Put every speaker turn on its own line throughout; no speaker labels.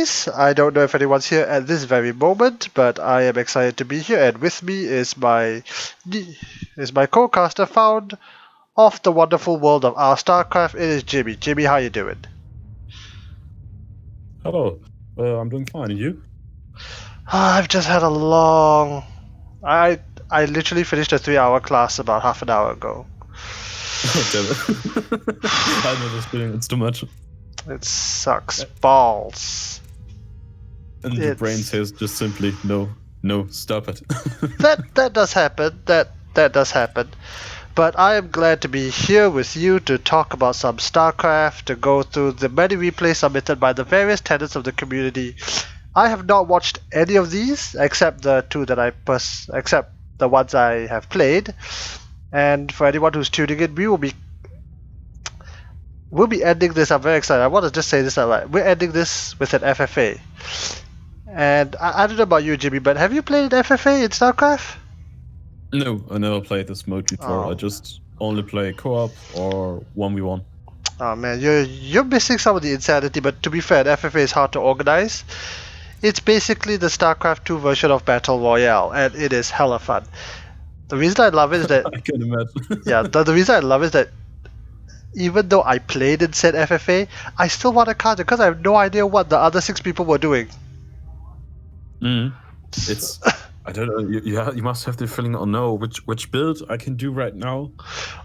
BuyMyRice. I don't know if anyone's here at this very moment, but I am excited to be here, and with me is my co-caster found of the wonderful world of our StarCraft. It is Jymmy. Jymmy, how you doing?
Hello. I'm doing fine. And you?
I've just had a long... I literally finished a 3-hour class about half an hour ago.
Oh, damn it. I know this feeling. It's too much.
It sucks balls.
And your brain says just simply, no, stop it.
that does happen. That does happen. But I am glad to be here with you to talk about some StarCraft, to go through the many replays submitted by the various tenants of the community. I have not watched any of these except the two that except the ones I have played. And for anyone who's tuning in, we'll be ending this. I'm very excited. I want to just say this out loud. We're ending this with an FFA. And I don't know about you, Jimmy, but have you played an FFA in StarCraft?
No, I never played this mode before. I just only play co-op or 1v1.
Oh man, you're missing some of the insanity, but to be fair, the FFA is hard to organize. It's basically the StarCraft 2 version of Battle Royale, and it is hella fun. The reason I love it is that...
I can imagine.
Yeah, the reason I love it is that even though I played in said FFA, I still want to cast it because I have no idea what the other 6 people were doing.
It's... I don't know. You must have the feeling. Oh no, which build I can do right now?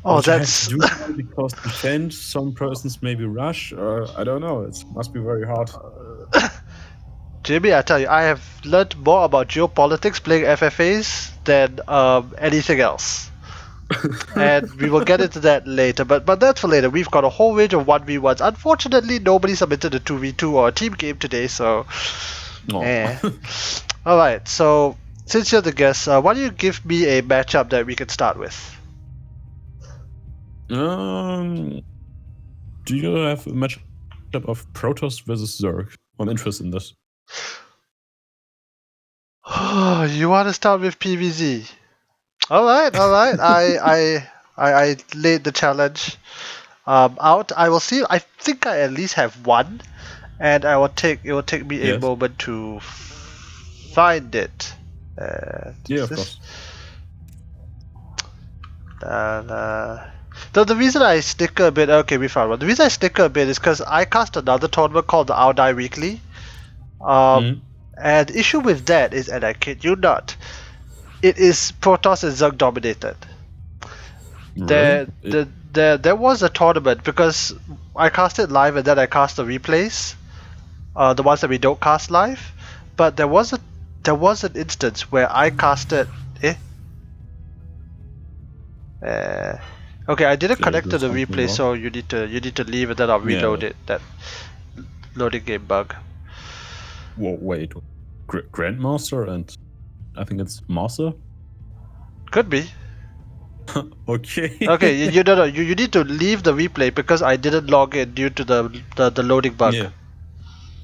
Oh, that's
I have to do because defend some persons maybe rush, or I don't know. It must be very hard.
Jimmy, I tell you, I have learned more about geopolitics playing FFAs than anything else. And we will get into that later, but that's for later. We've got a whole range of 1v1s. Unfortunately, nobody submitted a 2v2 or a team game today, so... Alright, so... Since you're the guest, why don't you give me a matchup that we can start with?
Do you have a matchup of Protoss versus Zerg? I'm interested in this.
You want to start with PvZ? All right. I laid the challenge out. I will see. I think I at least have one, and it will take me a moment to find it.
Yeah, of course.
The reason I sticker a bit... Okay, we found one. The reason I sticker a bit is because I cast another tournament called the I'll Die Weekly. And the issue with that is, and I kid you not, it is Protoss and Zerg dominated.
Really?
There was a tournament because I cast it live and then I cast the replays, the ones that we don't cast live. But there was an instance where I casted. Okay, I didn't connect to the replay, so you need to leave and then I'll reload it. That loading game bug.
Whoa, wait, Grandmaster and I think it's Master.
Could be.
Okay.
Okay, you need to leave the replay because I didn't log in due to the loading bug.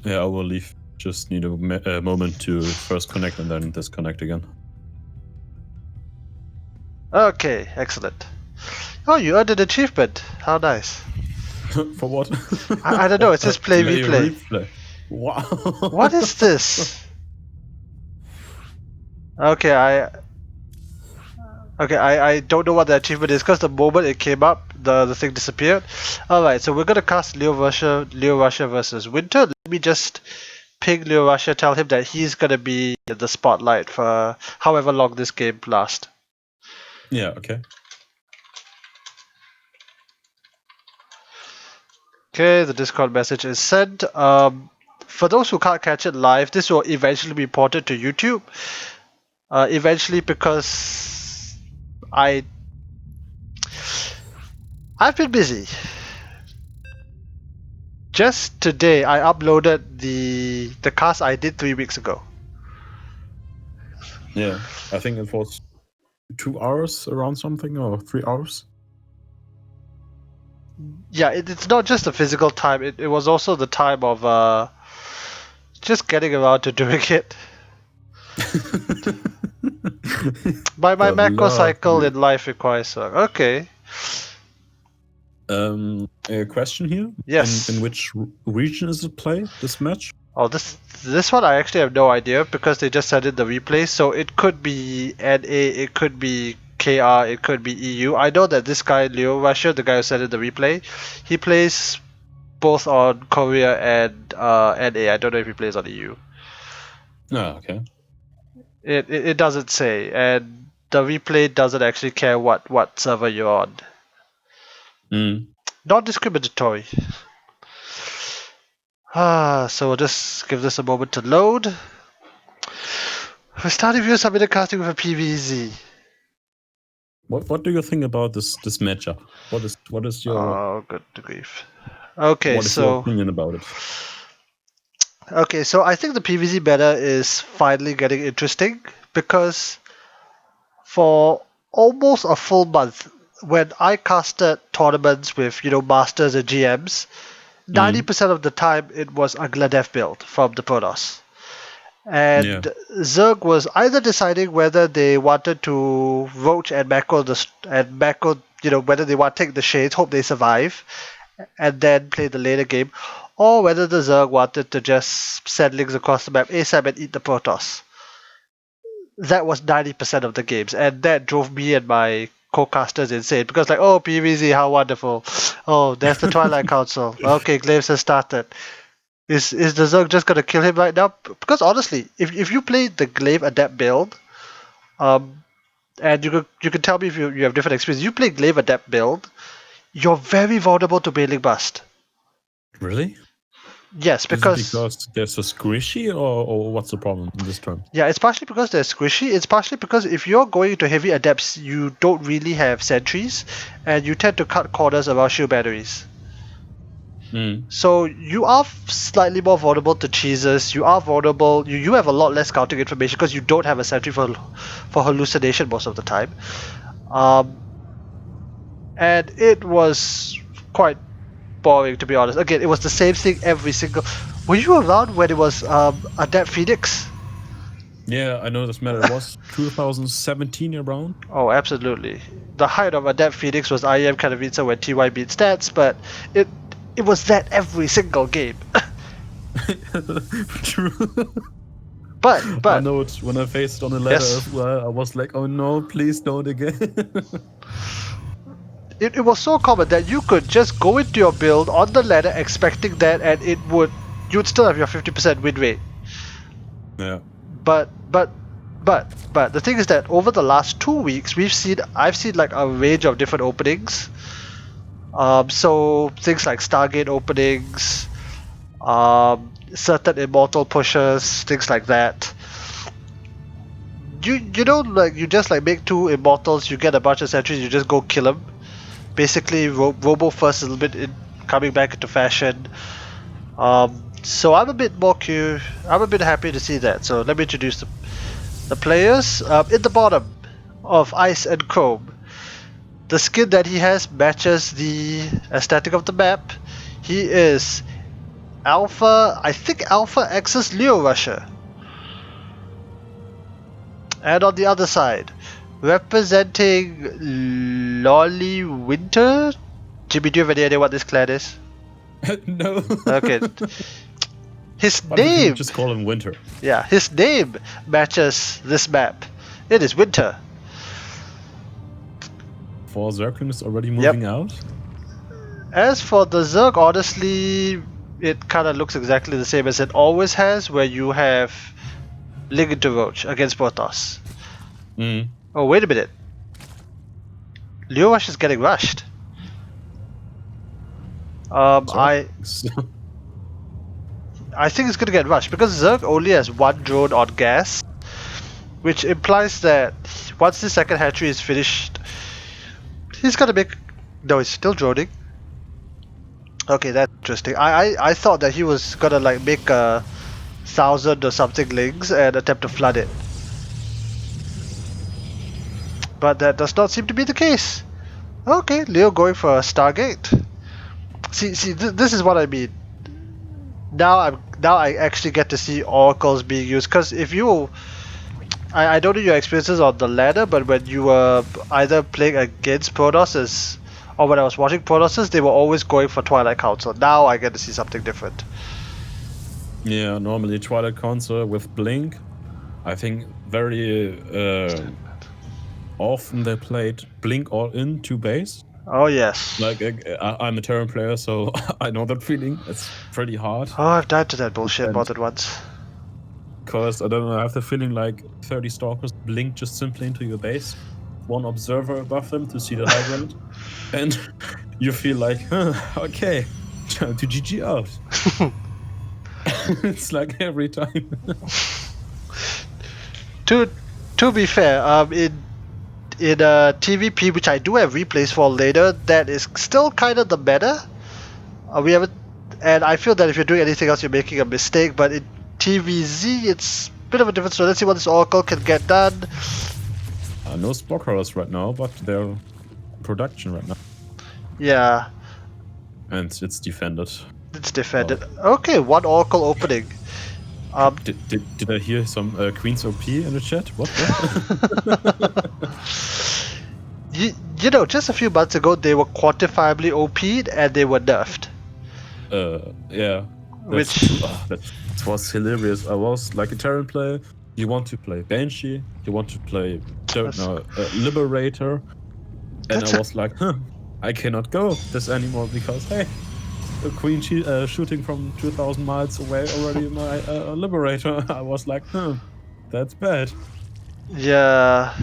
Yeah, I will leave. Just need a moment to first connect and then disconnect again.
Okay, excellent. Oh, you earned an achievement. How nice.
For what?
I don't know. It says play replay.
Wow.
What is this? Okay, I don't know what the achievement is because the moment it came up, the thing disappeared. Alright, so we're gonna cast LeoRusher versus Winter. Let me just ping LeoRusher, tell him that he's gonna be in the spotlight for however long this game lasts.
Yeah, okay.
Okay, the Discord message is sent. For those who can't catch it live, this will eventually be ported to YouTube. Eventually, because I've been busy. Just today, I uploaded the cast I did 3 weeks ago.
Yeah, I think it was 2 hours around something or 3 hours.
Yeah, it's not just the physical time. It was also the time of just getting around to doing it. My macro cycle in life requires okay.
A question here.
Yes.
In which region is it played, this match?
Oh, this one I actually have no idea because they just said in the replay. So it could be NA, it could be KR, it could be EU. I know that this guy LeoRusher, the guy who said in the replay, he plays both on Korea and NA. I don't know if he plays on EU.
Oh, okay.
It doesn't say, and the replay doesn't actually care what server you're on. Not discriminatory. So we'll just give this a moment to load. We're starting view submitted casting with a PVZ.
What do you think about this matchup? What is your
good grief. Okay,
what is your opinion about it?
Okay, so I think the PVZ meta is finally getting interesting because for almost a full month, when I casted tournaments with masters and GMs, 90% of the time it was a Gladef build from the Protoss. And Zerg was either deciding whether they wanted to roach and macro whether they want to take the shades, hope they survive, and then play the later game, or whether the Zerg wanted to just send links across the map ASAP and eat the Protoss. That was 90% of the games, and that drove me and my co-casters insane because oh, PVZ, how wonderful. Oh, there's the Twilight Council. Okay, Glaives has started. Is the Zerg just gonna kill him right now? Because honestly, if you play the Glaive Adept build, and you can tell me if you have different experience. You play Glaive Adept build, you're very vulnerable to Bailing Bust.
Really?
Yes, because
there's a squishy, or what's the problem in this turn?
Yeah, it's partially because there's squishy. It's partially because if you're going into heavy adepts, you don't really have sentries, and you tend to cut corners around shield batteries. So you are slightly more vulnerable to cheeses. You are vulnerable. You have a lot less scouting information because you don't have a sentry for hallucination most of the time. And it was quite boring, to be honest. Again, it was the same thing every single. Were you around when it was Adept Phoenix?
Yeah, I know this matter. It was 2017 around.
Oh, absolutely. The height of Adept Phoenix was IEM Katowice when TY beat stats, but it was that every single game.
True.
But
I know it when I faced on the ladder as well. I was like, oh no, please don't again.
It was so common that you could just go into your build on the ladder expecting that, and you'd still have your 50% win rate. Yeah. But the thing is that over the last 2 weeks, I've seen like a range of different openings. So things like Stargate openings, certain immortal pushes, things like that. You just make 2 immortals, you get a bunch of sentries, you just go kill them. Basically, Robo first a little bit coming back into fashion. So I'm a bit happy to see that. So let me introduce the players. In the bottom of Ice and Chrome, the skin that he has matches the aesthetic of the map. He is Alpha X's LeoRusher. And on the other side, representing Lolly Winter. Jimmy, do you have any idea what this clan is?
No.
Okay. His name.
Just call him Winter.
Yeah, his name matches this map. It is Winter.
4 Zerglings is already moving out.
As for the Zerg, honestly, it kind of looks exactly the same as it always has, where you have Ligand to Roach against Protoss. Oh, wait a minute. LeoRusher is getting rushed. I think it's gonna get rushed because Zerg only has 1 drone on gas, which implies that once the second hatchery is finished, he's gonna make. No, he's still droning. Okay, that's interesting. I thought that he was gonna make 1,000 or something links and attempt to flood it, but that does not seem to be the case. Okay, Leo going for a Stargate. See, this is what I mean. Now I actually get to see oracles being used, because if you, I don't know your experiences on the ladder, but when you were either playing against Protosses or when I was watching Protosses, they were always going for Twilight Council. Now I get to see something different.
Yeah, normally Twilight Council with Blink. I think very often they played Blink all in 2 base.
Oh yes.
Like I'm a Terran player, so I know that feeling. It's pretty hard.
Oh, I've died to that bullshit more than once.
Because I don't know, I have the feeling like 30 stalkers blink just simply into your base. One observer above them to see the high ground, and you feel like, okay, time to GG out. It's like every time.
To be fair, in TVP, which I do have replays for later, that is still kind of the meta. We haven't, and I feel that if you're doing anything else, you're making a mistake. But in TVZ, it's a bit of a different story. Let's see what this Oracle can get done.
No Spockers right now, but they're in production right now.
Yeah.
And it's defended.
It's defended. Okay, 1 Oracle opening.
Did I hear some Queen's OP in the chat? What?
you know, just a few months ago, they were quantifiably OP'd and they were nerfed.
Yeah. That was hilarious. I was like a Terran player. You want to play Banshee, you want to play, Liberator, and I was like, I cannot go this anymore because, hey, a Queen shooting from 2,000 miles away already my Liberator. I was like, that's bad.
Yeah,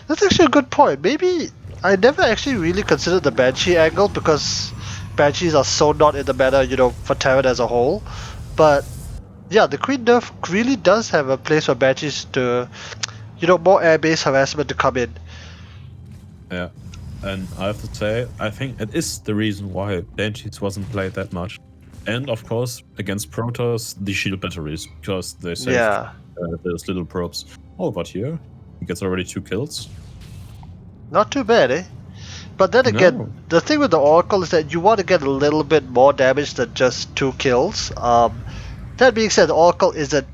that's actually a good point. Maybe I never actually really considered the Banshee angle because Banshees are so not in the meta, you know, for Terran as a whole. But yeah, the Queen nerf really does have a place for Banshees to, you know, more air-based harassment to come in.
Yeah, and I have to say, I think it is the reason why Banshees wasn't played that much. And of course, against Protoss, the shield batteries, because they saved those little probes. Oh, but here, he gets already 2 kills.
Not too bad, eh? But then again, the thing with the Oracle is that you want to get a little bit more damage than just 2 kills. That being said, the Oracle isn't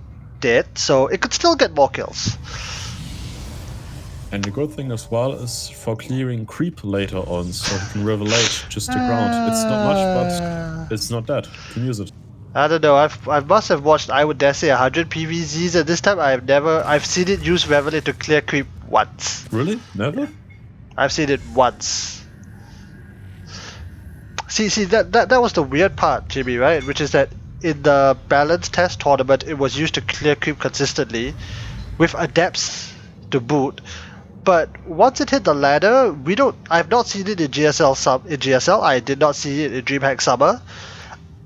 dead, so it could still get more kills.
And the good thing as well is for clearing creep later on, so you can revelate just the ground. It's not much, but it's not dead. You can use it.
I don't know. I must have watched, I would dare say, 100 PVZs, and this time I've seen it use Revelate to clear creep once.
Really? Never?
I've seen it once. See, that was the weird part, Jimmy, right? Which is that in the balance test tournament, it was used to clear creep consistently, with adepts to boot. But once it hit the ladder, I've not seen it in GSL. I did not see it in DreamHack Summer.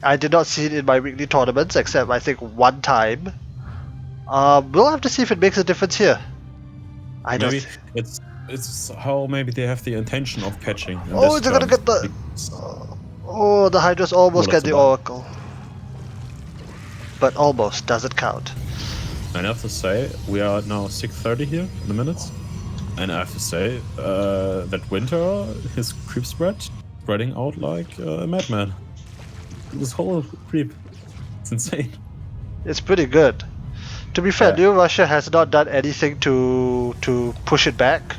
I did not see it in my weekly tournaments, except I think one time. We'll have to see if it makes a difference here.
Maybe it's how maybe they have the intention of patching.
Oh, they're gonna get the. Oh, the Hydras almost get the Oracle. But almost doesn't count.
I have to say, we are now 6:30 here in the minutes. And I have to say, that Winter, his creep spreading out like a madman. This whole creep. It's insane.
It's pretty good. To be fair, LeoRusher has not done anything to push it back.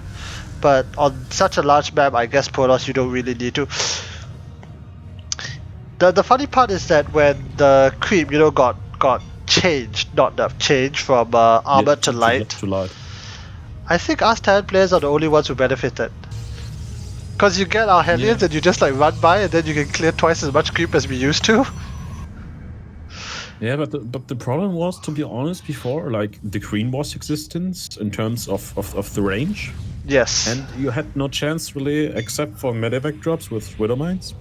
But on such a large map, I guess Protoss, you don't really need to. The funny part is that when the creep, you know, got changed, not nerfed, changed from armor to light. I think us Terran players are the only ones who benefited. Because you get our Hellions and you just like run by and then you can clear twice as much creep as we used to.
Yeah, but the problem was, to be honest, before, like, the Queen was existence in terms of the range.
Yes.
And you had no chance, really, except for medevac drops with Widow Mines,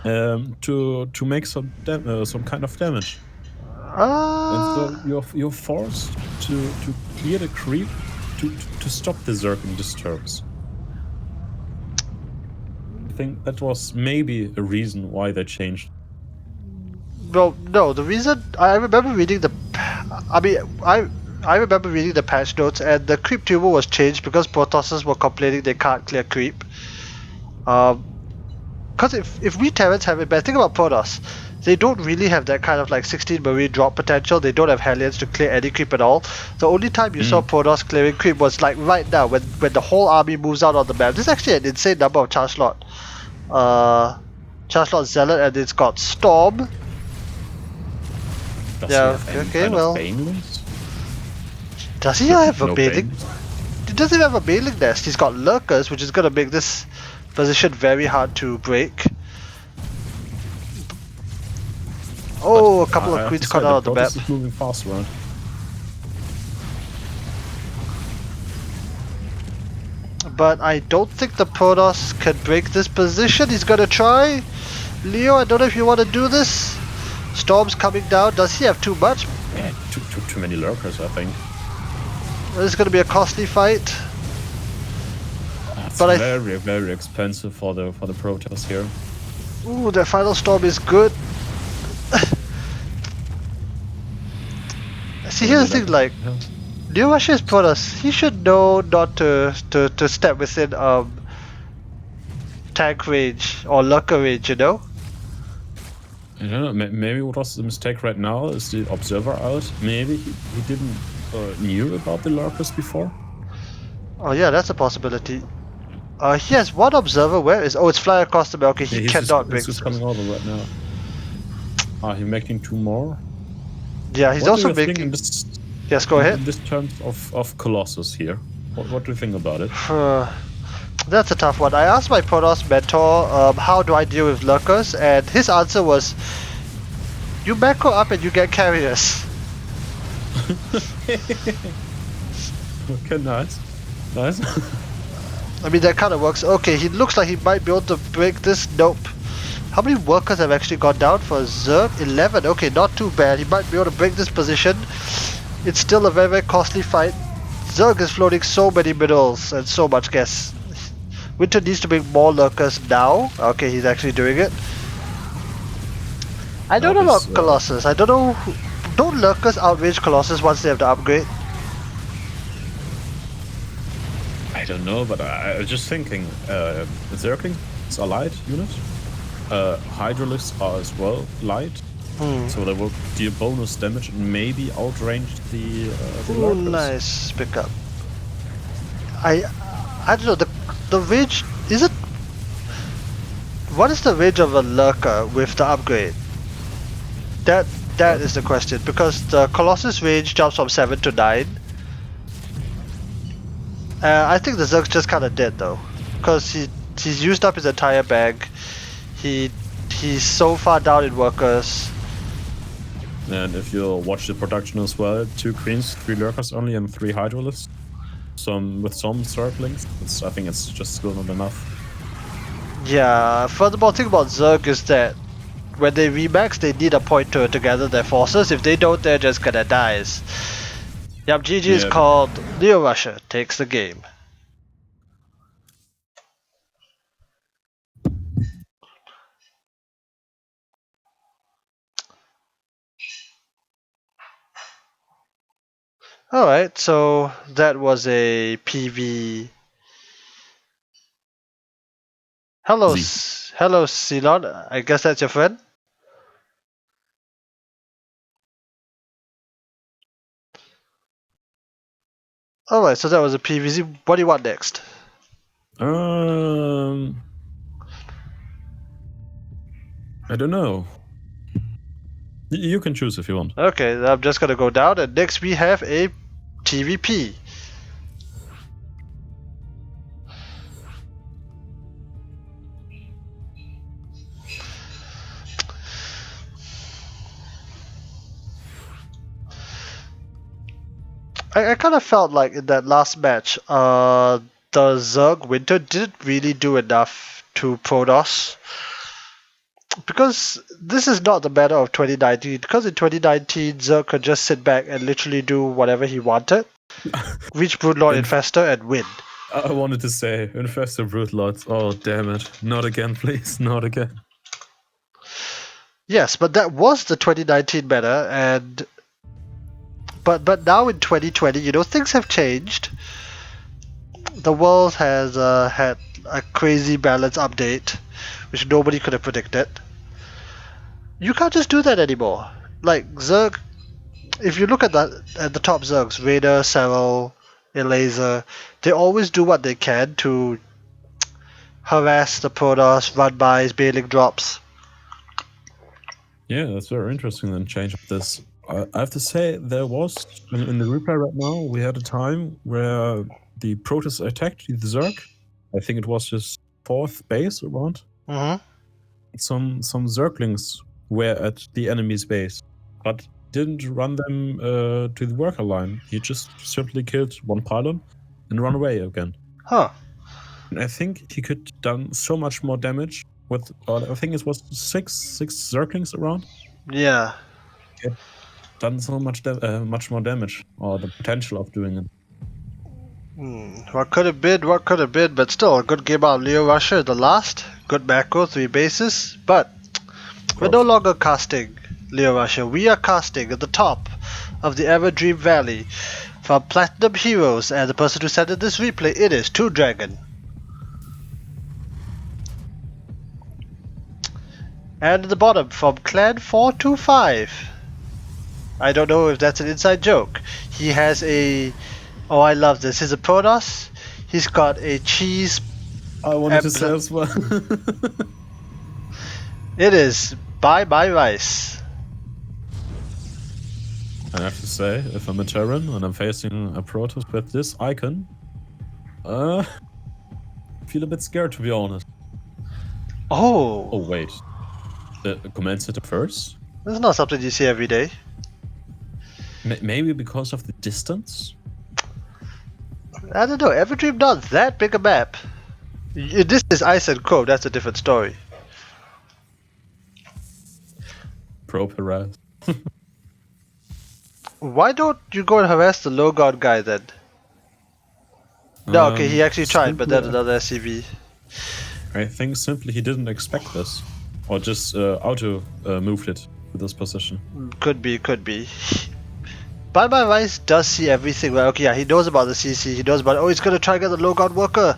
to make some kind of damage. And so you're forced to clear the creep to stop the Zerg disturbs. I think that was maybe a reason why they changed.
Well, no, the reason I remember reading I remember reading the patch notes, and the creep tumor was changed because Protossers were complaining they can't clear creep. Because if we Terrans have it bad, think about Protoss. They don't really have that kind of like 16 marine drop potential. They don't have Hellions to clear any creep at all. The only time you saw Protoss clearing creep was like right now when the whole army moves out on the map. This is actually an insane number of charge slot. Charge slot Zealot, and it's got Storm.
Does
Yeah,
he have any
okay,
kind
well.
of banelings?
Does he have a
No
bailing?
banelings?
He doesn't have a bailing nest. He's got lurkers, which is gonna make this position very hard to break. Oh, a couple
I
of
have to
queens
say,
cut
the
out of the map.
Protoss is moving fast around.
But I don't think the Protoss can break this position. He's gonna try. Leo, I don't know if you want to do this. Storm's coming down. Does he have too much?
Yeah, too many lurkers, I think.
This is gonna be a costly fight.
That's
But
very expensive for the Protoss here.
Ooh, the final storm is good. See, here's the thing, like, LeoRusher's Protoss, he should know not to step within tank range or lurker range, you know?
I don't know, maybe what was the mistake right now is the observer out. Maybe he didn't knew about the lurkers before.
Oh yeah, that's a possibility. He has one observer. Where is? Oh, it's flying across the map. Okay, he cannot break.
He's just coming over right now. He's making 2 more.
Yeah, he's
what
also
do you
making.
think in this,
Yes, go ahead.
In this terms of Colossus here, what do you think about it?
That's a tough one. I asked my Protoss mentor, how do I deal with lurkers, and his answer was, you macro up and you get carriers.
Okay, nice.
I mean, that kind of works. Okay, he looks like he might be able to break this. Nope. How many workers have actually gone down for Zerg? 11. Okay, not too bad. He might be able to break this position. It's still a very costly fight. Zerg is floating so many minerals and so much gas. Winter needs to bring more lurkers now. Okay, he's actually doing it. I don't know about Colossus. I don't know. Don't lurkers outrange Colossus once they have the upgrade?
I don't know, but I was just thinking, Zerglings are light unit. Hydralisks are as well light. So they will deal bonus damage and maybe outrange the lurkers.
Nice pickup. I don't know, the range, is it? What is the range of a lurker with the upgrade? That is the question, because the Colossus range jumps from 7 to 9. I think the Zerg's just kind of dead though, because he's used up his entire bag. He's so far down in workers.
And if you watch the production as well, 2 queens, 3 lurkers only, and 3 hydralisks. With some Zerglings, I think it's just still not enough.
Yeah, furthermore, the thing about Zerg is that when they remax, they need a pointer to gather their forces. If they don't, they're just gonna die. Yep, GG is called. LeoRusher takes the game. Alright, so that was a PV. Hello, hello, Ceylon. I guess that's your friend? Alright, so that was a PVZ. What do you want next?
I don't know. You can choose if you want.
Okay, I'm just gonna go down, and next we have a TVP. I kind of felt like in that last match, the Zerg Winter didn't really do enough to Protoss. Because this is not the matter of 2019. Because in 2019, Zerg could just sit back and literally do whatever he wanted. Reach Broodlord Infestor and win.
I wanted to say Infestor Broodlords. Oh, damn it. Not again, please. Not again.
Yes, but that was the 2019 meta, and but now in 2020, you know, things have changed. The world has had a crazy balance update, which nobody could have predicted. You can't just do that anymore. Like Zerg, if you look at the top Zergs, Raider, Serral, Elazer, they always do what they can to harass the Protoss, run bys, bailing drops.
Yeah, that's very interesting then, change of this. I have to say, there was, in the replay right now, we had a time where the Protoss attacked the Zerg. I think it was his 4th base around.
Mm-hmm.
Some Zerglings were at the enemy's base, but didn't run them to the worker line. He just simply killed one pylon and run away again.
Huh.
And I think he could done so much more damage with, I think it was six Zerglings around.
Yeah.
Done so much more damage, or the potential of doing it.
What could have been, but still a good game out of LeoRusher, the last. Good macro, 3 bases, but we're no longer casting LeoRusher. We are casting at the top of the Everdream Valley. From Platinum Heroes, and the person who sent in this replay, it is ToonDragon. And at the bottom, from Clan 425. I don't know if that's an inside joke. He has a... Oh, I love this. He's a Protoss. He's got a cheese...
I wanted to say as well.
It is BuyMyRice.
I have to say, if I'm a Terran and I'm facing a Protoss with this icon, feel a bit scared, to be honest.
Oh.
Oh, wait. The command center first?
This is not something you see every day.
Maybe because of the distance?
I don't know. Everdream not that big a map. This is Ice and Chrome. That's a different story.
Pro-harass.
Why don't you go and harass the low guard guy then? No, okay, he actually tried, but then another SCV.
I think simply he didn't expect this. Or just auto-moved it to this position.
Could be. BuyMyRice does see everything. Well, okay, yeah, he knows about the CC. He knows about... Oh, he's gonna try and get the low guard worker.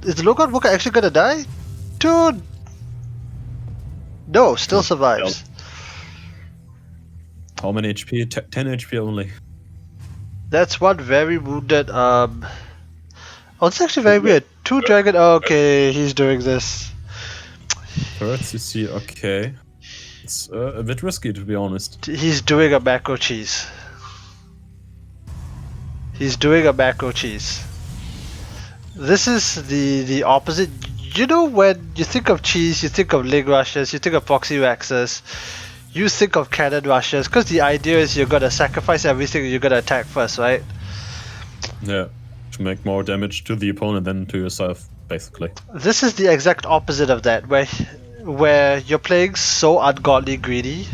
Is the low guard worker actually gonna die? Dude! No, still survives.
How many HP? 10 HP only.
That's one very wounded, Oh, it's actually very weird. ToonDragon, okay, he's doing this.
Third CC, okay. It's a bit risky, to be honest.
He's doing a macro cheese. This is the opposite. You know, when you think of cheese, you think of ling rushes, you think of proxy waxers, you think of cannon rushes, because the idea is you're gonna sacrifice everything and you're gonna attack first, right?
Yeah, to make more damage to the opponent than to yourself, basically.
This is the exact opposite of that, where you're playing so ungodly greedy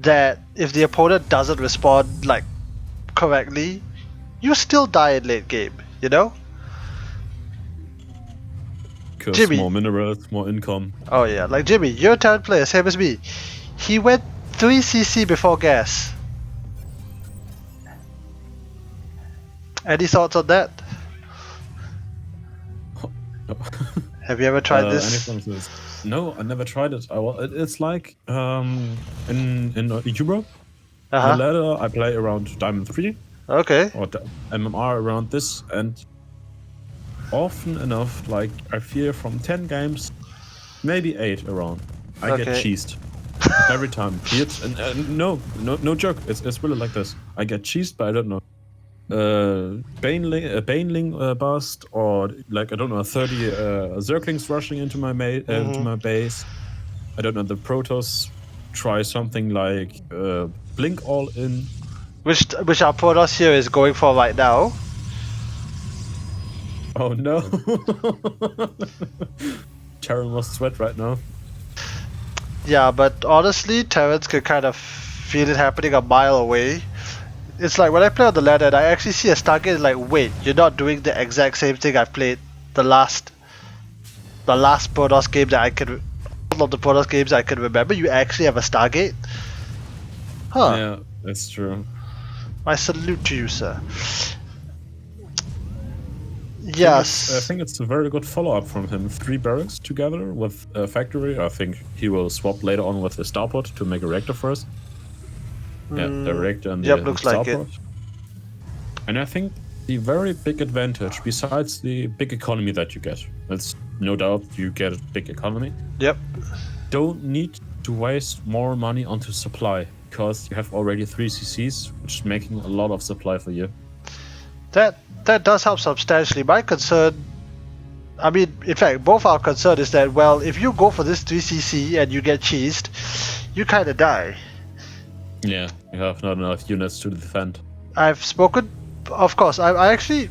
that if the opponent doesn't respond like correctly, you still die in late game, you know?
Because
Jymmy.
more minerals, more income.
Oh yeah, like Jymmy, you're a talent player, same as me. He went 3 CC before gas. Any thoughts on that?
No.
Have you ever tried this?
No, I never tried it. It's like in Europe.
Uh-huh.
The ladder I play around Diamond 3.
Okay.
Or MMR around this, and often enough, like I feel from 10 games, maybe 8 around, I get cheesed. Every time. No joke. It's really like this. I get cheesed, but I don't know. Baneling bust, or like I don't know, 30 Zerglings rushing into my base. I don't know, the Protoss try something like blink all in,
which our Protoss here is going for right now.
Oh no. Terran must sweat right now.
Yeah, but honestly, Terrans can kind of feel it happening a mile away. It's like when I play on the ladder and I actually see a Stargate, like, wait, you're not doing the exact same thing I played the last Protoss game that I can... All of the Protoss games I can remember, you actually have a Stargate? Huh.
Yeah, that's true.
I salute to you, sir. Yes.
I think it's a very good follow-up from him. 3 barracks together with a factory. I think he will swap later on with the starport to make a reactor first. Yeah, the reactor and the
looks like it.
And I think the very big advantage, besides the big economy that you get, it's no doubt you get a big economy.
Yep.
Don't need to waste more money onto supply because you have already 3 CCs, which is making a lot of supply for you.
That does help substantially. My concern, I mean, in fact, both our concern is that, well, if you go for this 3cc and you get cheesed, you kind of die.
Yeah, you have not enough units to defend.
I've spoken, of course, I actually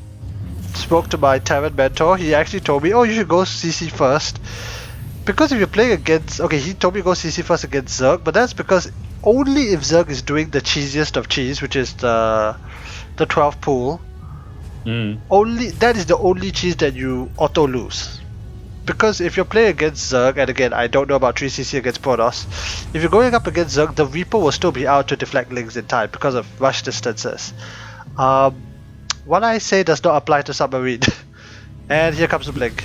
spoke to my Terran mentor. He actually told me, oh, you should go CC first. Because if you're playing against, okay, he told me go CC first against Zerg, but that's because only if Zerg is doing the cheesiest of cheese, which is the 12 pool, only that is the only cheese that you auto lose. Because if you're playing against Zerg, and again, I don't know about 3cc against Protoss, if you're going up against Zerg, the Reaper will still be out to deflect links in time because of rush distances. What I say does not apply to Submarine. And here comes the blink.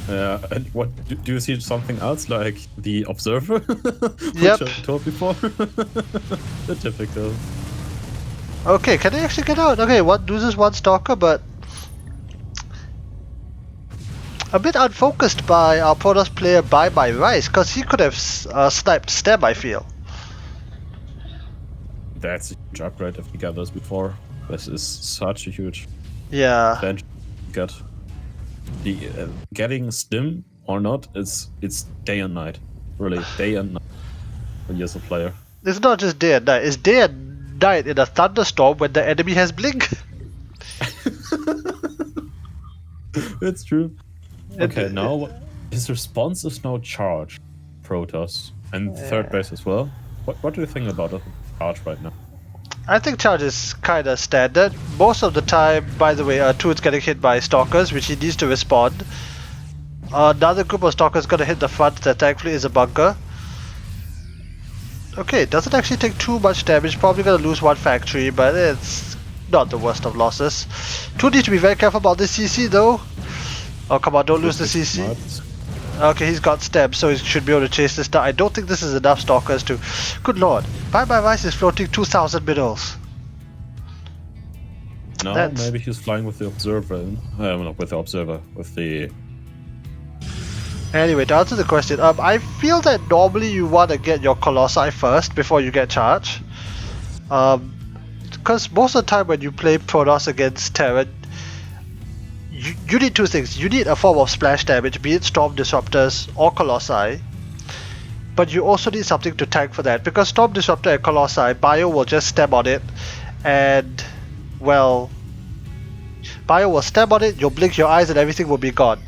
And what do you see something else like the Observer?
Yep.
Which I told before. The typical.
Okay, can they actually get out? Okay, one loses one Stalker, but a bit unfocused by our Protoss player BuyMyRice, because he could have sniped Stem, I feel.
That's a huge upgrade if we got this before. This is such a huge
Yeah.
get. The getting Stim or not, it's day and night. Really, day and night when you're a player.
It's not just day and night, it's day and night in a thunderstorm when the enemy has blink.
It's true. Okay, now his response is now charge, Protoss, and third base as well. What do you think about a charge right now?
I think charge is kinda standard. Most of the time, by the way, Toon's getting hit by Stalkers, which he needs to respond. Another group of Stalkers gonna hit the front that thankfully is a bunker. Okay, doesn't actually take too much damage, probably gonna lose one factory, but it's not the worst of losses. Toon needs to be very careful about this CC though. Oh come on, don't lose the CC. Okay, he's got Stem, so he should be able to chase this down. I don't think this is enough Stalkers to... Good lord, BuyMyRice is floating 2,000 minerals.
No, maybe he's flying with the Observer. Not with the Observer, with the...
Anyway, to answer the question, I feel that normally you want to get your Colossi first before you get charge. Because most of the time when you play Protoss against Terran, you need two things. You need a form of splash damage, be it Storm Disruptors or Colossi. But you also need something to tank for that, because Storm Disruptor and Colossi, Bio will just stem on it, and, well, Bio will stem on it, you'll blink your eyes and everything will be gone.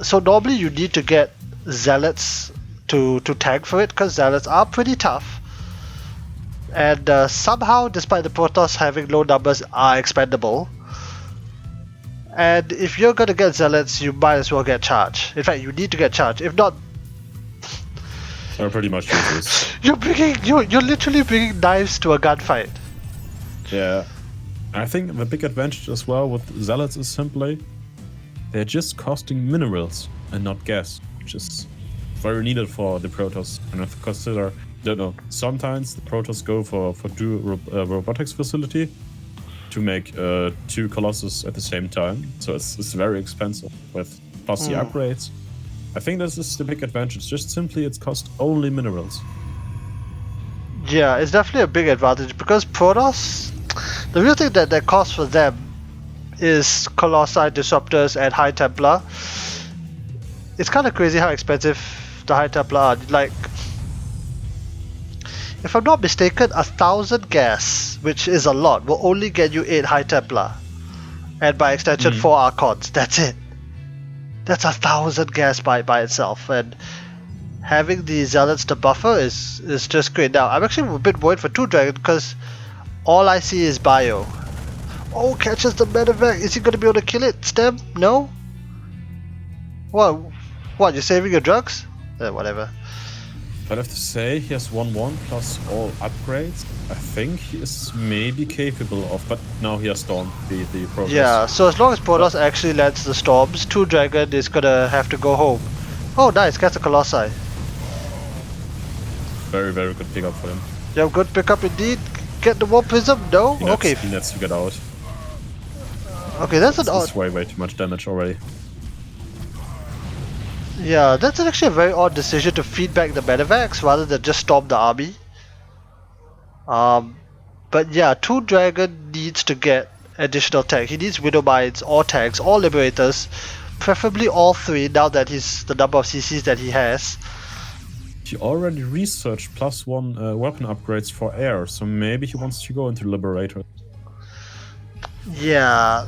So normally you need to get Zealots to tank for it, because Zealots are pretty tough. And somehow, despite the Protoss having low numbers, are expendable. And if you're gonna get Zealots, you might as well get charge. In fact, you need to get charge. If not,
are pretty much useless.
you're literally bringing knives to a gunfight.
Yeah, I think the big advantage as well with Zealots is simply they're just costing minerals and not gas, which is very needed for the Protoss. And if you consider, don't know, sometimes the Protoss go for robotics facility to make 2 Colossus at the same time, so it's very expensive with plus the upgrades. I think this is the big advantage, just simply it's cost only minerals.
Yeah, it's definitely a big advantage, because Protoss, the real thing that costs for them is Colossi, Disruptors, and High Templar. It's kind of crazy how expensive the High Templar are. Like, if I'm not mistaken, 1,000 gas, which is a lot, will only get you 8 High Templar. And by extension, 4 Archons. That's it. That's 1,000 gas by itself. And having the Zealots to buffer is just great. Now, I'm actually a bit worried for ToonDragon, because all I see is Bio. Oh, catches the medevac. Is he going to be able to kill it? Stem? No? What, you're saving your drugs? Whatever.
But I have to say, he has 1-1 plus all upgrades. I think he is maybe capable of, but now he has Storm, the progress.
Yeah, so as long as Protoss actually lands the Storms, ToonDragon is gonna have to go home. Oh nice, gets a Colossi.
Very, very good pickup for him.
Yeah, good pickup indeed. Get the Warp Prism? No? Okay.
He needs to get out.
Okay, that's an odd...
That's way too much damage already.
Yeah, that's actually a very odd decision to feed back the medevacs rather than just storm the army. But yeah, ToonDragon needs to get additional tech. He needs Widow Mines or tanks or Liberators, preferably all three now that he's the number of CCs that he has.
He already researched +1 weapon upgrades for air, so maybe he wants to go into Liberator.
Yeah,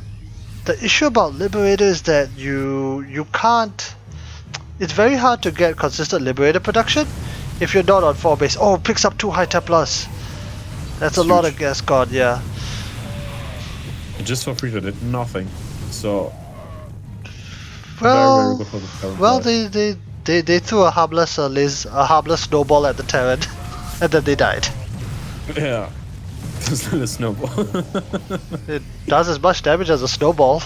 the issue about Liberator is that you can't. It's very hard to get consistent Liberator production if you're not on 4 base. Oh, picks up 2 high Templars. That's a lot of gas god, yeah.
Just for free, they did nothing. So
Well,
very good for the current
they threw a harmless snowball at the Terran, and then they died.
Yeah, it's not a snowball.
It does as much damage as a snowball.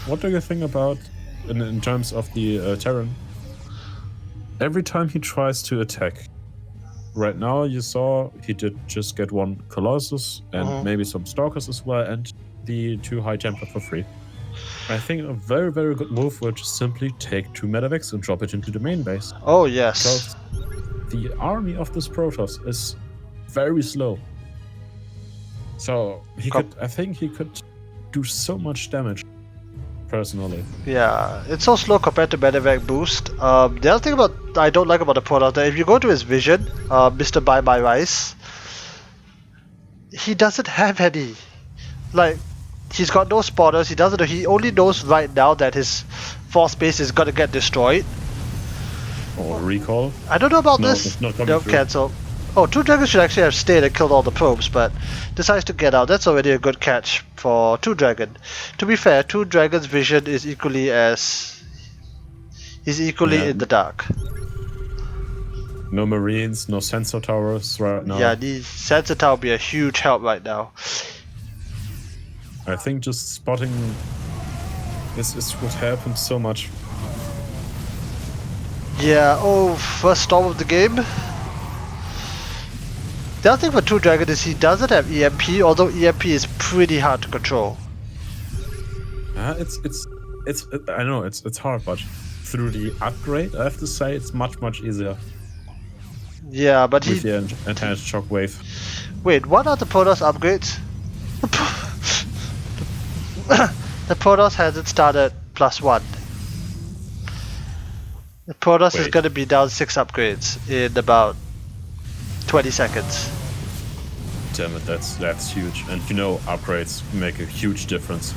What do you think about in terms of the Terran? Every time he tries to attack, right now you saw he did just get 1 Colossus and maybe some Stalkers as well, and the 2 high Templar for free. I think a very, very good move would just simply take 2 medevacs and drop it into the main base.
Oh yes.
Because the army of this Protoss is very slow. So I think he could do so much damage, personally.
Yeah, it's so slow compared to medevac boost. The other thing I don't like about the Protoss that if you go to his vision, Mr. BuyMyRice, he doesn't have any. Like, he's got no spotters. He only knows right now that his force base is gonna get destroyed.
Or recall.
I don't know about
No,
this.
it's not coming
No,
through.
cancel. Oh, ToonDragon should actually have stayed and killed all the probes, but decides to get out. That's already a good catch for ToonDragon. To be fair, ToonDragon's vision is equally in the dark.
No Marines, no sensor towers right now.
Yeah, the sensor tower would be a huge help right now.
I think just spotting this would help him so much.
Yeah, oh, first storm of the game. The other thing for ToonDragon is he doesn't have EMP, although EMP is pretty hard to control.
I know it's hard, but through the upgrade, I have to say it's much easier.
Yeah, but
with the enhanced shockwave.
Wait, what are the Protoss upgrades? The Protoss hasn't started +1. The Protoss is gonna be down 6 upgrades in about 20 seconds.
Damn it, that's huge. And you know, upgrades make a huge difference.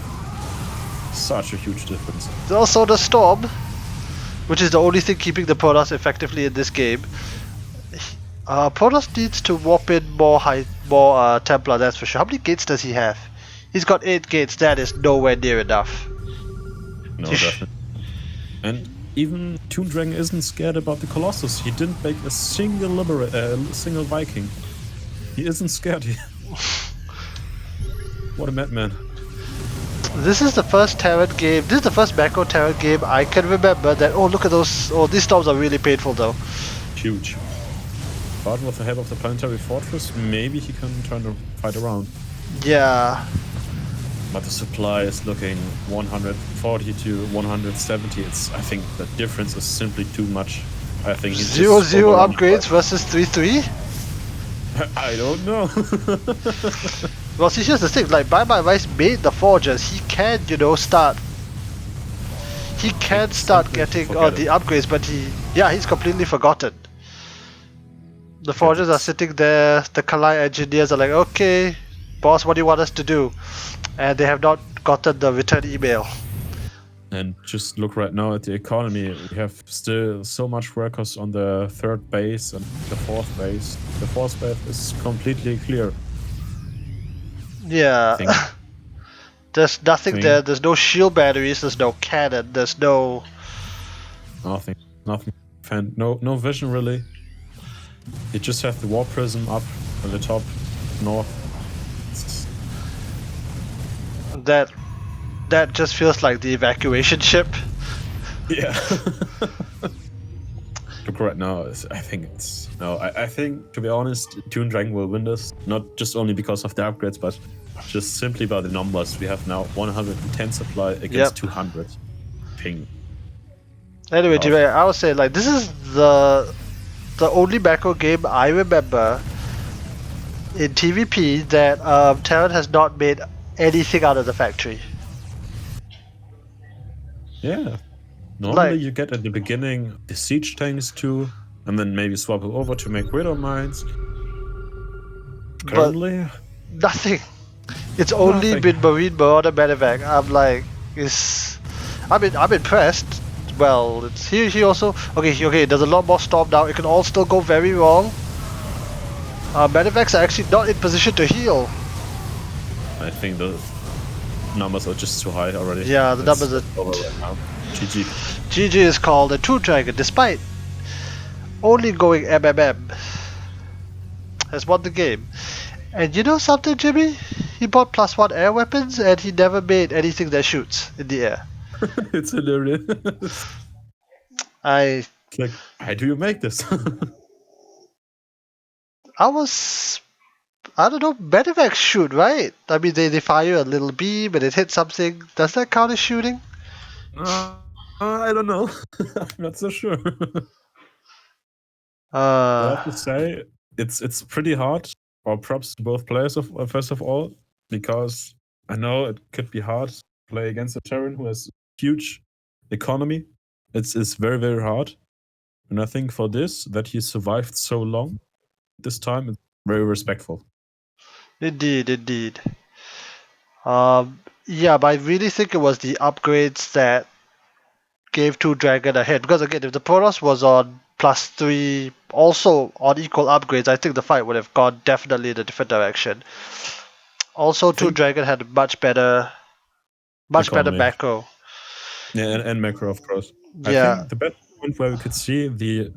Such a huge difference.
There's also the Storm, which is the only thing keeping the Protoss effectively in this game. Protoss needs to warp in more Templar, that's for sure. How many gates does he have? He's got 8 gates, that is nowhere near enough.
No, definitely. And even ToonDragon isn't scared about the Colossus. He didn't make a single single Viking. He isn't scared. What a madman.
This is the first Terran game, this is the first macro Terran game I can remember that, oh look at those, oh these storms are really painful though.
Huge. But with the help of the planetary fortress, maybe he can turn the fight around.
Yeah.
But the supply is looking 140 to 170. I think the difference is simply too much. I think he's
0 upgrades versus 3-3?
I don't know.
Well, see, here's the thing, like, BuyMyRice made the forgers, he can, start getting the upgrades, but he's completely forgotten. The forgers are sitting there, the Kalai engineers are like, okay, boss, what do you want us to do? And they have not gotten the return email.
And just look right now at the economy. We have still so much workers on the 3rd base and the 4th base. The 4th base is completely clear.
Yeah. There's nothing there. There's no shield batteries. There's no cannon. There's no...
Nothing. No vision really. You just have the war prism up on the top north.
That just feels like the evacuation ship.
Yeah. Look right now, I think to be honest, ToonDragon will win this. Not just only because of the upgrades, but just simply by the numbers. We have now 110 supply against 200 ping.
Anyway, Jimmy, I would say like this is the only macro game I remember in TVP that Terran has not made anything out of the factory.
Yeah. Normally
Like,
you get at the beginning the siege tanks too, and then maybe swap it over to make widow mines.
but
Currently,
nothing. It's only
nothing.
been Marine Marauder Medevac. I'm like, I'm impressed. Well, it's he also okay. There's a lot more storm now. It can all still go very wrong. Medevacs are actually not in position to heal.
I think the numbers are just too high already.
Yeah, the numbers are.
Over right now. GG.
GG is called a ToonDragon, despite only going MMM, has won the game. And you know something, Jimmy? He bought +1 air weapons and he never made anything that shoots in the air.
It's hilarious.
It's
like, how do you make this?
I don't know, medevacs shoot, right? I mean, they fire a little beam and it hits something. Does that count as shooting?
I don't know. I'm not so sure. I have to say, it's pretty hard. Or props to both players, first of all, because I know it could be hard to play against a Terran who has huge economy. It's very, very hard. And I think for this, that he survived so long, this time, it's very respectful.
Indeed. Yeah, but I really think it was the upgrades that gave ToonDragon a hit. Because again, if the Protoss was on +3, also on equal upgrades, I think the fight would have gone definitely in a different direction. Also, ToonDragon had much better macro.
Yeah, and macro, of course.
Yeah.
I think the best point where we could see the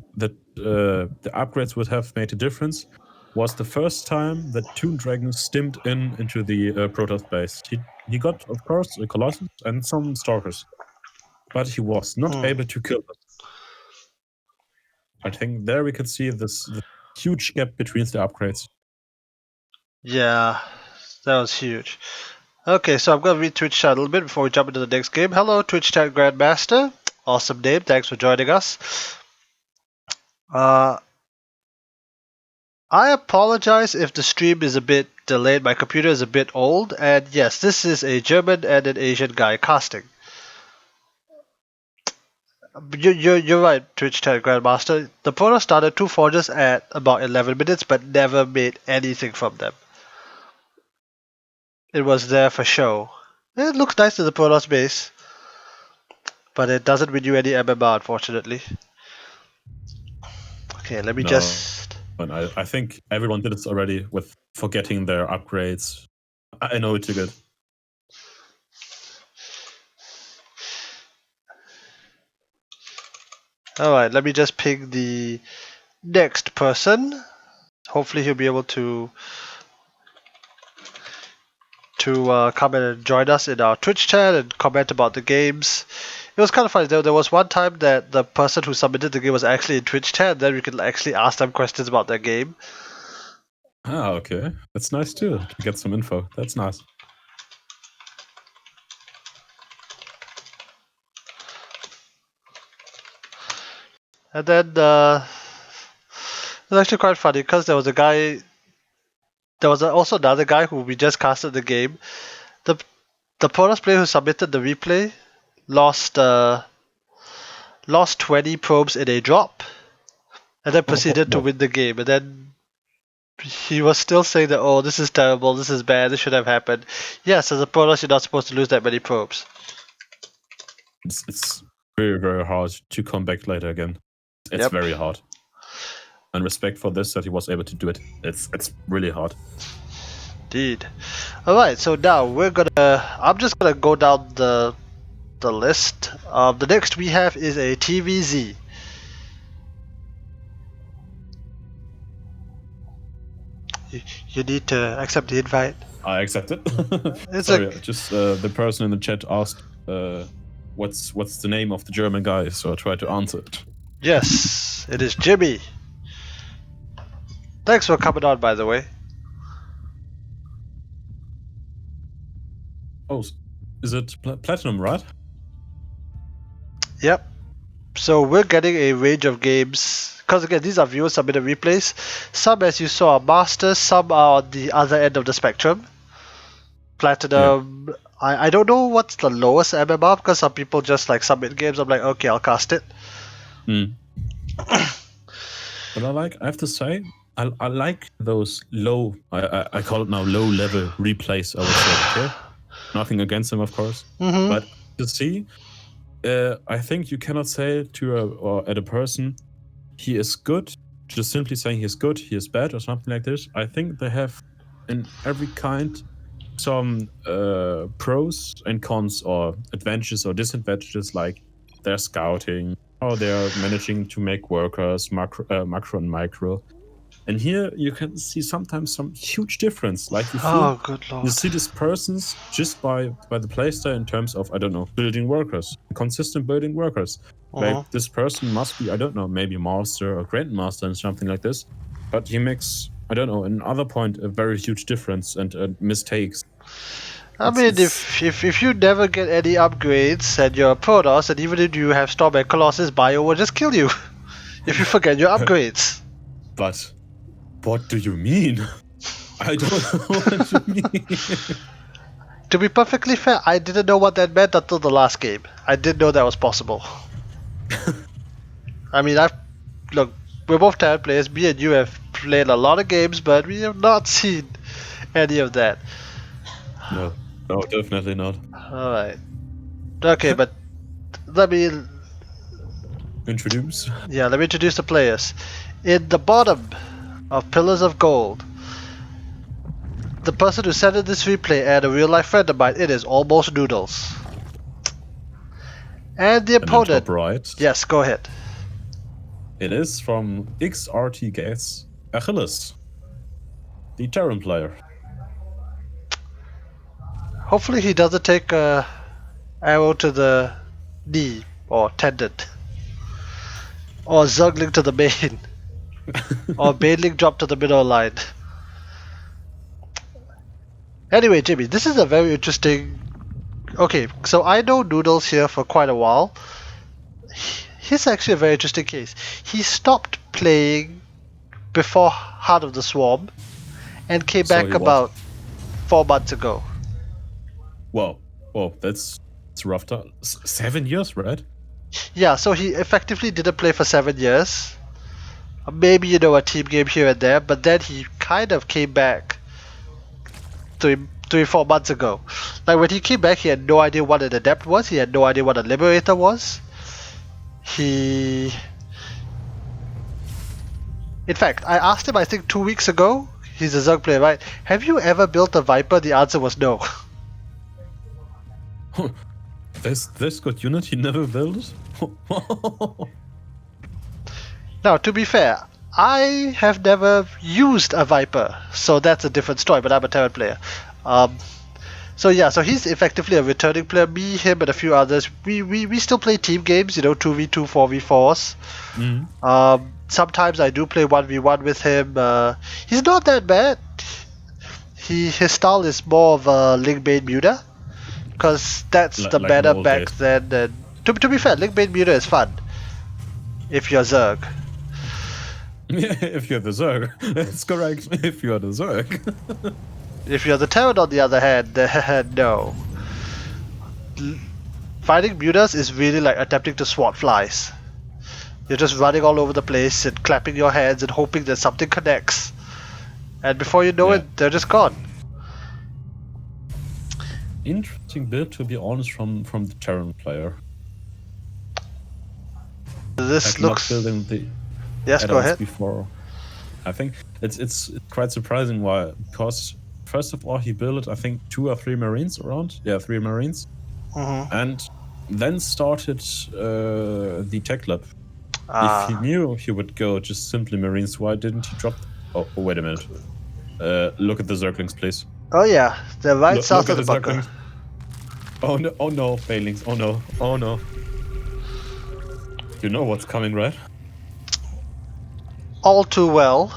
upgrades would have made a difference was the first time that ToonDragon stimmed into the Protoss base. He got, of course, a Colossus and some Stalkers, but he was not able to kill them. I think there we could see this huge gap between the upgrades.
Yeah, that was huge. Okay, so I'm going to read Twitch chat a little bit before we jump into the next game. Hello, Twitch chat Grandmaster. Awesome name. Thanks for joining us. I apologize if the stream is a bit delayed. My computer is a bit old. And yes, this is a German and an Asian guy casting. You're right, Twitch chat Grandmaster. The Proto started 2 forges at about 11 minutes, but never made anything from them. It was there for show. It looks nice to the Protoss base, but it doesn't win you any MMR, unfortunately. Okay, let me just...
But I think everyone did this already with forgetting their upgrades. I know it too good.
Alright, let me just ping the next person. Hopefully he'll be able to come in and join us in our Twitch chat and comment about the games. It was kind of funny. There was one time that the person who submitted the game was actually in Twitch chat, and then we could actually ask them questions about their game.
Ah, okay. That's nice too, to get some info. That's nice.
And then it was actually quite funny because there was also another guy who we just casted the game. The Protoss player who submitted the replay lost 20 probes in a drop, and then proceeded to win the game. And then he was still saying that, oh, this is terrible, this is bad, this should have happened. Yes, as a Protoss, you're not supposed to lose that many probes.
It's very, very hard to come back later again. It's very hard. And respect for this, that he was able to do it. It's really hard.
Indeed. Alright, so now I'm just gonna go down the list. The next we have is a TVZ. You need to accept the invite.
I accept it.
It's
Sorry, just the person in the chat asked what's the name of the German guy, so I tried to answer it.
Yes, it is Jymmy. Thanks for coming on, by the way.
Oh, is it platinum, right?
Yep. So we're getting a range of games, because again, these are viewers submitted replays. Some, as you saw, are masters, some are on the other end of the spectrum. Platinum. Yeah. I don't know what's the lowest MMR, because some people just like submit games. I'm like, okay, I'll cast it.
But I have to say, I like those low, I call it now low level replays, I would say, okay? Nothing against them, of course. But to see, I think you cannot say at a person, he is good, just simply saying he is good, he is bad, or something like this. I think they have in every kind some pros and cons, or advantages or disadvantages, like their scouting, how they're managing to make workers, macro and micro. And here you can see sometimes some huge difference. Like you feel,
good lord.
you see these persons just by the playstyle in terms of, I don't know, building workers, consistent building workers. Like this person must be, I don't know, maybe master or grandmaster and something like this. But he makes, I don't know, another point, a very huge difference and mistakes.
I mean, if you never get any upgrades and you're a Protoss, and even if you have Storm and Colossus, Bio will just kill you if you forget your upgrades.
But what do you mean? I don't know what you mean.
To be perfectly fair, I didn't know what that meant until the last game. I didn't know that was possible. I mean, look, we're both talent players. Me and you have played a lot of games, but we have not seen any of that.
No, definitely not.
Alright. Okay, but let me
introduce.
Yeah, let me introduce the players. In the bottom of Pillars of Gold, the person who sent in this replay and a real life friend of mine, it is AlmostNoodles. And the opponent.
Top right.
Yes, go ahead.
It is from XRT Gas, Achillies, the Terran player.
Hopefully he doesn't take a arrow to the knee or tendon, or Zergling to the main, or Baneling drop to the middle line. Anyway, Jimmy, this is a very interesting. Okay, so I know Noodles here for quite a while. He's actually a very interesting case. He stopped playing before Heart of the Swarm and came back about 4 months ago.
Whoa, that's rough time. 7 years, right?
Yeah, so he effectively didn't play for 7 years. Maybe, a team game here and there, but then he kind of came back 3-4 months ago. Like when he came back, he had no idea what an Adept was, he had no idea what a Liberator was. In fact, I asked him, I think 2 weeks ago, he's a Zerg player, right? Have you ever built a Viper? The answer was no.
This good unit he never built?
Now, to be fair, I have never used a Viper, so that's a different story, but I'm a Terran player. So he's effectively a returning player. Me, him, and a few others, we still play team games, 2v2, 4v4s. Sometimes I do play 1v1 with him. He's not that bad. His style is more of a Link-Bane Muta, because that's the meta back then. And to be fair, Link-Bane Muta is fun if you're Zerg.
Yeah, if you're the Zerg. That's correct, if you're the Zerg.
If you're the Terran, on the other hand, no. Fighting mutas is really like attempting to swat flies. You're just running all over the place and clapping your hands and hoping that something connects. And before you know it, they're just gone.
Interesting build, to be honest, from the Terran player.
This looks.
Building the
yes, go ahead.
Before, I think it's quite surprising why, because first of all he built I think 2 or 3 Marines around. Yeah, 3 Marines, and then started the tech lab. If he knew he would go just simply Marines, why didn't he drop? Oh, wait a minute. Look at the Zerglings, please.
Oh yeah, they're right south of the bunker.
Oh no, failings. Oh no. You know what's coming, right?
All too well.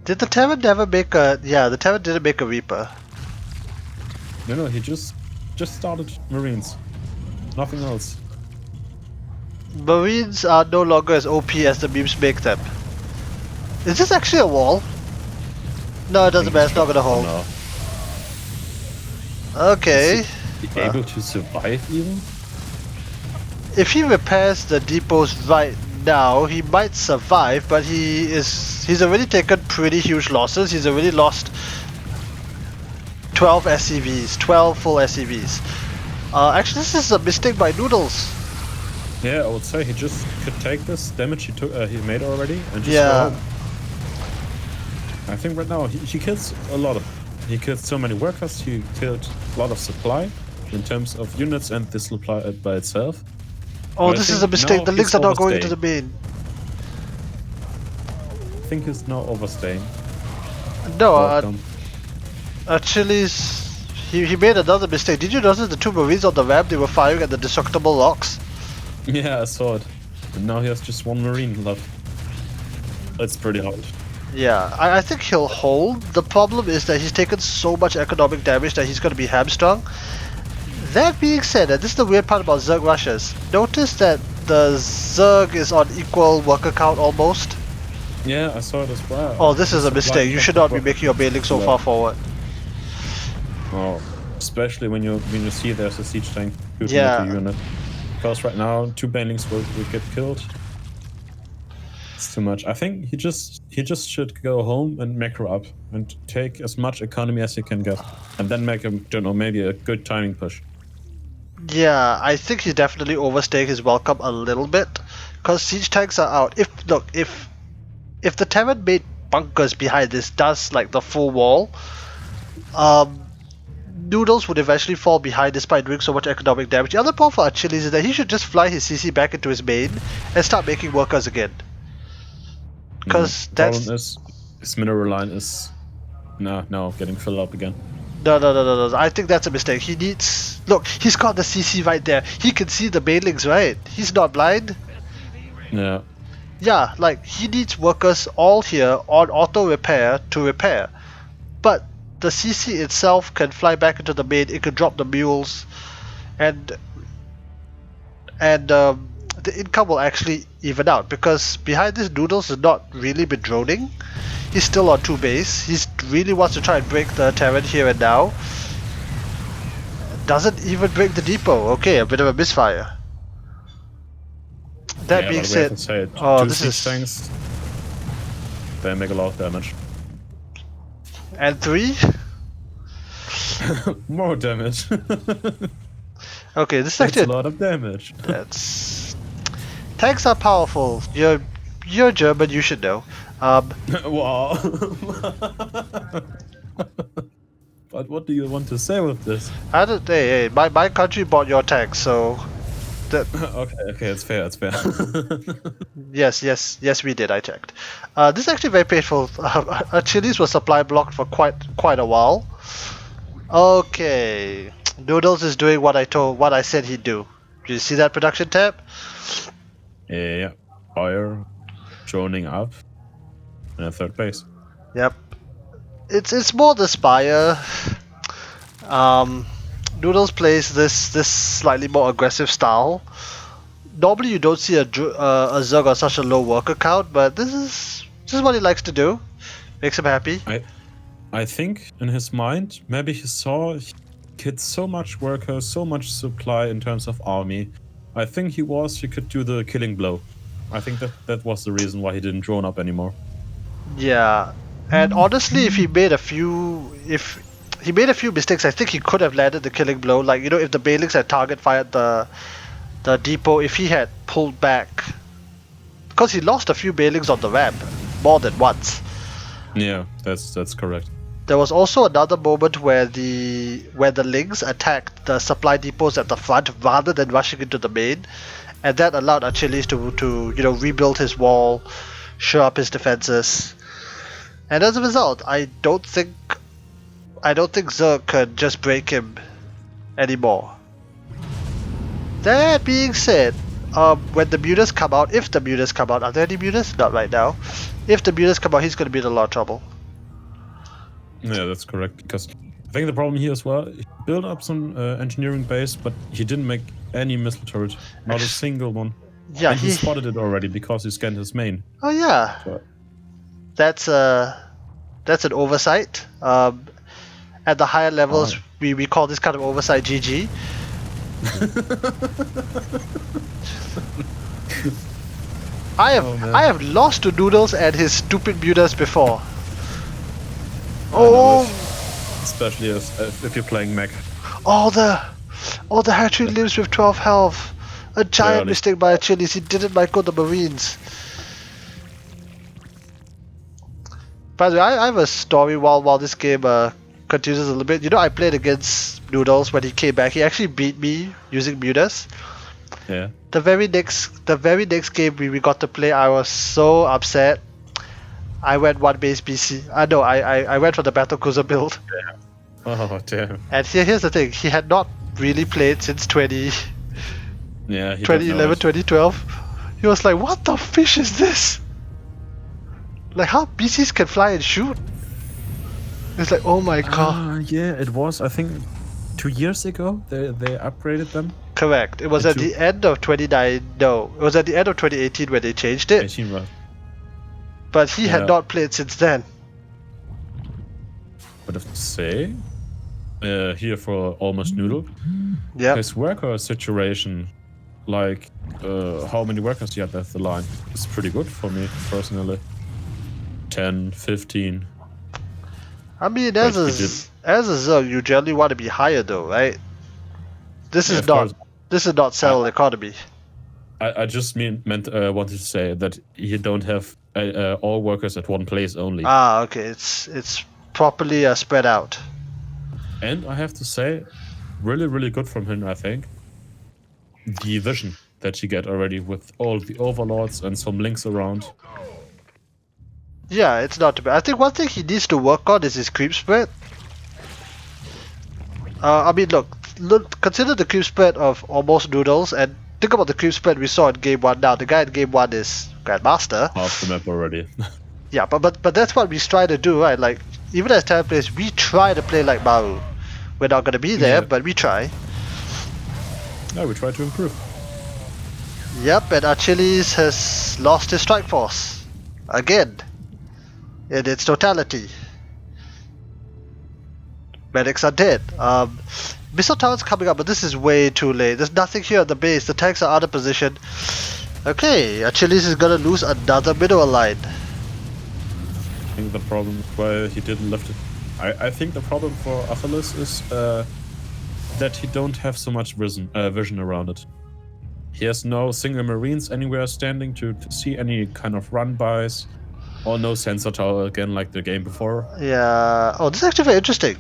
Did the Terran never make a... Yeah, the Terran didn't make a Reaper.
No, he just started Marines. Nothing else.
Marines are no longer as OP as the memes make them. Is this actually a wall? No, it doesn't matter. It's not gonna hold.
No.
Okay.
Is he able to survive even?
If he repairs the depots right now, he might survive, but he's already taken pretty huge losses. He's already lost 12 SCVs, 12 full SCVs. Actually, this is a mistake by Noodles.
Yeah, I would say he just could take this damage he made already and just
Yeah.
go home. I think right now he kills a lot of. He killed so many workers. He killed a lot of supply in terms of units and the supply by itself.
Oh,
But I
this is
think
a mistake.
now
The links
he's
are not going into
overstaying.
the main.
I think he's now overstaying.
No,
Welcome.
Achillies. He made another mistake. Did you notice the two Marines on the ramp? They were firing at the destructible locks.
Yeah, I saw it. And now he has just one Marine left. That's pretty hard.
Yeah, I think he'll hold. The problem is that he's taken so much economic damage that he's going to be hamstrung. That being said, and this is the weird part about Zerg rushes, notice that the Zerg is on equal worker count almost.
Yeah, I saw it as well.
Oh, this is a mistake. You should not be making your bailing so far forward.
Oh, especially when you see there's a siege tank shooting
Yeah.
at your unit. Because right now 2 banelings will get killed. It's too much. I think he just should go home and macro up and take as much economy as he can get, and then make maybe a good timing push.
Yeah, I think he's definitely overstaying his welcome a little bit, because siege tanks are out. If the Terran made bunkers behind this, does like the full wall, Noodles would eventually fall behind despite doing so much economic damage. The other problem for Achilles is that he should just fly his CC back into his main and start making workers again. Because
problem is his mineral line is now getting filled up again.
No. I think that's a mistake. He needs. Look, he's got the CC right there. He can see the banelings, right? He's not blind.
Yeah.
Yeah, like he needs workers all here on auto repair to repair. But the CC itself can fly back into the main. It can drop the mules, and the income will actually even out because behind this Noodles has not really been droning. He's still on 2 base. He really wants to try and break the Terran here and now. Doesn't even break the depot. Okay, a bit of a misfire. That being said,
oh, this is tanks. They make a lot of damage.
And 3.
More damage.
Okay, this is
That's
actually
a lot of damage.
That's tanks are powerful. You're German. You should know.
Wow. But what do you want to say with this?
I don't. Hey, my country bought your tanks, so.
Okay, it's fair.
Yes, we did. I checked. This is actually very painful. Achilles was supply blocked for quite a while. Okay, Noodles is doing what I said he'd do. Do you see that production tab?
Yeah, fire, droning up, and a 3rd base.
Yep. It's more the Spire. Noodles plays this slightly more aggressive style. Normally you don't see a Zerg on such a low worker count, but this is what he likes to do. Makes him happy.
I think in his mind, maybe he saw he had so much workers, so much supply in terms of army. I think he could do the killing blow. I think that was the reason why he didn't drone up anymore.
Yeah, and honestly, if he made a few mistakes, I think he could have landed the killing blow. Like, you know, if the Balix had target fired the depot, if he had pulled back, because he lost a few Balings on the ramp, more than once.
Yeah, that's correct.
There was also another moment where the Lings attacked the supply depots at the front rather than rushing into the main, and that allowed Achilles to rebuild his wall, shore up his defenses, and as a result, I don't think Zerg could just break him anymore. That being said, when the mutas come out, if the mutas come out, are there any mutas? Not right now. If the mutas come out, he's going to be in a lot of trouble.
Yeah, that's correct. Because I think the problem here as well, he built up some engineering base, but he didn't make any missile turret. Not a single one.
Yeah,
and he spotted it already because he scanned his main.
Oh yeah,
So,
that's an oversight. At the higher levels, we call this kind of oversight GG. I have lost to Noodles and his stupid mutas before. Oh,
especially if you're playing mech.
All the hatchery lives with 12 health. A giant mistake by Achillies. He didn't micro the Marines. By the way, I have a story while this game continues a little bit. You know, I played against Noodles when he came back. He actually beat me using mutas.
Yeah.
The very next game we got to play, I was so upset. I went one base BC. I went for the Battlecruiser build.
Yeah. Oh damn.
And here's the thing: he had not really played since 2011, 2012. He was like, "What the fish is this? Like, how BCs can fly and shoot?" It's like, oh my god.
Yeah, it was. I think 2 years ago they upgraded them.
Correct. It was at the end of 2019. No, it was at the end of 2018 when they changed it.
18, right.
But he had not played since then.
But I have to say, here for AlmostNoodles, his worker situation, like how many workers he had at the line, is pretty good for me personally. 10, 15.
I mean, as a Zerg, you generally want to be higher though, right? This is not cell economy.
I just wanted to say that you don't have all workers at one place only.
Ah, okay. It's properly spread out.
And I have to say, really, really good from him, I think. The vision that you get already with all the overlords and some links around.
Yeah, it's not too bad. I think one thing he needs to work on is his creep spread. I mean, look, consider the creep spread of AlmostNoodles and think about the creep spread we saw in Game 1 now. The guy in Game 1 is Grandmaster.
Half the map already.
Yeah, but that's what we try to do, right? Like, even as talent players, we try to play like Maru. We're not going to be there, but we try.
Yeah, we try to improve.
Yep, and Achilles has lost his strike force. Again. In its totality. Medics are dead. Missile tower's coming up, but this is way too late. There's nothing here at the base. The tanks are out of position. Okay, Achilles is gonna lose another mineral line.
I think the problem is why he didn't lift it. I think the problem for Achilles is that he don't have so much vision around it. He has no single Marines anywhere standing to see any kind of run-bys. Or no sensor tower again like the game before.
Yeah. Oh, this is actually very interesting.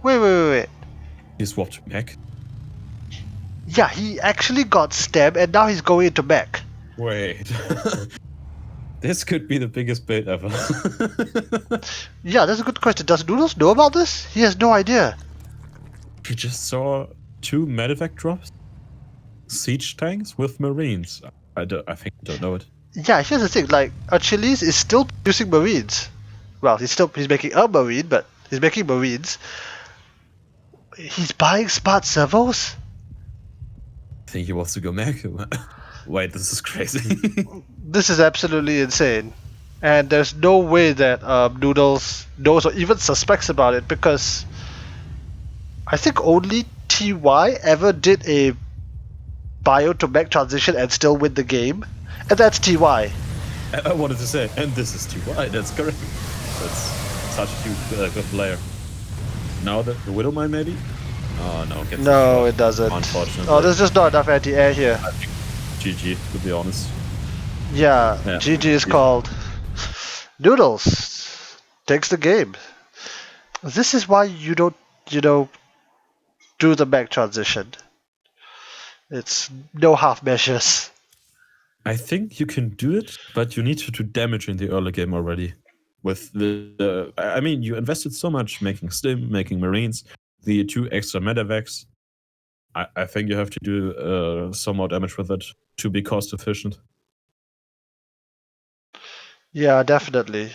Wait.
He swapped to mech.
Yeah, he actually got stabbed and now he's going into mech.
Wait. This could be the biggest bait ever.
Yeah, that's a good question. Does Noodles know about this? He has no idea.
He just saw 2 medevac drops. Siege tanks with Marines. I don't know it.
Yeah, here's the thing, like, Achilles is still using Marines. Well, he's making a Marine, but he's making Marines. He's buying smart servos?
I think he wants to go mech. Wait, this is crazy.
This is absolutely insane. And there's no way that Noodles knows or even suspects about it, because I think only TY ever did a bio to mech transition and still win the game. And that's TY.
I wanted to say, and this is TY, that's correct. That's such a huge good player. Now the Widowmine maybe? Oh no,
no, it doesn't.
Unfortunately.
Oh, there's just not enough anti-air here.
I think GG, to be honest.
Yeah, GG is called. Noodles takes the game. This is why you don't, do the mech transition. It's no half measures.
I think you can do it, but you need to do damage in the early game already. With I mean, you invested so much making Stim, making Marines, the 2 extra medevacs. I think you have to do some more damage with it to be cost efficient.
Yeah, definitely.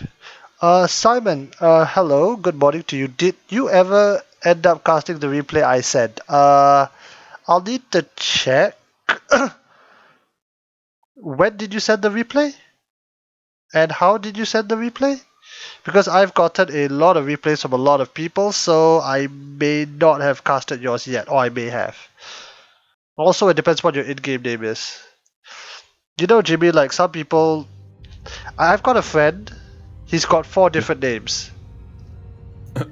Simon, hello, good morning to you. Did you ever end up casting the replay I sent? I'll need to check. When did you send the replay? And how did you send the replay? Because I've gotten a lot of replays from a lot of people, so I may not have casted yours yet, or I may have. Also, it depends what your in-game name is. You know, Jimmy, like some people... I've got a friend, he's got 4 different names.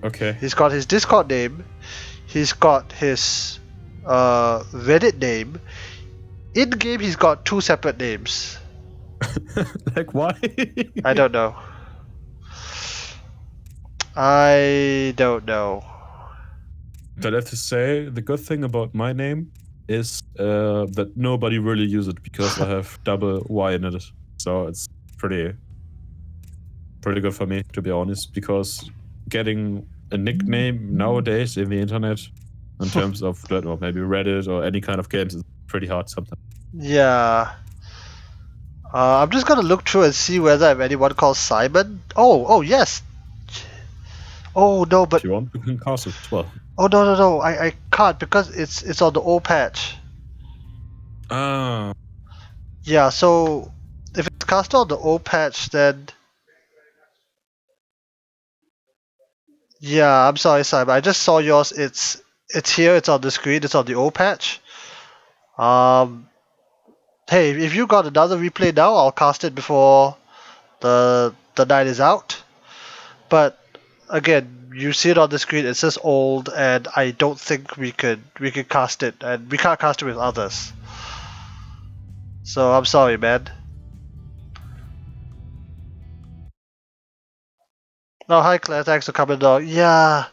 Okay.
He's got his Discord name, he's got his Reddit name. In-game, he's got 2 separate names.
Like, why?
I don't know. I don't know.
But I have to say, the good thing about my name is that nobody really uses it because I have double Y in it. So it's pretty good for me, to be honest, because getting a nickname nowadays in the internet, in terms of or maybe Reddit or any kind of games, is pretty hard sometimes.
Yeah. I'm just gonna look through and see whether I have anyone called Simon. Oh, yes. Oh no, but
If you want, you can cast it as well.
oh no, I can't because it's on the old patch.
Ah.
Yeah, so if it's cast on the old patch, then yeah, I'm sorry, Simon. I just saw yours. It's here. It's on the screen. It's on the old patch. Hey, if you got another replay now, I'll cast it before the night is out. But again, you see it on the screen. It says old, and I don't think we could cast it, and we can't cast it with others. So I'm sorry, man. Oh, hi Claire. Thanks for coming down. Yeah.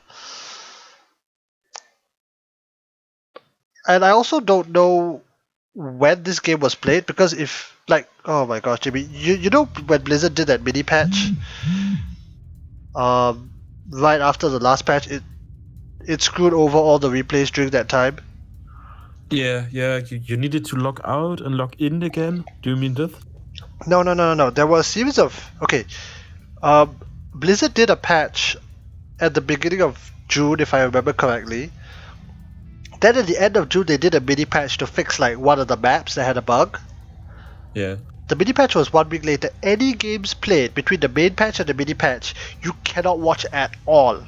And I also don't know when this game was played because if like oh my gosh, Jimmy, you know when Blizzard did that mini patch, right after the last patch, it screwed over all the replays during that time.
Yeah, you needed to log out and log in again. Do you mean this?
No. There were a series of Blizzard did a patch at the beginning of June, if I remember correctly. Then at the end of June, they did a mini patch to fix like one of the maps that had a bug.
Yeah.
The mini patch was 1 week later. Any games played between the main patch and the mini patch, you cannot watch at all.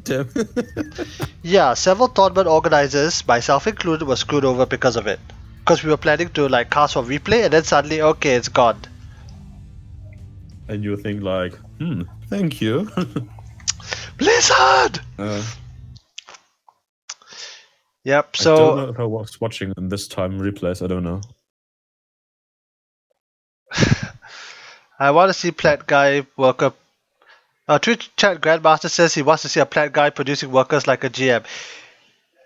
Damn.
Yeah, several tournament organizers, myself included, were screwed over because of it. Because we were planning to like cast for replay, and then suddenly, okay, it's gone.
And you think like, thank you.
Blizzard! Yep, so...
I don't know if I was watching in this time replays, I don't know.
I want to see Plant Guy worker... Twitch chat Grandmaster says he wants to see a Plant Guy producing workers like a GM.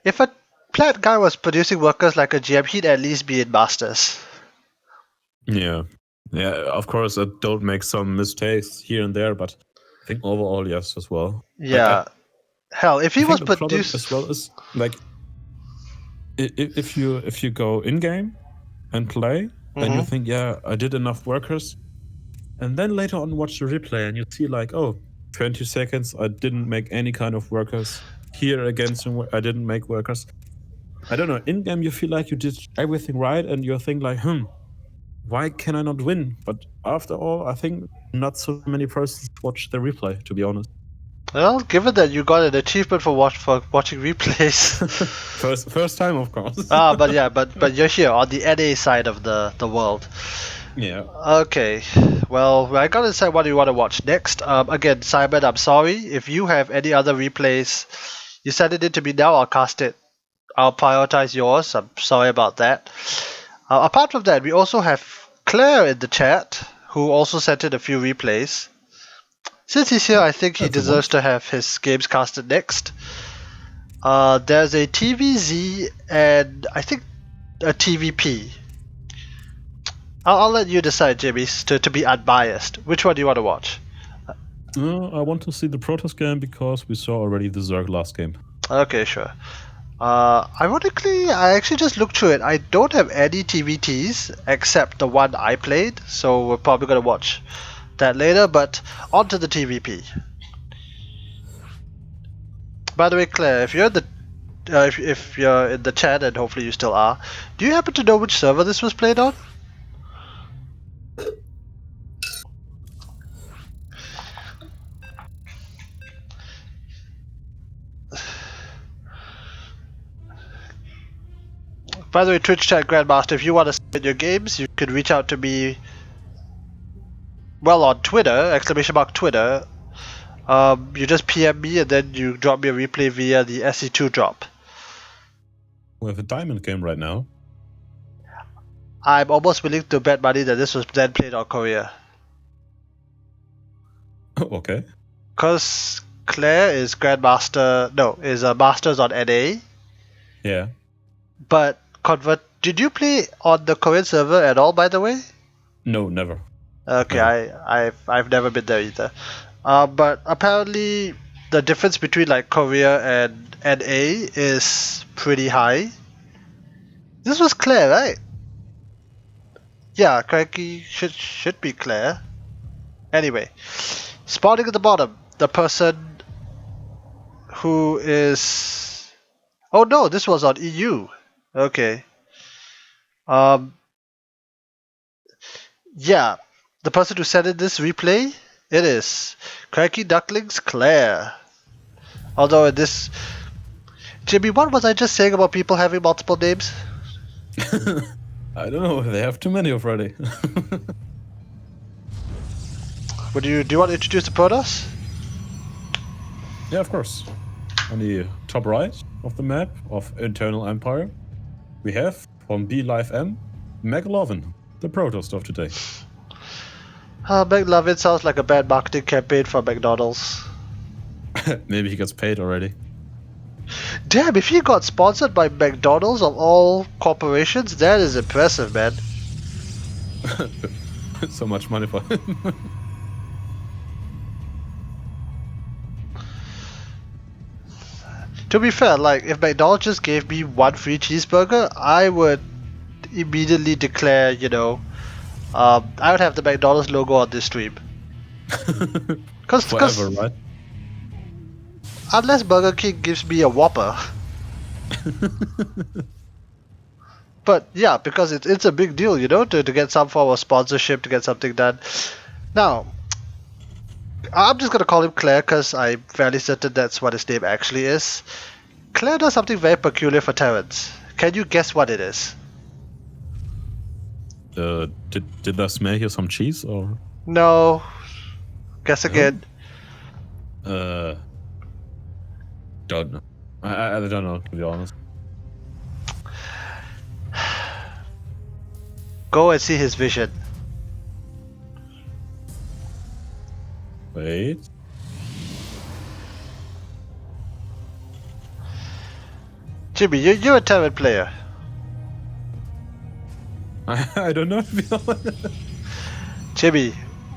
If a Plant Guy was producing workers like a GM, he'd at least be in Masters.
Yeah, of course I don't make some mistakes here and there, but I think overall, yes, as well.
Yeah.
Like,
hell, if he was
produced as well is like if you go in game and play and you think, yeah, I did enough workers, and then later on watch the replay and you see like, oh, 20 seconds I didn't make any kind of workers. Here against I didn't make workers. I don't know, in game you feel like you did everything right and you think like, why can I not win? But after all, I think not so many persons watch the replay, to be honest.
Well, given that you got an achievement for watching replays.
first time, of course.
but you're here on the NA side of the world.
Yeah.
Okay. Well, I gotta decide what you want to watch next. Again, Simon, I'm sorry. If you have any other replays, you send it in to me now, I'll cast it. I'll prioritize yours. I'm sorry about that. Apart from that, we also have Clare in the chat, who also sent in a few replays. Since he's here, I think he deserves to have his games casted next. There's a TVZ and I think a TVP. I'll let you decide, Jimmy, to be unbiased. Which one do you want to watch?
I want to see the Protoss game because we saw already the Zerg last game.
Okay, sure. Ironically, I actually just looked through it. I don't have any TVTs except the one I played, so we're probably going to watch that later, but on to the TVP. By the way, Claire, if you're if you're in the chat, and hopefully you still are, do you happen to know which server this was played on? By the way, Twitch chat Grandmaster, if you want to submit your games, you can reach out to me. Well, on Twitter, !Twitter. You just PM me and then you drop me a replay via the SE2 drop.
We have a diamond game right now.
I'm almost willing to bet money that this was then played on Korea.
Oh, okay.
Because Clare is Grandmaster, no, is a Masters on NA.
Yeah.
But did you play on the Korean server at all, by the way?
No, never.
Okay,
No.
I've never been there either. But apparently the difference between like Korea and NA is pretty high. This was Claire, right? Yeah, correctly should be Claire. Anyway, spawning at the bottom, the person who is. Oh no, this was on EU. Okay. Yeah, the person who sent in this replay, it is Cranky Ducklings Claire. Although in this, Jimmy, what was I just saying about people having multiple names?
I don't know. They have too many already.
Do you want to introduce the Protoss?
Yeah, of course. On the top right of the map of Internal Empire, we have from BLiveM, McLoving, the Protoss of today.
McLovin sounds like a bad marketing campaign for McDonald's.
Maybe he gets paid already.
Damn, if he got sponsored by McDonald's of all corporations, that is impressive, man.
So much money for him.
To be fair, like, if McDonald's just gave me one free cheeseburger, I would immediately declare, I would have the McDonald's logo on this stream.
Forever, right?
Unless Burger King gives me a Whopper. But yeah, because it's a big deal, to get some form of sponsorship, to get something done. Now, I'm just going to call him Claire because I'm fairly certain that's what his name actually is. Claire does something very peculiar for Terrans. Can you guess what it is?
Did I smell here some cheese or?
No. Guess again.
Don't know. I don't know, to be honest.
Go and see his vision.
Wait.
Jimmy, you're a Terran player.
I don't know, to be honest.
Jimmy,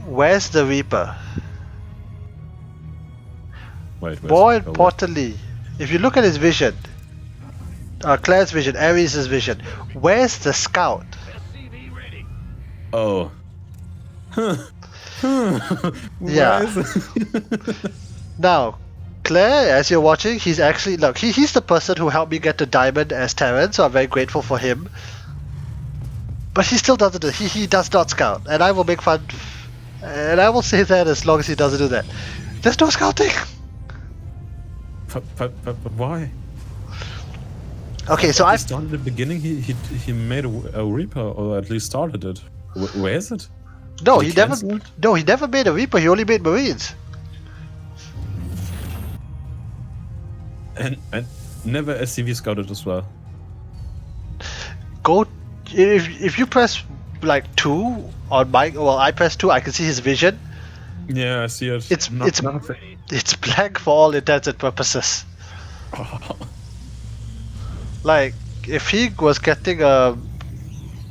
where's the Reaper?
Wait,
more importantly, if you look at his vision, Claire's vision, Ares' vision, where's the Scout?
Oh.
Yeah. Now, Claire, as you're watching, he's actually, look, he's the person who helped me get to Diamond as Terran, so I'm very grateful for him. But he still doesn't do it. He does not scout, and I will make fun, and I will say that as long as he doesn't do that. There's no scouting!
But why?
Okay, so I
started at the beginning. He made a Reaper, or at least started it. Where is it?
No, he never made a Reaper. He only made Marines.
And never SCV scouted as well.
Go if you press like 2 on my, well, I press 2. I can see his vision.
Yeah, I see it.
It's blank for all intents and purposes. Like, if he was getting a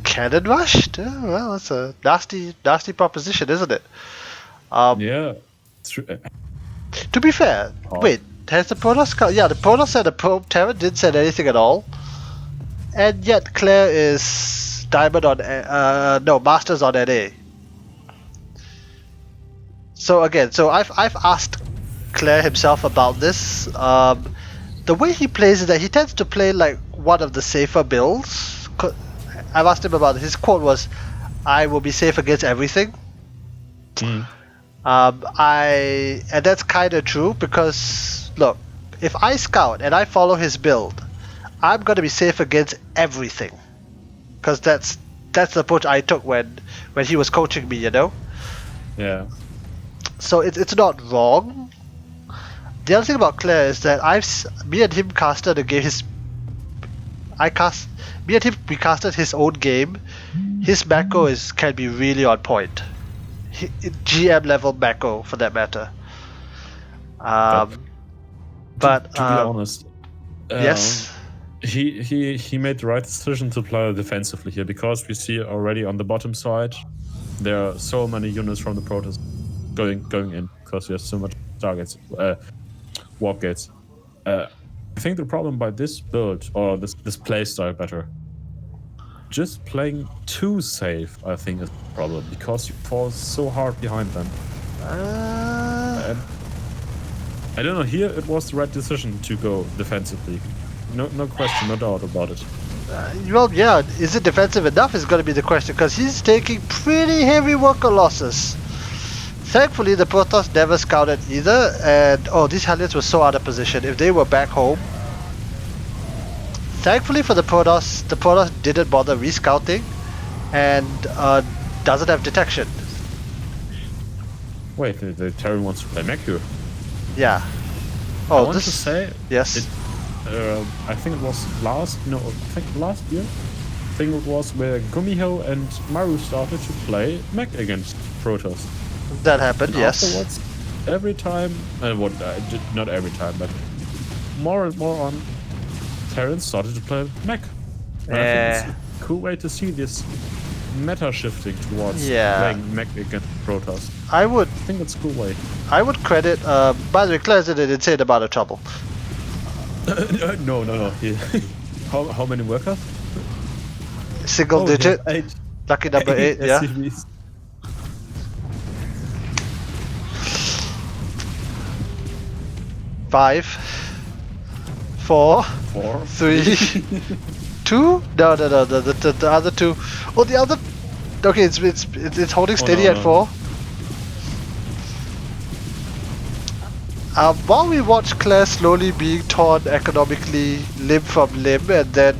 cannon rushed, well, that's a nasty proposition, isn't it?
Yeah.
To be fair, wait, has the Protoss? Yeah, the Protoss and the Terran didn't send anything at all, and yet Claire is Diamond on Masters on NA. So again, I've asked Claire himself about this. the way he plays is that he tends to play like one of the safer builds. I've asked him about it. His quote was, "I will be safe against everything."
Mm.
And that's kind of true because look, if I scout and I follow his build, I'm gonna be safe against everything, because that's the approach I took when he was coaching me, you know.
Yeah.
So it's not wrong. The other thing about Clare is that me and him casted a game. We casted his own game. His macro can be really on point. GM level macro for that matter.
To be honest,
yes,
he made the right decision to play defensively here, because we see already on the bottom side there are so many units from the Protoss going in, because there's so much targets, warp gates. I think the problem by this build, or this playstyle better, just playing too safe, I think, is the problem, because you fall so hard behind them. And I don't know, here it was the right decision to go defensively. No question, no doubt about it.
Well, yeah, is it defensive enough is going to be the question, because he's taking pretty heavy worker losses. Thankfully, the Protoss never scouted either, and these Hellions were so out of position. If they were back home, thankfully for the Protoss didn't bother rescouting, and doesn't have detection.
Wait, the Terran wants to play mech here.
Yeah.
I want to say,
yes.
I think it was last year. I think it was where Gumiho and Maru started to play mech against Protoss.
That happened,
and
yes.
Afterwards, every time, not every time, but more and more on, Terrans started to play mech. And I think it's a cool way to see this meta shifting towards playing mech against Protoss.
I
think it's a cool way.
I would credit. By the way, Claire's in an insane amount of trouble.
No. How many workers?
Single digit.
8.
Lucky number 8. Yeah.
SCVs.
5, 4, 3, 2. No. The other 2. Oh, the other. Okay, it's holding steady at 4. While we watch Clare slowly being torn economically limb from limb, and then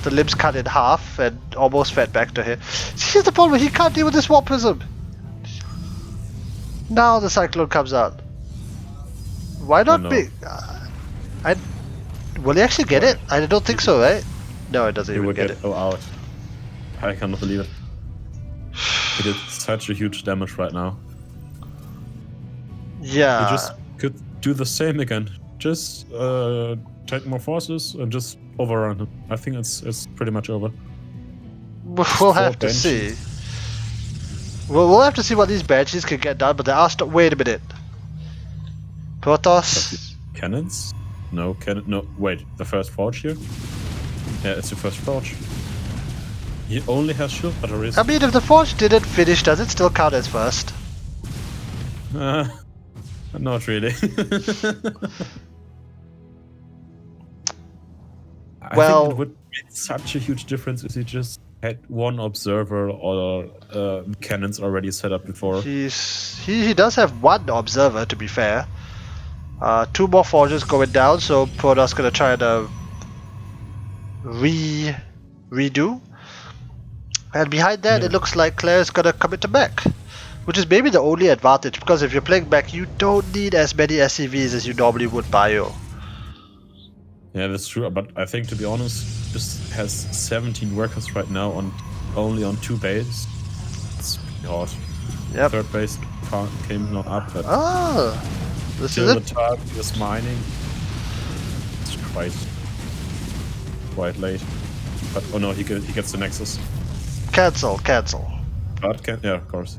the limbs cut in half and almost fed back to him. See, here's the problem: he can't deal with this Warp Prism. Now the Cyclone comes out. Why not be? Will he actually get it? I don't think so, right? No, it doesn't even get it.
Oh, out. I cannot believe it. He did such a huge damage right now.
Yeah.
He just could do the same again. Just take more forces and just overrun him. I think it's pretty much over.
We'll have to see. We'll have to see what these Banshees can get done, but they are wait a minute. Protoss?
Cannons? No, no, wait, the first forge here? Yeah, it's the first forge. He only has shield batteries.
I mean, if the forge didn't finish, does it still count as first?
Not really. I think it would make such a huge difference if he just had one observer or cannons already set up before.
He does have one observer, to be fair. 2 more forges going down, so Protoss gonna try to redo. And behind that, it looks like Claire's gonna commit to mech, which is maybe the only advantage, because if you're playing mech, you don't need as many SCVs as you normally would bio.
Yeah, that's true, but I think, to be honest, this has 17 workers right now only on 2 bases. It's pretty hard.
Yep.
Third base came not up, but
this
still
is
the
it.
target is mining. It's quite late. But oh no, he gets the Nexus.
Cancel.
But yeah, of course.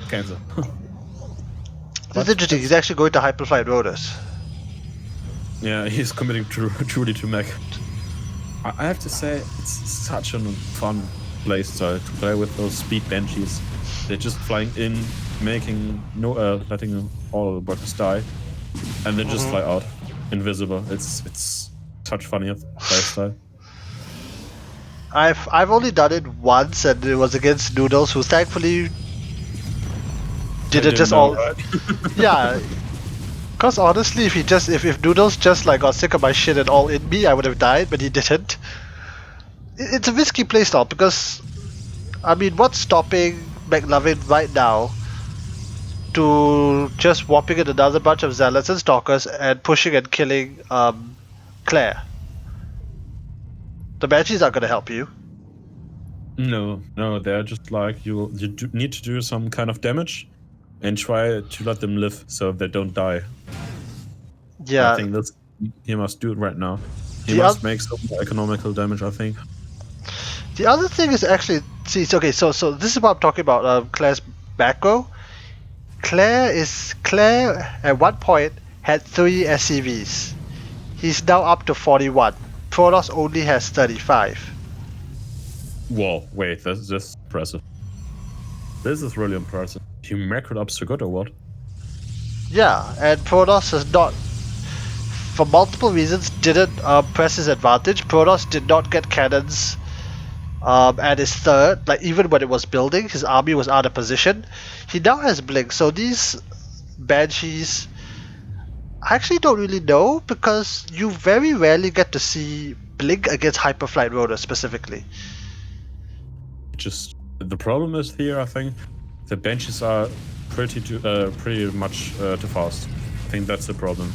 Cancel.
That's interesting. He's actually going to Hyperflight Rotors.
Yeah, he's committing truly to mech. I have to say, it's such a fun playstyle to play with those speed Banshees. They're just flying in, letting all the workers die, and then just fly out. invisible. It's such funny playstyle.
I've only done it once, and it was against Noodles, who thankfully didn't just
know,
all.
right?
Yeah, because honestly, if Noodles just like got sick of my shit and all in me, I would have died, but he didn't. It's a risky playstyle because, I mean, what's stopping McLoving right now to just whopping in another bunch of zealots and stalkers and pushing and killing Clare? The banshees aren't gonna help you.
No, they're just like you need to do some kind of damage and try to let them live so they don't die.
Yeah.
I think that's he must do it right now. He
The
must make some economical damage, I think.
The other thing is actually, see, okay, so this is what I'm talking about. Clare's back row. Clare at one point had 3 SCVs. He's now up to 41. Protoss only has 35.
Whoa, wait, that's just impressive. This is really impressive. You macroed up so good or what?
Yeah, and Protoss has not, for multiple reasons, didn't press his advantage. Protoss did not get cannons at his third, like even when it was building, his army was out of position. He now has Blink, so these Banshees, I actually don't really know because you very rarely get to see Blink against Hyperflight Rotor specifically.
Just the problem is here, I think, the benches are pretty much too fast. I think that's the problem.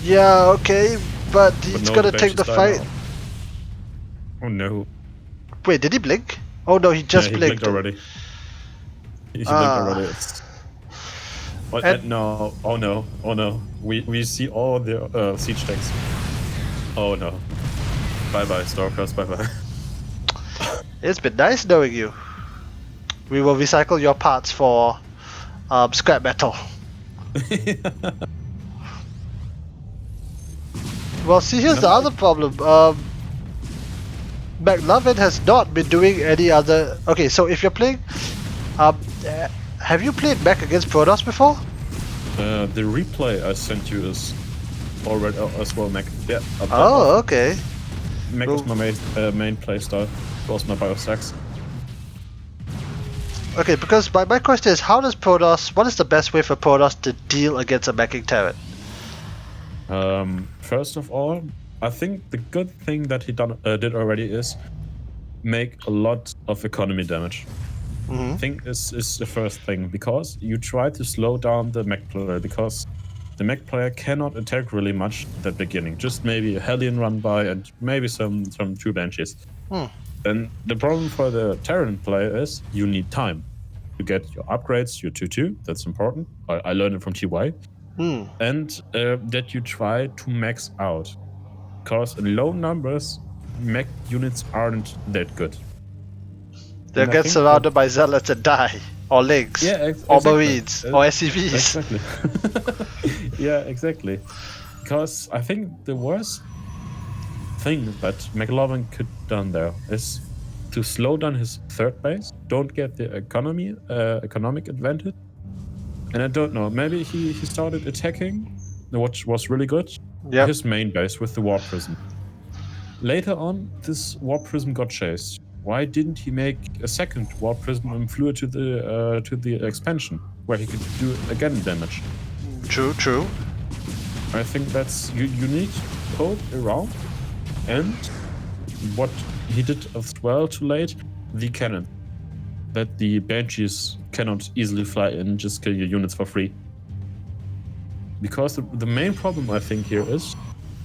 Yeah, okay, but he's
no,
gonna take the fight.
Now. Oh no.
Wait, did he blink? Oh no, he just blinked.
Already. He blinked already. No, oh no. We see all the siege tanks. Oh no. Bye-bye, Stalkers, bye-bye.
It's been nice knowing you. We will recycle your parts for scrap metal. Well, see, here's the other problem. McLoving has not been doing any other... Okay, so if you're playing... have you played mech against Protoss before?
The replay I sent you is already as well mech. Yeah.
Oh, okay.
Mech is my main playstyle. It was my biostacks.
Okay, because my question is, what is the best way for Protoss to deal against a meching Terran?
First of all, I think the good thing that he did already is make a lot of economy damage. I think this is the first thing, because you try to slow down the mech player, because the mech player cannot attack really much at the beginning. Just maybe a Hellion run by and maybe some 2 Banshees. Then the problem for the Terran player is you need time to get your upgrades, your 2-2, that's important. I learned it from TY. And that you try to max out. Because in low numbers, mech units aren't that good.
They'll get surrounded by zealots and die. Or links.
Yeah,
or marines. Or SCVs.
Exactly. Yeah, exactly. Because I think the worst thing that McLoving could done there is to slow down his third base, don't get the economic advantage. And I don't know, maybe he started attacking, which was really good, his main base with the Warp Prism. Later on, this Warp Prism got chased. Why didn't he make a second Warp Prism and flew it to the expansion, where he could do again damage?
True.
I think that's you need hope around, and what he did as well too late, the cannon. That the Banshees cannot easily fly in and just kill your units for free. Because the main problem I think here is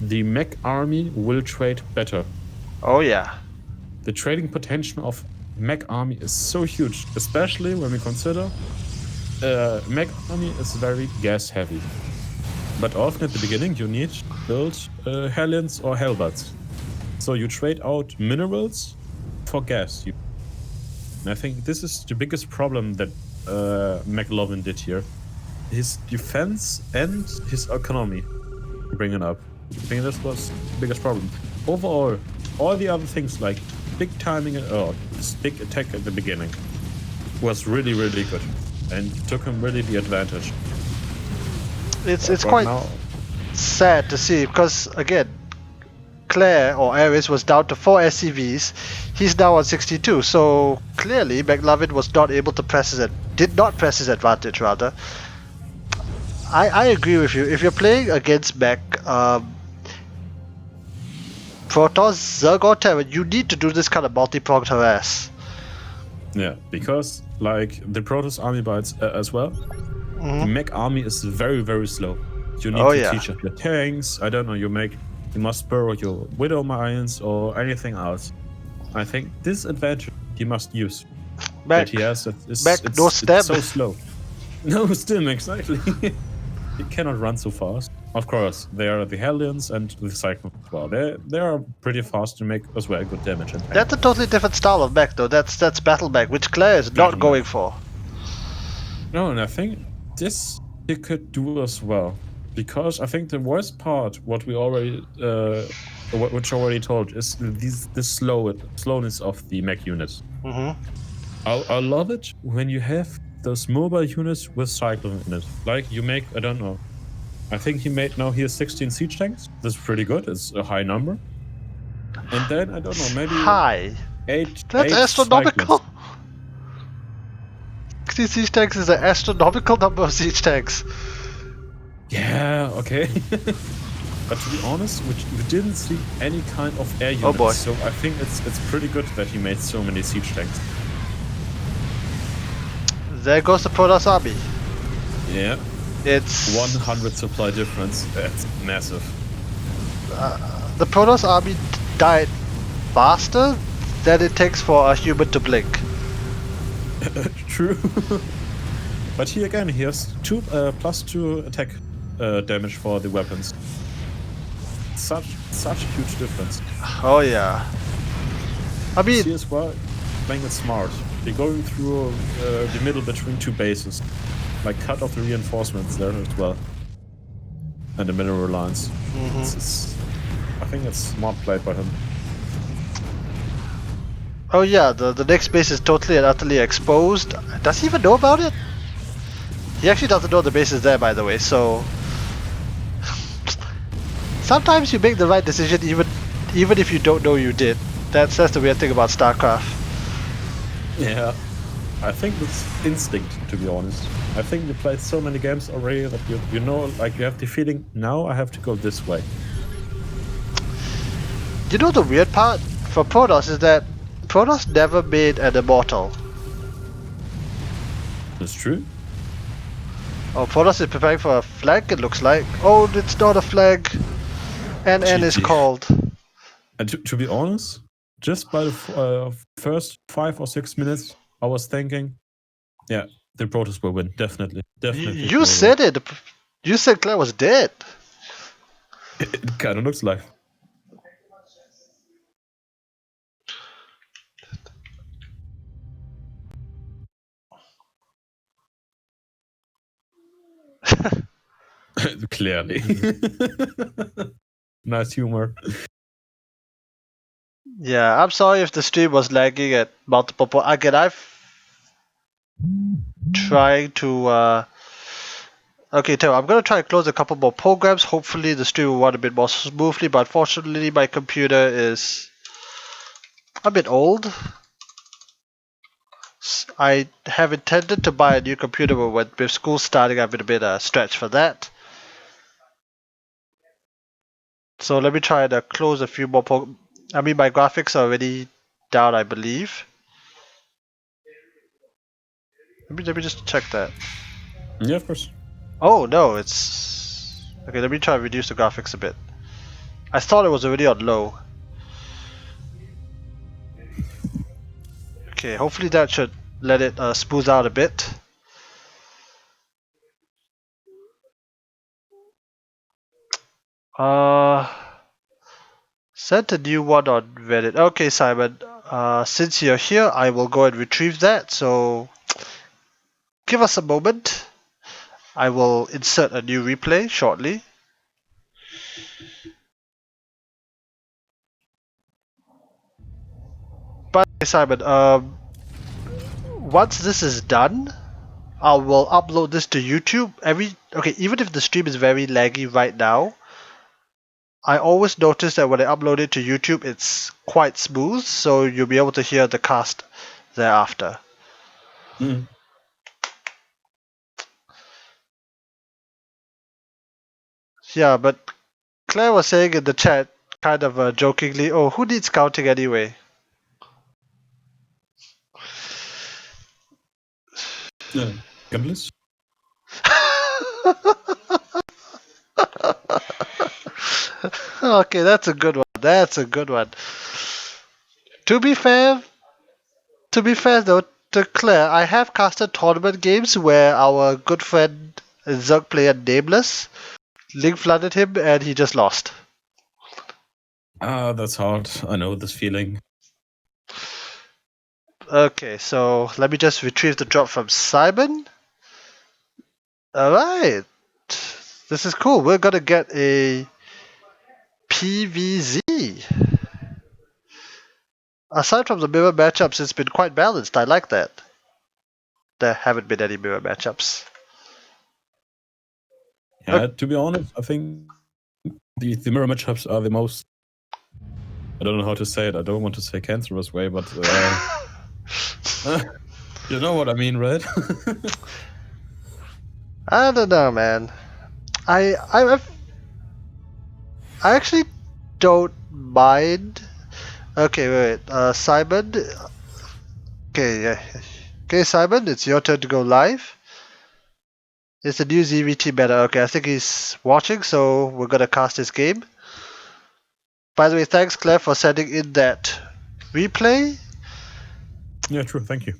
the mech army will trade better.
Oh yeah.
The trading potential of mech army is so huge, especially when we consider mech army is very gas heavy. But often at the beginning you need to build Hellions or Hellbats. So you trade out minerals for gas. And I think this is the biggest problem that McLovin did here. His defense and his economy bring it up. I think this was the biggest problem. Overall, all the other things like big timing or big attack at the beginning was really, really good and took him really the advantage.
It's quite... sad to see because again, Clare or Ares was down to 4 SCVs. He's now on 62. So clearly, McLoving was not able to press his did not press his advantage rather. I agree with you. If you're playing against Mech, Protoss, Zerg or Terran, you need to do this kind of multi-pronged harass.
Yeah, because like the Protoss army bites as well, the Mech army is very, very slow. You need to teach up your tanks. I don't know. You must borrow your Widow Mines or anything else. I think this advantage he must use.
Mech,
that he has
no stem.
It's so slow. No stem, exactly. He cannot run so fast. Of course, they are the Hellions and the Saiko as well. They are pretty fast to make as well good damage.
That's a totally different style of mech though. That's battle mech, which Clare is not going for.
No, and I think this he could do as well. Because I think the worst part, what we already, which I already told, is the slowness of the mech units. I love it when you have those mobile units with cycling in it. Like you make, I don't know, I think he made now here 16 siege tanks. That's pretty good. It's a high number. And then I don't know, maybe
high.
8.
That's astronomical. 16 siege tanks is an astronomical number of siege tanks.
Yeah, okay. But to be honest, we didn't see any kind of air units.
Oh boy.
So I think it's pretty good that he made so many siege tanks.
There goes the Protoss army.
Yeah.
It's
100 supply difference. That's massive.
The Protoss army died faster than it takes for a human to blink.
True. But here again, he has +2 attack damage for the weapons. Such a huge difference.
Oh yeah. I mean,
see as well, playing it smart. They're going through the middle between two bases, like cut off the reinforcements there as well, and the mineral lines. I think it's smart played by him.
Oh yeah, the next base is totally and utterly exposed. Does he even know about it? He actually doesn't know the base is there, by the way, so sometimes you make the right decision even if you don't know you did. That's the weird thing about StarCraft.
Yeah, I think it's instinct, to be honest. I think you played so many games already that you know, like you have the feeling, now I have to go this way.
You know the weird part for Protoss is that Protoss never made an immortal.
That's true.
Oh, Protoss is preparing for a flag, it looks like. Oh, it's not a flag. And N is called.
And to be honest, just by the first 5 or 6 minutes, I was thinking, yeah, the Protoss will win, definitely.
You said it. You said Clare was dead.
It kind of looks like. Clearly. Nice humor.
Yeah, I'm sorry if the stream was lagging at multiple points. Again, I've trying to okay, Tim, I'm gonna try to close a couple more programs. Hopefully the stream will run a bit more smoothly, but unfortunately my computer is a bit old. I have intended to buy a new computer, but with school starting I've been a bit stretched for that. So let me try to close a few more I mean, my graphics are already down, I believe. Let me just check that.
Yeah, of course.
Oh no, it's okay. Let me try to reduce the graphics a bit. I thought it was already on low. Okay, hopefully that should let it smooth out a bit. Sent a new one on Reddit. Okay, Simon. Since you're here, I will go and retrieve that. So give us a moment. I will insert a new replay shortly. But Simon, once this is done, I will upload this to YouTube. Even if the stream is very laggy right now, I always notice that when I upload it to YouTube, it's quite smooth, so you'll be able to hear the cast thereafter.
Mm.
Yeah, but Claire was saying in the chat, kind of jokingly, oh, who needs counting anyway?
Gameless?
Okay, that's a good one. That's a good one. To be fair, though, to Claire, I have casted tournament games where our good friend Zerg player Nameless link flooded him and he just lost.
Ah, that's hard. I know this feeling.
Okay, so let me just retrieve the drop from Simon. Alright. This is cool. We're gonna get a PVZ. Aside from the mirror matchups, it's been quite balanced. I like that. There haven't been any mirror matchups.
Yeah, to be honest, I think the mirror matchups are the most. I don't know how to say it. I don't want to say cancerous way, but you know what I mean, right?
I don't know, man. I actually don't mind. Okay, wait. Simon. Okay, yeah. Okay, Simon, it's your turn to go live. It's the new ZVT meta. Okay, I think he's watching, so we're gonna cast his game. By the way, thanks Claire for sending in that replay.
Yeah, true. Thank you.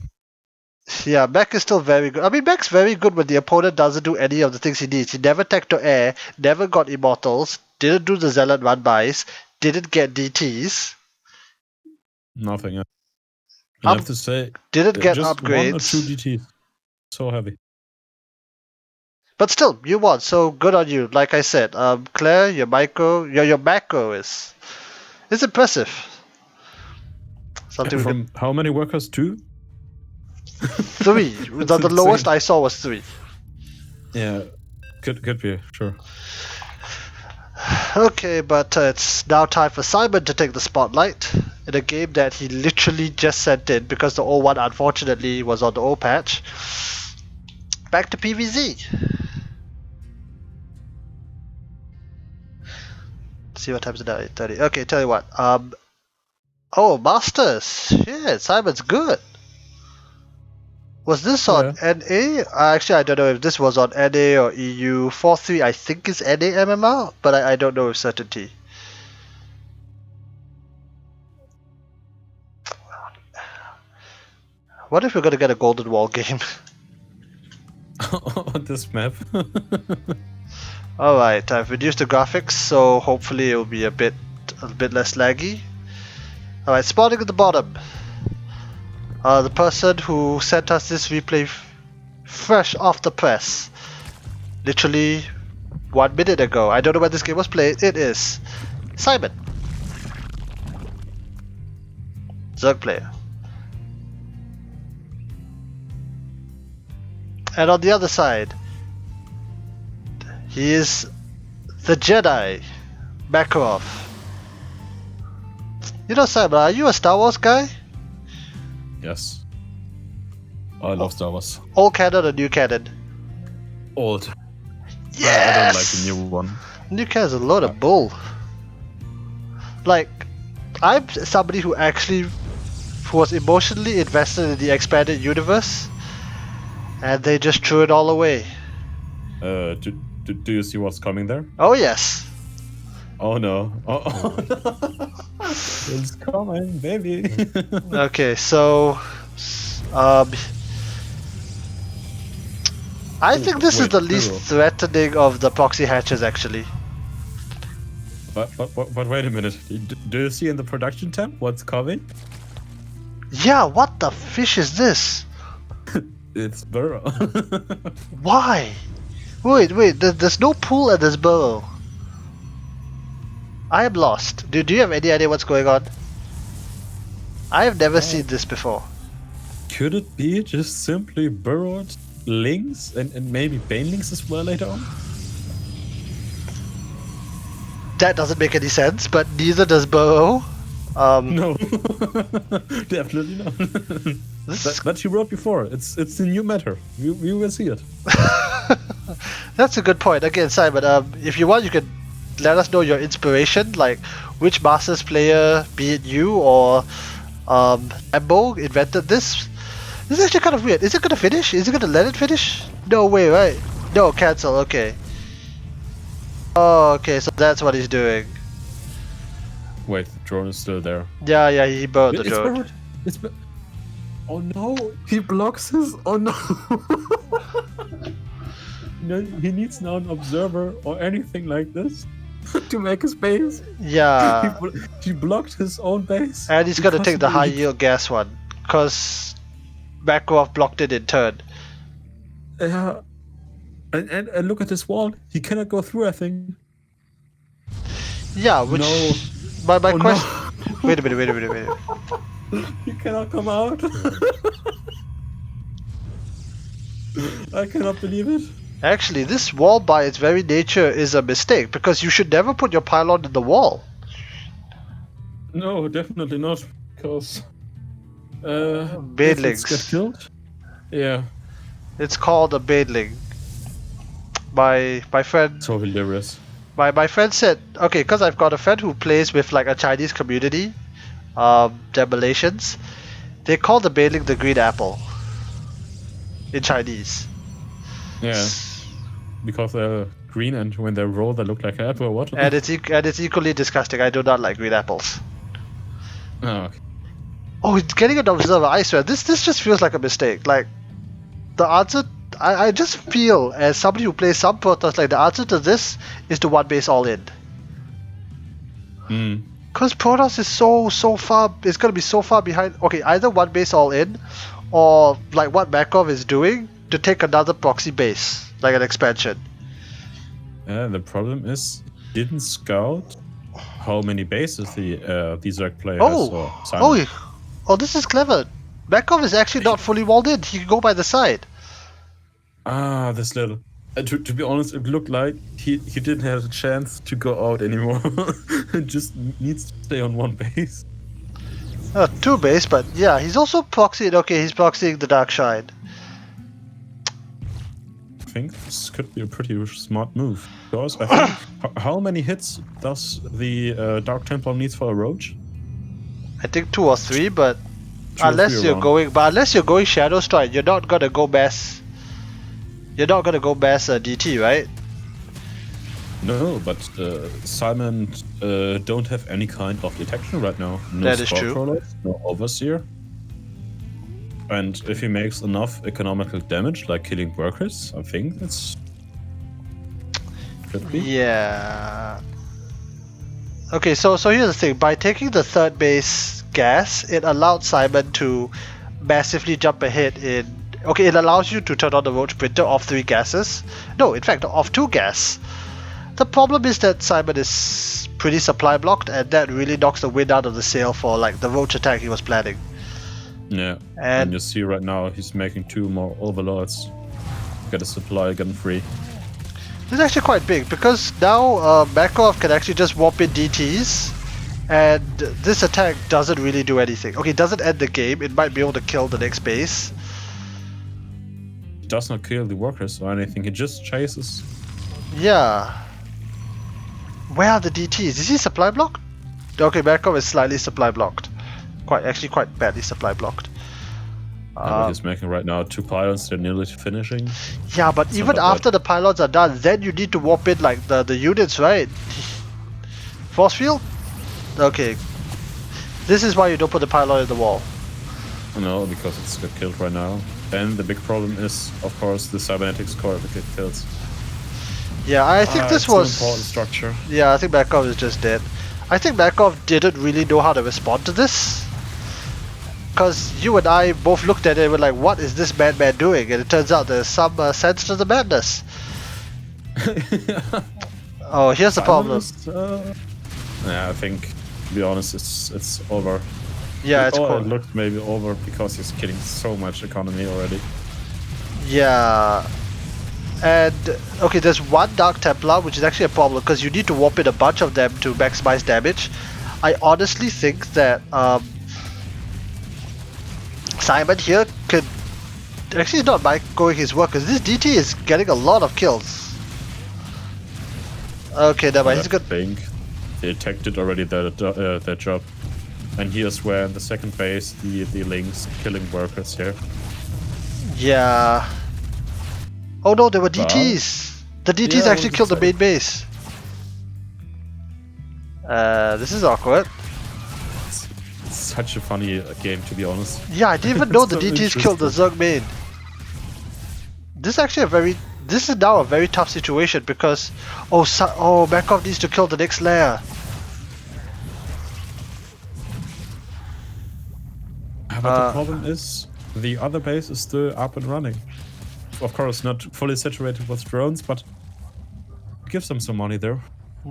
Yeah, Mech is still very good. I mean, Mech's very good when the opponent doesn't do any of the things he needs. He never tech to air, never got immortals, didn't do the Zealot run bys, didn't get DTs.
Nothing. Yeah. I have to say,
didn't get
just
upgrades.
1 or 2 DTs. So heavy.
But still, you won, so good on you. Like I said, Claire, your macro is impressive.
Something from how many workers? 2?
3. The lowest I saw was 3.
Yeah, could be, sure.
Okay, but it's now time for Simon to take the spotlight in a game that he literally just sent in because the 0-1 unfortunately was on the O patch. Back to PVZ. Let's see what happens now. 8:30. Okay, tell you what. Oh, Masters. Shit, Simon's good. Was this on NA? Actually, I don't know if this was on NA or EU. 4-3, I think is NA MMR, but I don't know with certainty. What if we're gonna get a Golden Wall game?
On this map.
Alright, I've reduced the graphics, so hopefully it'll be a bit less laggy. Alright, spawning at the bottom. The person who sent us this replay fresh off the press. Literally 1 minute ago. I don't know when this game was played. It is Simon. Zerg player. And on the other side, he is the Jedi, Markov. You know, Simon, are you a Star Wars guy?
Yes. I love Star Wars.
Old canon or new canon?
Old.
Yes!
I don't like the new one.
New canon's a load of bull. Like, I'm somebody who was emotionally invested in the expanded universe, and they just threw it all away.
Do you see what's coming there?
Oh yes.
Oh no. Oh. It's coming, baby.
Okay, so I think this is the least threatening of the proxy hatches, actually.
But wait a minute. Do you see in the production tab what's coming?
Yeah, what the fish is this?
It's Burrow.
Why? Wait, there's no pool at this burrow. I am lost. Do you have any idea what's going on? I have never seen this before.
Could it be just simply burrowed links and maybe banelings as well later on?
that doesn't make any sense, but neither does Burrow.
No, definitely not. That you wrote before. It's a new matter. We will see it.
That's a good point. Again, Simon, if you want, you can let us know your inspiration, like which Masters player, be it you or Embo, invented this. This is actually kind of weird. Is it gonna finish? Is it gonna let it finish? No way, right? No, cancel. Okay. Oh, okay. So that's what he's doing.
Wait, the drone is still there.
Yeah, he burned the
It's
drone.
burned. Oh no, he blocks his. Oh no. No, he needs now an observer or anything like this to make his base.
Yeah.
He blocked his own base.
And he's gonna take the high yield gas one, cause Markov blocked it in turn.
Yeah. And look at this wall. He cannot go through, I think.
Yeah, which
No.
my
Oh,
question.
no.
Wait a minute.
He cannot come out. I cannot believe it.
Actually, this wall by its very nature is a mistake because you should never put your pylon in the wall.
No, definitely not. Because
Badelings.
get killed. Yeah.
It's called a badeling. My friend.
So hilarious.
My friend said, okay, because I've got a friend who plays with like a Chinese community, demolitions. They call the badeling the green apple in Chinese.
Yeah. Because they're green and when they roll they look like an apple or what?
And it's equally disgusting. I do not like green apples.
Oh, okay.
Oh, it's getting an observer. I swear, this just feels like a mistake. Like, the answer, I just feel as somebody who plays some Protoss, like the answer to this is to one base all in. Because Protoss is so far, it's gonna be so far behind. Okay, either one base all in, or like what Markov is doing to take another proxy base, like an expansion.
Yeah, the problem is didn't scout how many bases these Zerg player has or Simon.
Oh, this is clever. Markov is actually not fully walled in. He can go by the side.
Ah, this little. To be honest, it looked like he didn't have a chance to go out anymore. He just needs to stay on one base.
Two base, but yeah, he's also proxied. Okay, he's proxying the Dark Shine.
I think this could be a pretty smart move. Because I think how many hits does the Dark Templar needs for a Roach?
I think 2 or 3, but
Unless
you're going Shadow Strike, you're not gonna go mass. You're not gonna go mass DT, right?
No, but Simon don't have any kind of detection right now. No
That is true.
Crawler, no Overseer. And if he makes enough economical damage, like killing workers, I think that's... Could be.
Yeah. Okay, so here's the thing. By taking the third base gas, it allowed Simon to massively jump ahead in... Okay, it allows you to turn on the Roach Printer off 3 gases. No, in fact, off 2 gas. The problem is that Simon is pretty supply blocked, and that really knocks the wind out of the sail for like the Roach attack he was planning.
Yeah,
and
you see right now he's making 2 more Overlords. Get a supply again free.
This is actually quite big because now Markov can actually just warp in DTs, and this attack doesn't really do anything. Okay, it doesn't end the game, it might be able to kill the next base.
It does not kill the workers or anything, it just chases.
Yeah. Where are the DTs? Is he supply blocked? Okay, Markov is slightly supply blocked. Actually quite badly supply blocked.
What he's making right now, 2 pylons, they're nearly finishing.
Yeah, but even after the pylons are done, then you need to warp in like the units, right? Force field? Okay. This is why you don't put the pylon in the wall.
No, because it's got killed right now. And the big problem is, of course, the cybernetics core if it gets killed.
Yeah, I think this was...
an important structure.
Yeah, I think Markov is just dead. I think Markov didn't really know how to respond to this. Because you and I both looked at it and were like, what is this madman doing? And it turns out there's some sense to the madness. Oh, here's the problem.
Yeah, I think, to be honest, it's over.
Yeah, it's
cool.
cool.
It looked maybe over because he's killing so much economy already.
Yeah. And okay, there's one Dark Templar, which is actually a problem because you need to warp in a bunch of them to maximize damage. I honestly think that Simmen here could actually not mind going his work because this DT is getting a lot of kills. Okay, never mind. He's good.
I think they detected already their job. And here's where in the second base the links killing workers here.
Yeah. Oh no, there were DTs. The DTs actually killed the main base. This is awkward.
It's such a funny game, to be honest.
Yeah, I didn't even know the DTs killed the Zerg main. This is actually this is now a very tough situation because Markov needs to kill the next layer.
But the problem is the other base is still up and running. Of course, not fully saturated with drones, but it gives them some money there.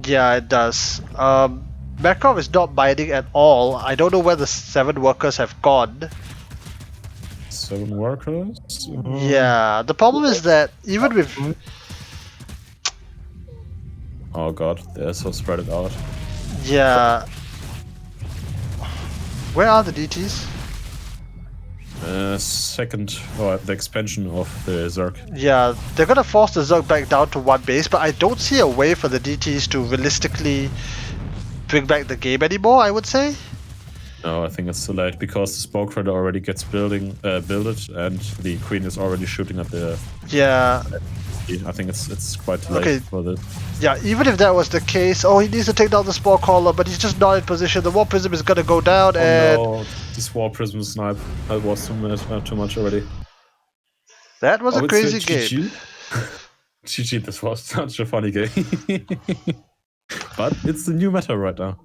Yeah, it does. Markov is not mining at all. I don't know where the 7 workers have gone.
7 workers?
Yeah, the problem is that even with...
Oh god, they're so spread out.
Yeah. Where are the DTs?
Second, or the expansion of the Zerg.
Yeah, they're gonna force the Zerg back down to 1 base, but I don't see a way for the DTs to realistically bring back the game anymore, I would say.
No, I think it's too late because the Spoke Rider already gets builded and the Queen is already shooting at the...
Yeah.
I think it's quite late for this.
Yeah, even if that was the case, he needs to take down the Spore Caller, but he's just not in position. The War Prism is gonna go down and...
No, this War Prism snipe, that was too much already.
That was a crazy game.
GG, this was such a funny game. But it's the new meta right now.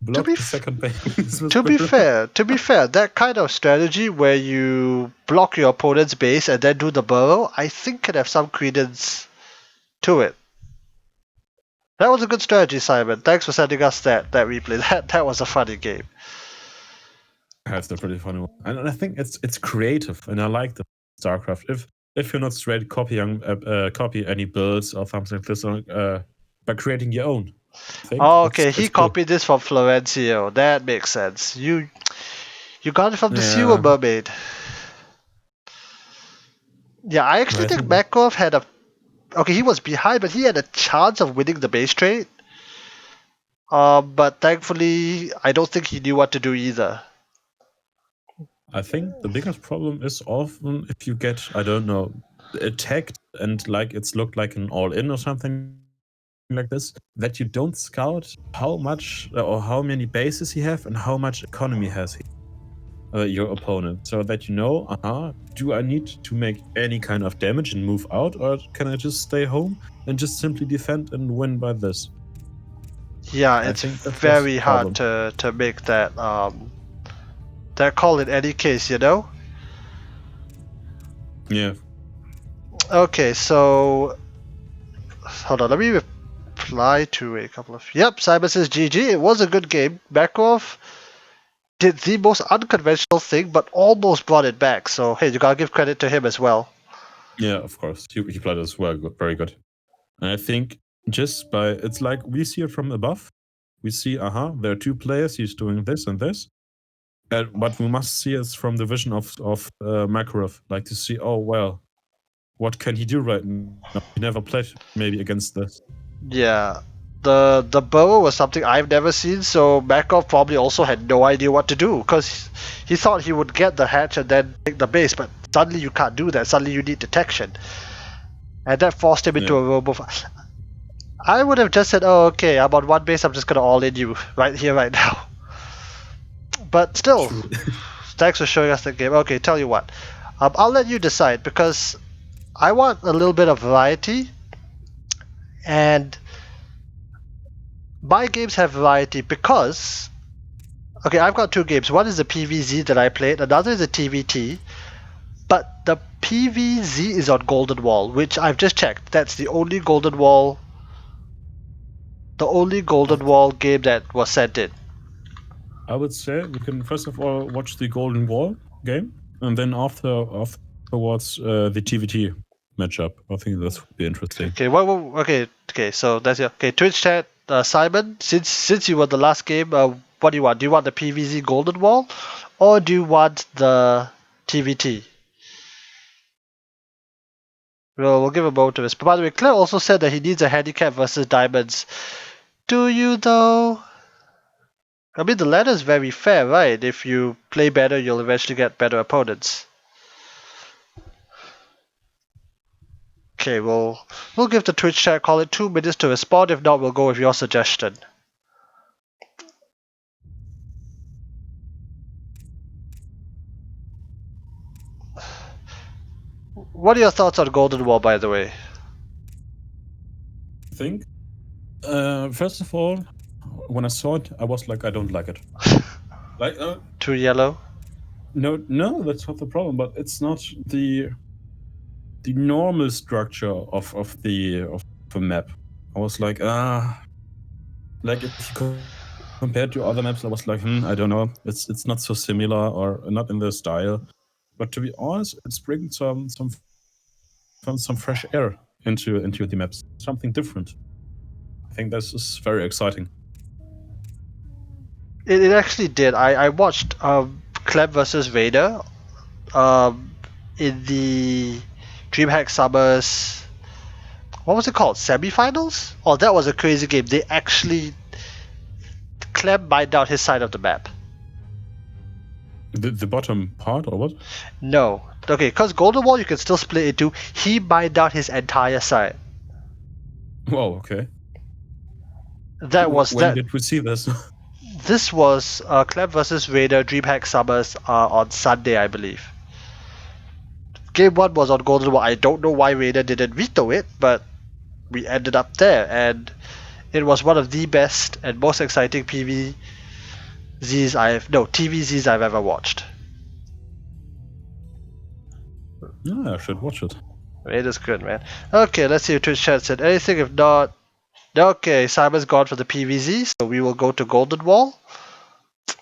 Block the second base.
To be fair, that kind of strategy where you block your opponent's base and then do the burrow, I think can have some credence to it. That was a good strategy, Simmen. Thanks for sending us that replay. That was a funny game.
That's a pretty funny one, and I think it's creative, and I like the StarCraft. If you're not straight copy any builds or something like this, by creating your own.
Okay, he copied this from Florencio. That makes sense. You got it from the Sewer Mermaid. Yeah, I actually think Markov had a... Okay, he was behind, but he had a chance of winning the base trade. But thankfully, I don't think he knew what to do either.
I think the biggest problem is often if you get, I don't know, attacked and like it's looked like an all-in or something like this, that you don't scout how much or how many bases he have and how much economy has your opponent, so that you know, do I need to make any kind of damage and move out, or can I just stay home and just simply defend and win by this?
Yeah, it's very hard to make that call in any case, you know?
Yeah.
Okay, so hold on, let me reply to a couple of... Yep, Simmen says GG. It was a good game. Markov did the most unconventional thing, but almost brought it back. So, hey, you gotta give credit to him as well.
Yeah, of course. He played as well. Very good. And I think just by... It's like we see it from above. We see, there are 2 players. He's doing this and this. But we must see it from the vision of Markov. Like to see, oh, well, what can he do right now? He never played maybe against this.
Yeah. The burrow was something I've never seen, so Markov probably also had no idea what to do, because he thought he would get the hatch and then take the base, but suddenly you can't do that. Suddenly you need detection. And that forced him into a robo. I would have just said, oh, okay, I'm on 1 base, I'm just gonna all-in you right here, right now. But still, thanks for showing us the game. Okay, tell you what. I'll let you decide, because I want a little bit of variety, and my games have variety because... Okay, I've got 2 games. One is the PVZ that I played, another is a TVT, but the PVZ is on Golden Wall, which I've just checked. That's the only Golden Wall game that was sent in.
I would say we can first of all watch the Golden Wall game, and then afterwards the TVT matchup. I think this would be interesting.
Okay, okay. So that's your Twitch chat, Simon. Since you won the last game, what do you want? Do you want the PVZ Golden Wall, or do you want the TVT? We'll give a moment to this. But by the way, Clare also said that he needs a handicap versus diamonds. Do you though? I mean, the ladder is very fair, right? If you play better, you'll eventually get better opponents. Okay, we'll give the Twitch chat, call it 2 minutes to respond. If not, we'll go with your suggestion. What are your thoughts on Golden Wall, by the way?
I think, first of all, when I saw it, I was like, I don't like it. Like,
Too yellow?
No, that's not the problem. But it's not the normal structure of the map. I was like, like if you compared to other maps, I was like, I don't know. It's not so similar or not in the style. But to be honest, it's bringing some fresh air into the maps, something different. I think this is very exciting.
It actually did. I watched Clem versus Raider in the DreamHack Summers. What was it called? Semi-finals? Oh, that was a crazy game. They actually Clem mined out his side of the map.
The bottom part or what?
No. Okay, because Golden Wall you can still split into. He mined out his entire side.
Whoa, okay.
When
did we see this?
This was Clem versus Raider DreamHack Summers on Sunday, I believe. Game 1 was on Golden Wall. I don't know why Raider didn't veto it, but we ended up there, and it was one of the best and most exciting TVZs I've ever watched.
Yeah, I should watch it.
Raider's good, man. Okay, let's see if Twitch chat said anything. If not, okay, Simon's gone for the PVZ, so we will go to Golden Wall.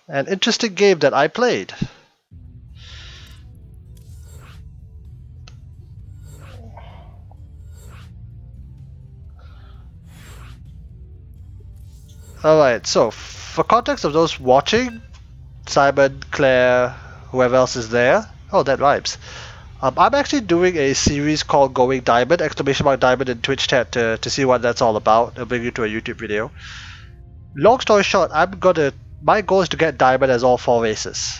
An interesting game that I played. Alright, so for context of those watching, Simon, Clare, whoever else is there. Oh, that rhymes. I'm actually doing a series called Going Diamond, !Diamond in Twitch chat to see what that's all about. I'll bring you to a YouTube video. Long story short, my goal is to get Diamond as all 4 races.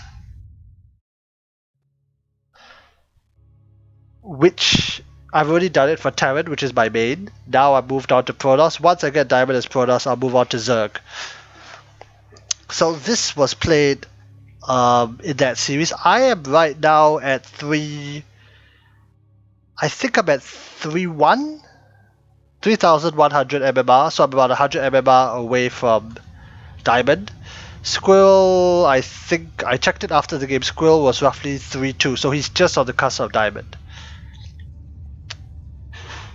Which, I've already done it for Terran, which is my main. Now I've moved on to Protoss. Once I get Diamond as Protoss, I'll move on to Zerg. So this was played in that series. I am right now at 3... I think I'm at 3-1? 3,100 MMR, so I'm about 100 MMR away from Diamond. Squirrel, I think, I checked it after the game, Squirrel was roughly 3-2, so he's just on the cusp of Diamond.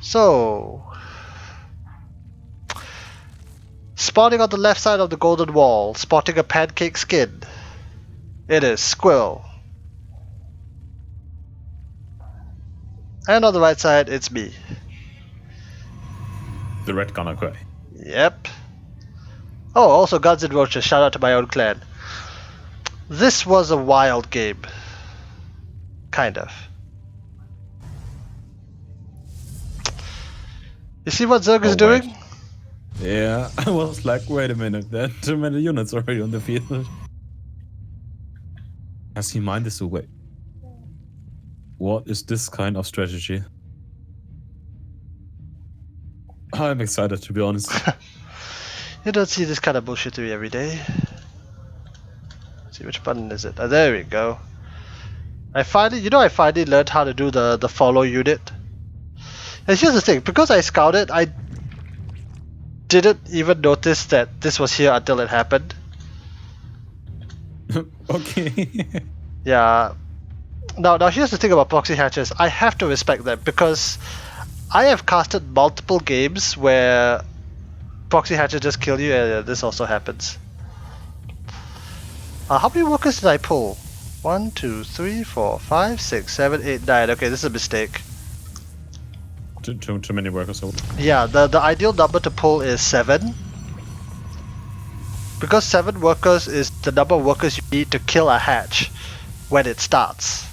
So, spawning on the left side of the Golden Wall, spotting a pancake skin. It is Squirrel. And on the right side, it's me.
The Redgunnerguy.
Yep. Oh, also Guns and Roaches, shout out to my own clan. This was a wild game. Kind of. You see what Zerg is doing?
Wait. Yeah, I was like, wait a minute, there are too many units already on the field. Has he mined this away? What is this kind of strategy? I'm excited, to be honest.
You don't see this kind of bullshittery every day. Let's see, which button is it? Oh, there we go. I finally learned how to do the follow unit. And here's the thing, because I scouted, I didn't even notice that this was here until it happened.
Okay.
Yeah. Now here's the thing about proxy hatches. I have to respect them because I have casted multiple games where proxy hatches just kill you, and this also happens. How many workers did I pull? 1, 2, 3, 4, 5, 6, 7, 8, 9. Okay, this is a mistake.
too many workers.
Yeah, the ideal number to pull is 7. Because 7 workers is the number of workers you need to kill a hatch when it starts.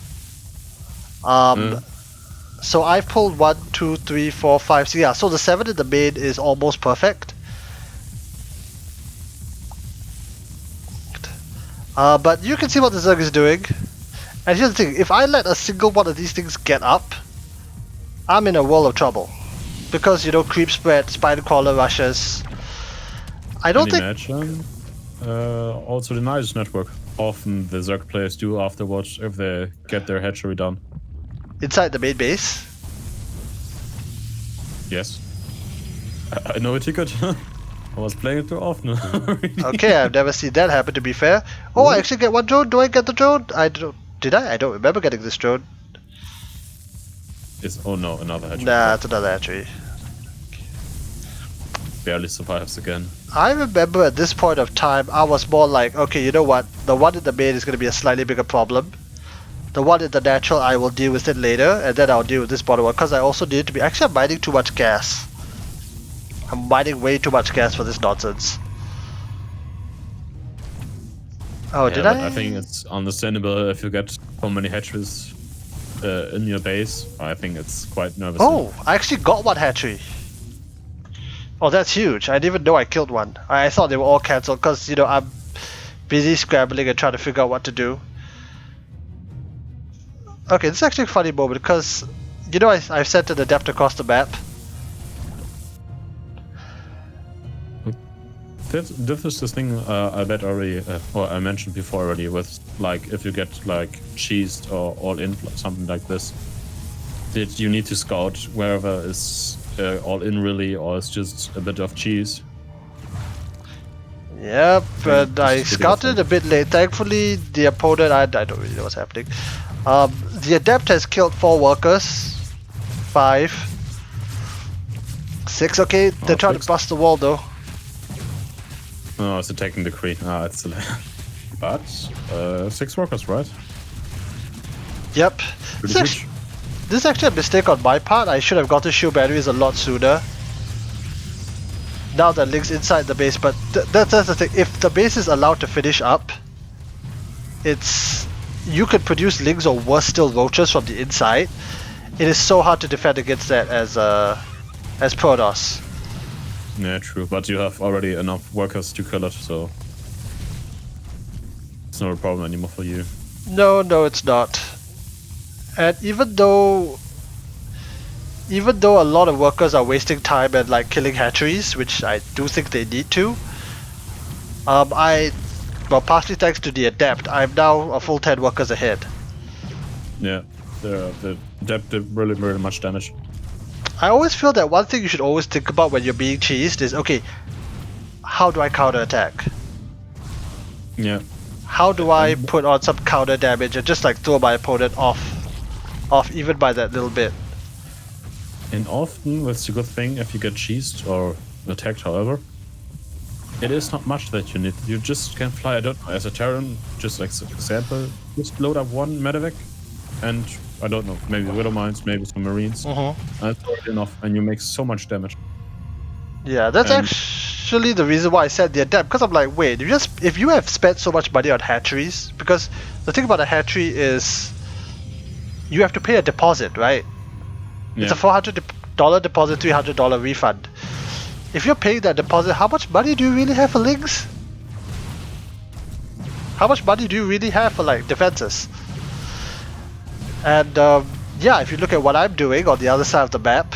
So I've pulled 1, 2, 3, 4, 5, 6. Yeah, so the 7 in the main is almost perfect. But you can see what the Zerg is doing. And here's the thing, if I let a single one of these things get up, I'm in a world of trouble. Because, you know, creep spread, spider crawler rushes. I don't think...
Imagine also the Nidus network. Often the Zerg players do afterwards if they get their hatchery done.
Inside the main base?
Yes. I know it, you could. I was playing it too often.
Okay, I've never seen that happen, to be fair. Oh, I actually get one drone. Do I get the drone? I don't. Did I? I don't remember getting this drone.
Oh no, another hatchery.
Nah, it's another hatchery.
Barely survives again.
I remember at this point of time, I was more like, okay, you know what? The one in the main is going to be a slightly bigger problem. The one in the natural, I will deal with it later, and then I'll deal with this bottom one, because I also need to be... Actually, I'm mining too much gas. I'm mining way too much gas for this nonsense. Oh,
yeah,
did I?
I think it's understandable if you get so many hatcheries in your base. I think it's quite nervous.
Oh, I actually got one hatchery. Oh, that's huge. I didn't even know I killed one. I thought they were all cancelled because, you know, I'm busy scrambling and trying to figure out what to do. Okay, this is actually a funny moment because, you know, I've sent an adept across the map.
This is this thing I bet already, or I mentioned before already, with like if you get like cheesed or all in something like this, that you need to scout wherever is all in really, or it's just a bit of cheese.
Yep, but I scouted a bit late. Thankfully, the opponent, I don't really know what's happening. The adept has killed 4 workers. 5. 6, okay, they're trying to bust the wall though.
No, it's attacking the Cree. Ah, it's but 6 workers, right?
Yep. This is actually a mistake on my part. I should have got the shield batteries a lot sooner. Now that Link's inside the base, but that's the thing. If the base is allowed to finish up, you could produce Lings or worse still roaches from the inside. It is so hard to defend against that as Protoss.
Yeah, true, but you have already enough workers to kill it, so it's not a problem anymore for you.
No, it's not. And even though a lot of workers are wasting time at like killing hatcheries, which I do think they need to, well, partially thanks to the adept, I'm now a full 10 workers ahead.
Yeah, the adept did really much damage.
I always feel that one thing you should always think about when you're being cheesed is, okay, how do I counterattack?
Yeah.
How do I put on some counter damage and just like throw my opponent off even by that little bit?
And often, that's a good thing if you get cheesed or attacked, however. It is not much that you need. You just can fly. I don't know, as a Terran, just like example, just load up one medevac and I don't know, maybe Widow Mines, maybe some Marines. And it's already enough, and you make so much damage.
Yeah, that's actually the reason why I said the adept, because I'm like, wait, if you have spent so much money on hatcheries, because the thing about a hatchery is you have to pay a deposit, right? Yeah. It's a $400 deposit, $300 refund. If you're paying that deposit, how much money do you really have for Lings? How much money do you really have for like defenses? And yeah, if you look at what I'm doing on the other side of the map.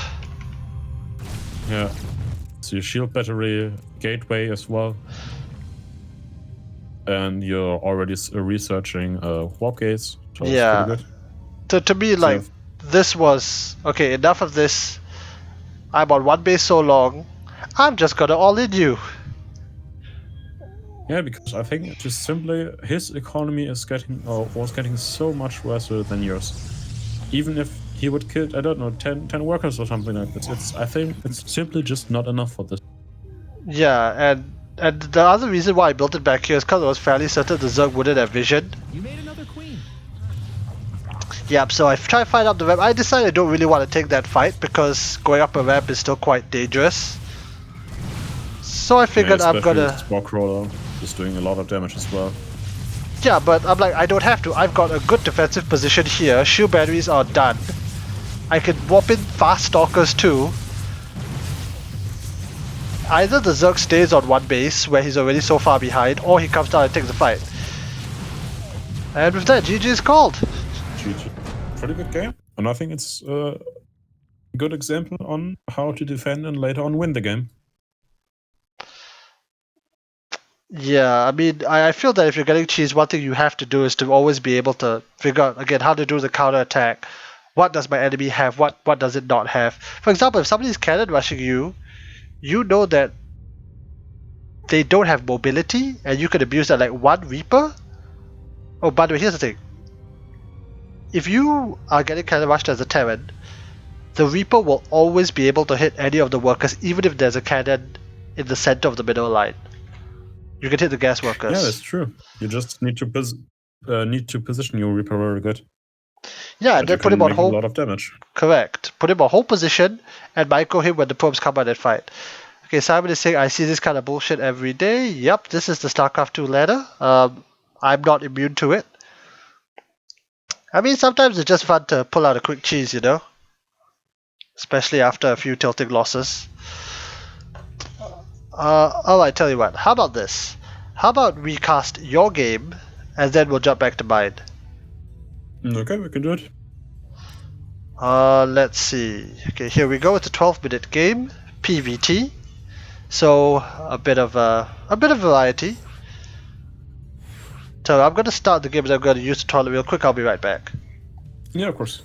Yeah. So your shield battery gateway as well. And you're already researching warp gates. So
yeah. To me, like, this was... Okay, enough of this. I'm on one base so long. I'm just gonna all-in you.
Yeah, because I think just simply his economy is was getting so much worse than yours. Even if he would kill, I don't know, 10 workers or something like this. I think it's simply just not enough for this.
Yeah, and the other reason why I built it back here is because I was fairly certain the Zerg wouldn't have vision.
You made another queen.
Yep, so I try to find out the ramp. I decided I don't really want to take that fight because going up a ramp is still quite dangerous. So I figured I'm gonna...
Spore Crawler is doing a lot of damage as well.
Yeah, but I'm like, I don't have to. I've got a good defensive position here. Shield batteries are done. I can warp in fast stalkers too. Either the Zerg stays on one base where he's already so far behind, or he comes down and takes the fight. And with that, GG is called.
GG. Pretty good game. And I think it's a good example on how to defend and later on win the game.
Yeah, I mean, I feel that if you're getting cheese, one thing you have to do is to always be able to figure out, again, how to do the counter attack. What does my enemy have? What does it not have? For example, if somebody's cannon rushing you, you know that they don't have mobility, and you can abuse that like one Reaper. Oh, by the way, here's the thing. If you are getting cannon rushed as a Terran, the Reaper will always be able to hit any of the workers, even if there's a cannon in the center of the middle line. You can hit the gas workers.
Yeah, that's true. You just need to position your Reaper very good.
Yeah, and then put him on home.
A lot of damage.
Correct. Put him on home position and micro him when the probes come out and fight. Okay, Simon is saying, I see this kind of bullshit every day. Yep, this is the StarCraft 2 ladder. I'm not immune to it. I mean, sometimes it's just fun to pull out a quick cheese, you know? Especially after a few tilting losses. Alright, tell you what. How about this? How about we cast your game, and then we'll jump back to mine.
Okay, we can do it.
Let's see. Okay, here we go. It's a 12-minute game, PvT. So a bit of variety. So I'm gonna start the game and I'm gonna use the toilet real quick. I'll be right back.
Yeah, of course.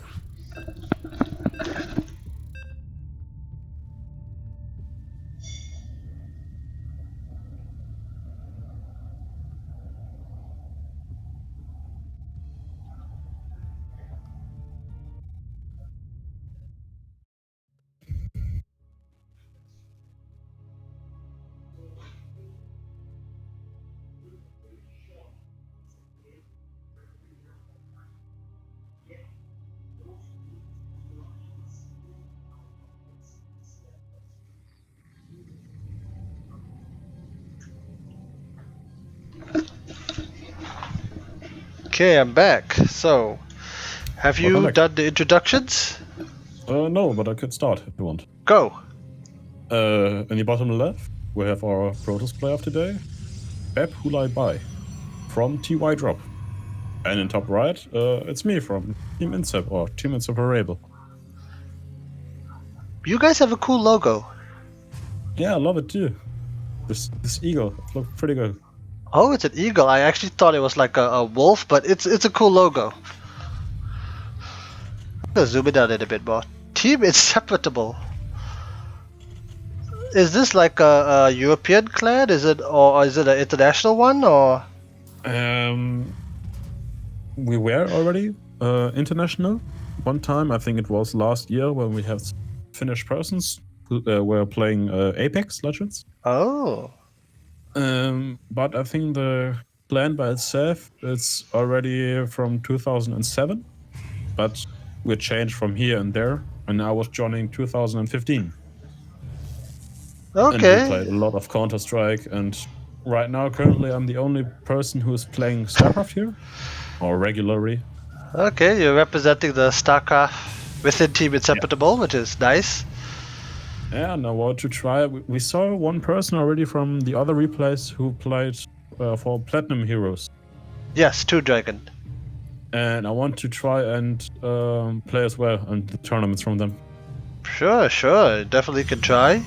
Okay, I'm back. So, have you done the introductions?
No, but I could start if you want.
Go.
In the bottom left, we have our Protoss player of today, BehHullBy from TY Drop. And in top right, it's me from Team Insep or Team Inseparable.
You guys have a cool logo.
Yeah, I love it too. This eagle looks pretty good.
Oh, it's an eagle. I actually thought it was like a wolf, but it's a cool logo. I'm gonna zoom it out a bit more. Team Inseparable. Is this like a European clan? Is it, or is it an international one, or?
We were already international one time. I think it was last year when we had Finnish persons who were playing Apex Legends.
Oh.
But I think the plan by itself is already from 2007, but we changed from here and there, and I was joining 2015.
Okay.
And we played a lot of Counter-Strike, and right now, currently, I'm the only person who is playing StarCraft here, or regularly.
Okay, you're representing the StarCraft within Team Inseparable, which is nice.
Yeah, and I want to try. We saw one person already from the other replays who played for Platinum Heroes.
Yes, ToonDragon.
And I want to try and play as well in the tournaments from them.
Sure, definitely can try.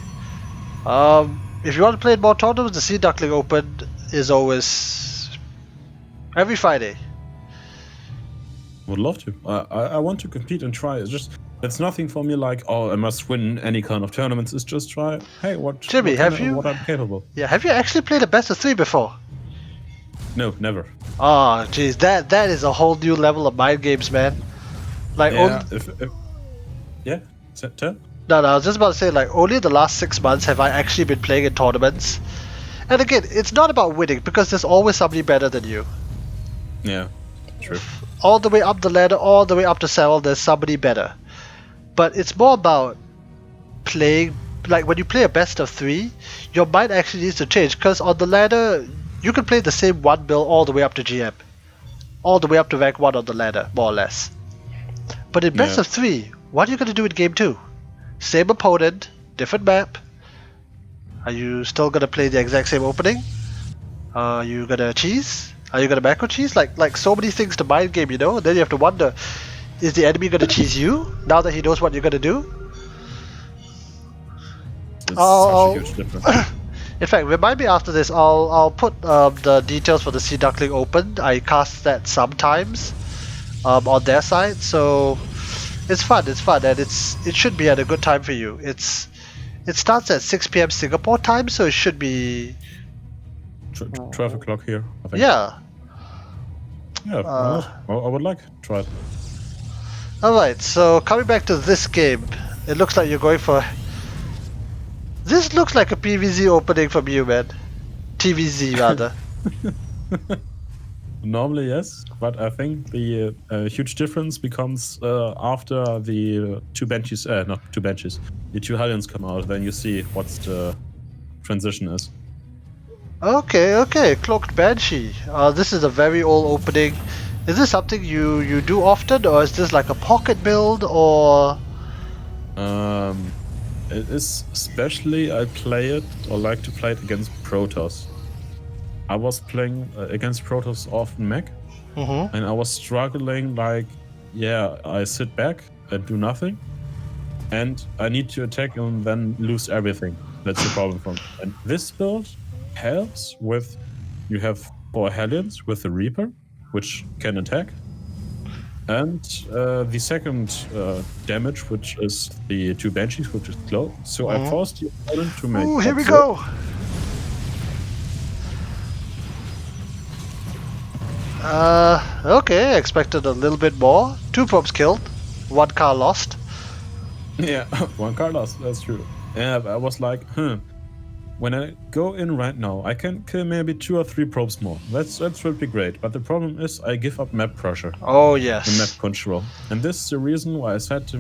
If you want to play in more tournaments, the Sea Duckling Open is always every Friday.
Would love to. I want to compete and try. It's nothing for me like, oh, I must win any kind of tournaments. It's just try, hey,
Jimmy,
what I'm capable.
Yeah, have you actually played a best of 3 before?
No, never.
Oh, jeez, that is a whole new level of mind games, man. Like,
yeah, tell?
No, I was just about to say, like, only the last 6 months have I actually been playing in tournaments. And again, it's not about winning, because there's always somebody better than you.
Yeah, true.
all the way up the ladder, all the way up to Cyril, there's somebody better. But it's more about playing, like when you play a best of 3, your mind actually needs to change, because on the ladder, you can play the same one build all the way up to GM. All the way up to rank 1 on the ladder, more or less. But in best of 3, what are you going to do in game 2? Same opponent, different map. Are you still going to play the exact same opening? Are you going to cheese? Are you going to macro cheese? Like so many things to mind game, you know? Then you have to wonder, is the enemy going to cheese you now that he knows what you're going to do?
It's such a huge difference.
In fact, remind me after this. I'll put the details for the Sea Duckling open. I cast that sometimes on their side, so it's fun. It's fun, and it should be at a good time for you. It starts at 6 p.m. Singapore time, so it should be
12 o'clock here, I think.
Yeah.
Yeah, I would like to try it.
Alright, so coming back to this game, it looks like you're going for... This looks like a PVZ opening from you, man. TVZ, rather.
Normally, yes, but I think the huge difference becomes after the two benches, not two benches, the two Hellions come out, then you see what the transition is.
Okay, Cloaked Banshee. This is a very old opening. Is this something you do often, or is this like a pocket build, or...?
It is especially I play it, or like to play it against Protoss. I was playing against Protoss often mech, and I was struggling like, yeah, I sit back and do nothing, and I need to attack and then lose everything. That's the problem for me. And this build helps with, you have 4 Hellions with the Reaper, which can attack, and the second damage, which is the 2 Banshees, which is close. So I forced the opponent to make...
Ooh, here we go! Okay, expected a little bit more. 2 probes killed, 1 car lost.
Yeah, 1 car lost, that's true. Yeah, I was like, when I go in right now, I can kill maybe 2 or 3 probes more. That would be great. But the problem is I give up map pressure.
Oh yes.
And map control. And this is the reason why I said to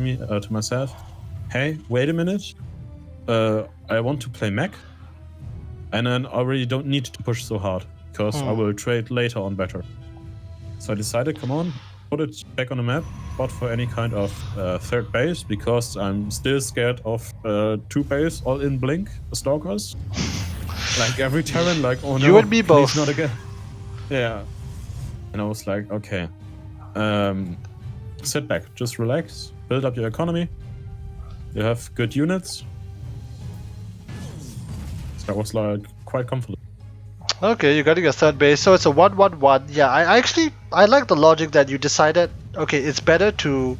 myself, hey, wait a minute. I want to play mech. And then I already don't need to push so hard, because I will trade later on better. So I decided, come on, put it back on the map, not for any kind of third base, because I'm still scared of 2 base all-in blink stalkers. Like every Terran, like, oh no,
you and me both.
Not again. Yeah. And I was like, okay, sit back, just relax, build up your economy. You have good units. So I was like quite comfortable.
Okay, you're getting a third base, so it's a 1-1-1. Yeah, I like the logic that you decided, okay, it's better to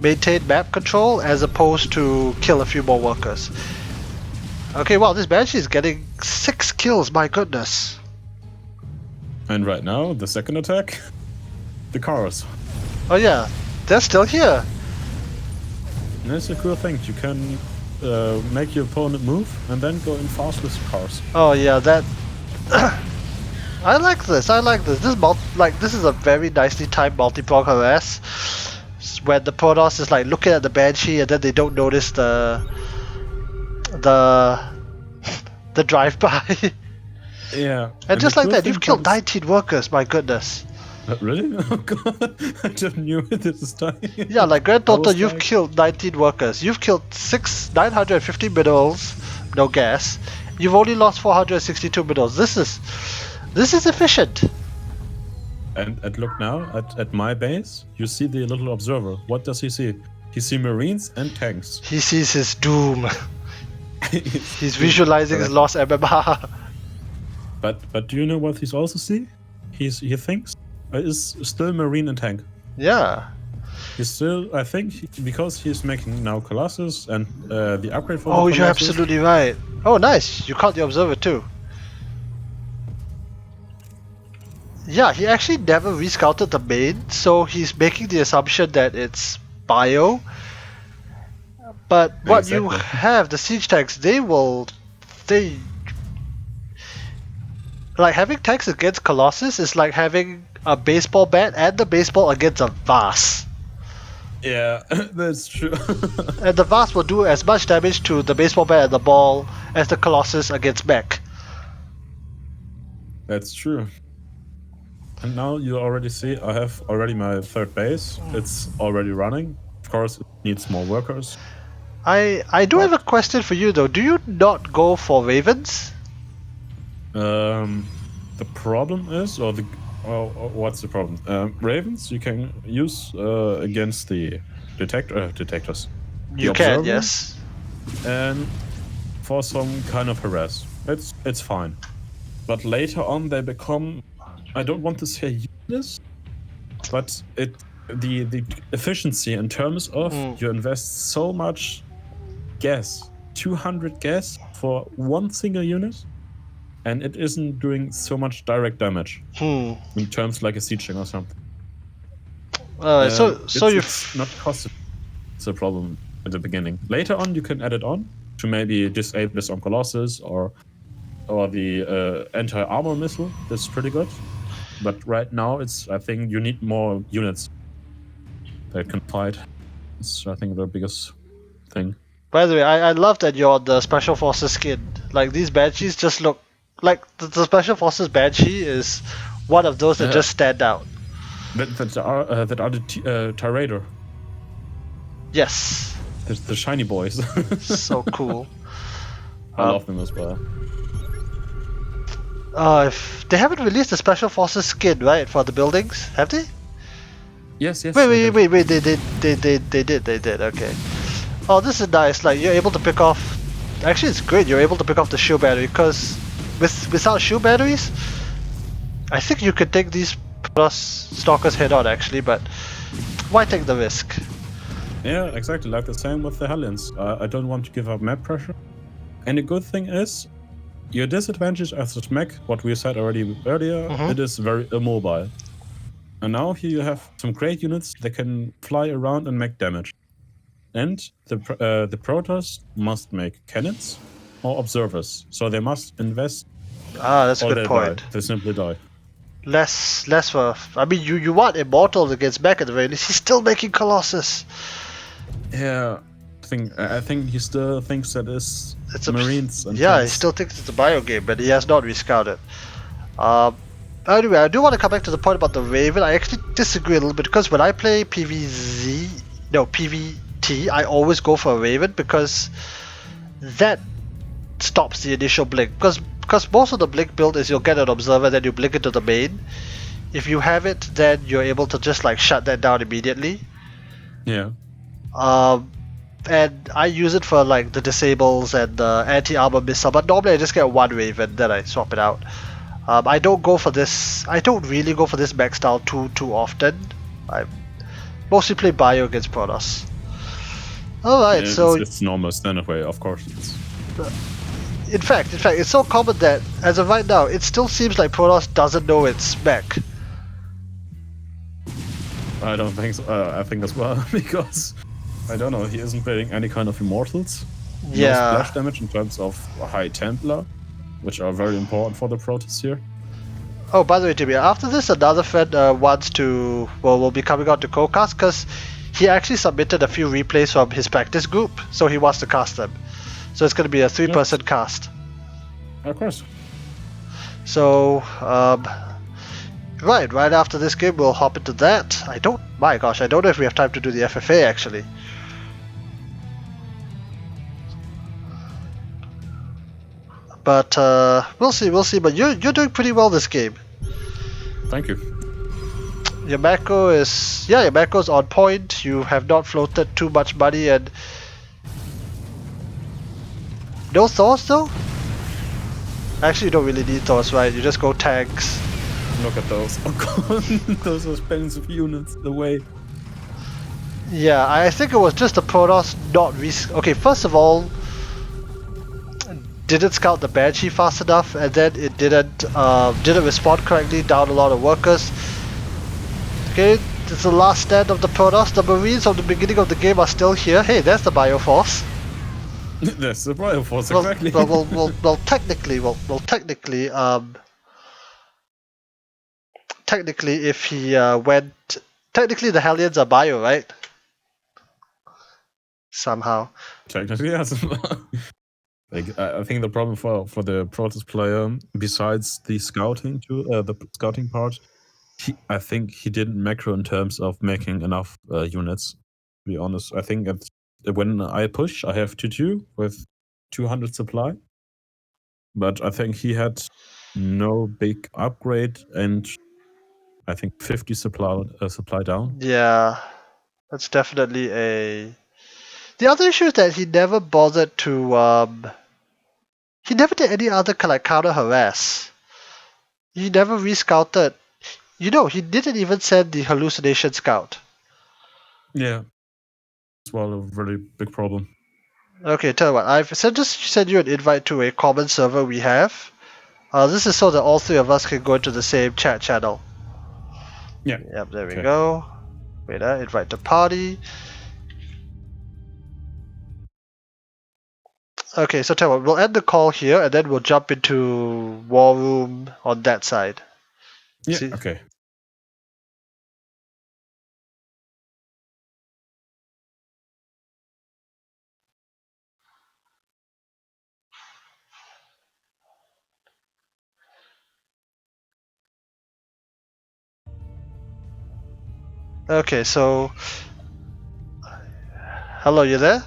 maintain map control as opposed to kill a few more workers. Okay, wow, this Banshee is getting 6 kills, my goodness.
And right now, the second attack, the cars.
Oh yeah, they're still here.
And that's a cool thing, you can make your opponent move and then go in fast with the cars.
Oh yeah, that... I like this. This is a very nicely timed multi-prong harass, where the Protoss is like looking at the Banshee and then they don't notice the drive-by.
Yeah.
And just like that, you've killed 19 workers. My goodness.
Really? Oh god, I just knew it this time.
Yeah, like grand total, you've killed 19 workers. You've killed 950 minerals, no gas. You've only lost 462 minerals. This is efficient.
And look now at my base. You see the little observer. What does he see? He sees Marines and tanks.
He sees his doom. He's visualizing his lost MMR.
But do you know what he's also see? He thinks is still Marine and tank.
Yeah.
He's still, I think, because he's making now Colossus and the upgrade for.
Oh, you're absolutely right. Oh, nice. You caught the observer too. Yeah, he actually never rescouted the main, so he's making the assumption that it's bio. But what you have, the siege tanks, like having tanks against Colossus is like having a baseball bat and the baseball against a vase.
Yeah, that's true.
And the vase will do as much damage to the baseball bat and the ball as the Colossus against mech.
That's true. And now you already see I have already my third base. It's already running. Of course, it needs more workers.
I do have a question for you though. Do you not go for ravens?
The problem is, what's the problem? Ravens you can use against the detectors.
You can, yes.
And for some kind of harass, it's fine. But later on they become, I don't want to say useless, but the efficiency in terms of you invest so much gas, 200 gas for one single unit, and it isn't doing so much direct damage in terms like a sieging or something.
It's
not costed. It's a problem at the beginning. Later on, you can add it on to maybe disable this on Colossus or the anti-armor missile. That's pretty good. But right now, I think you need more units that can fight. It's, I think, the biggest thing.
By the way, I love that you're the Special Forces skin. Like, these Banshees just look... Like, the Special Forces Banshee is one of those that just stand out.
That are the Tyrador.
Yes.
The shiny boys.
So cool.
I love them as well.
If they haven't released the Special Forces skin, right, for the buildings, have they?
Yes.
Wait, they did, okay. Oh, this is nice, like, you're able to pick off... Actually, it's great, you're able to pick off the shield battery, because without shield batteries, I think you could take these stalkers head on, actually, but why take the risk?
Yeah, exactly, like the same with the Hellions. I don't want to give up map pressure. And the good thing is, your disadvantage as a mech, what we said already earlier, it is very immobile. And now here you have some great units that can fly around and make damage. And the Protoss must make cannons or observers, so they must invest.
That's a good point.
They simply die.
Less worth. I mean, you want Immortals against mech at the very least. He's still making Colossus.
Yeah, I think he still thinks that it's Marines. And
he still thinks it's a bio game, but he has not rescouted. Anyway, I do want to come back to the point about the Raven. I actually disagree a little bit because when I play PvT, I always go for a Raven because that stops the initial blink. Because most of the blink build is you'll get an observer, then you blink into the main. If you have it, then you're able to just like shut that down immediately.
Yeah.
And I use it for like the disables and the anti-armor missile, but normally I just get one Raven, then I swap it out. I don't go for this. I don't really go for this mech style too often. I mostly play Bio against Protoss. Alright, so
it's normal standard way, of course.
In fact, it's so common that as of right now, it still seems like Protoss doesn't know its mech.
I don't think so. I think as well because I don't know. He isn't playing any kind of Immortals.
Yeah.
No splash damage in terms of high Templar, which are very important for the Protoss here.
Oh, by the way, Jimmy, after this, another friend will be coming out to co-cast because he actually submitted a few replays from his practice group, so he wants to cast them. So it's going to be a 3-person cast.
Of course.
So, right after this game, we'll hop into that. I don't know if we have time to do the FFA actually. But we'll see. But you're doing pretty well this game.
Thank you.
Your macro is on point. You have not floated too much money and no Thors though? Actually, you don't really need Thors, right? You just go tanks.
Look at those. Oh god, those are expensive units. The way.
Yeah, I think it was just the Protoss not Okay, first of all, didn't scout the Banshee fast enough, and then it didn't respond correctly, down a lot of workers. Okay, this is the last stand of the Protoss. The Marines from the beginning of the game are still here. Hey, there's the Bioforce.
That's the Bioforce, exactly.
Well, technically, technically, if he went, technically the Hellions are bio, right? Somehow.
Technically, yes. Like, I think the problem for the Protoss player, besides the scouting the scouting part, I think he didn't macro in terms of making enough units. To be honest, I think when I push, I have 2-2 with 200 supply, but I think he had no big upgrade and I think 50 supply down.
Yeah, that's definitely a. The other issue is that he never bothered to. He never did any other like counter harass. He never rescouted. You know, he didn't even send the hallucination scout.
Yeah, it's well a very big problem.
Okay, tell you what, I've just sent you an invite to a common server we have. This is so that all three of us can go into the same chat channel.
Yeah.
Yep, there we go. Wait, invite to party. Okay, so tell you what, we'll end the call here and then we'll jump into War Room on that side.
Yeah,
See?
okay.
Okay, so. Hello, you there?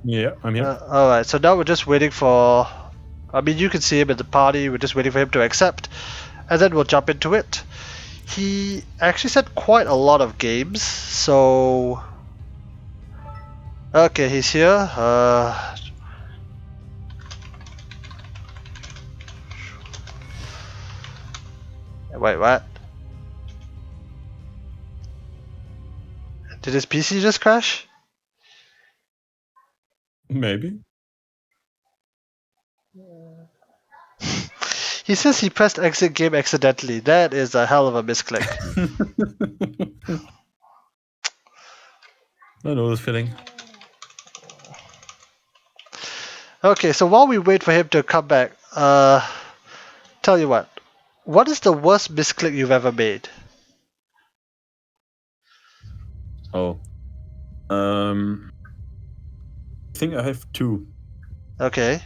Yeah, I'm here.
Alright, so now we're just waiting for. I mean, you can see him at the party, we're just waiting for him to accept, and then we'll jump into it. He actually sent quite a lot of games, so. Okay, he's here. Wait, what? Did his PC just crash?
Maybe.
He says he pressed exit game accidentally. That is a hell of a misclick.
I know this feeling.
Okay, so while we wait for him to come back, tell you what is the worst misclick you've ever made?
Oh. I think I have 2.
Okay.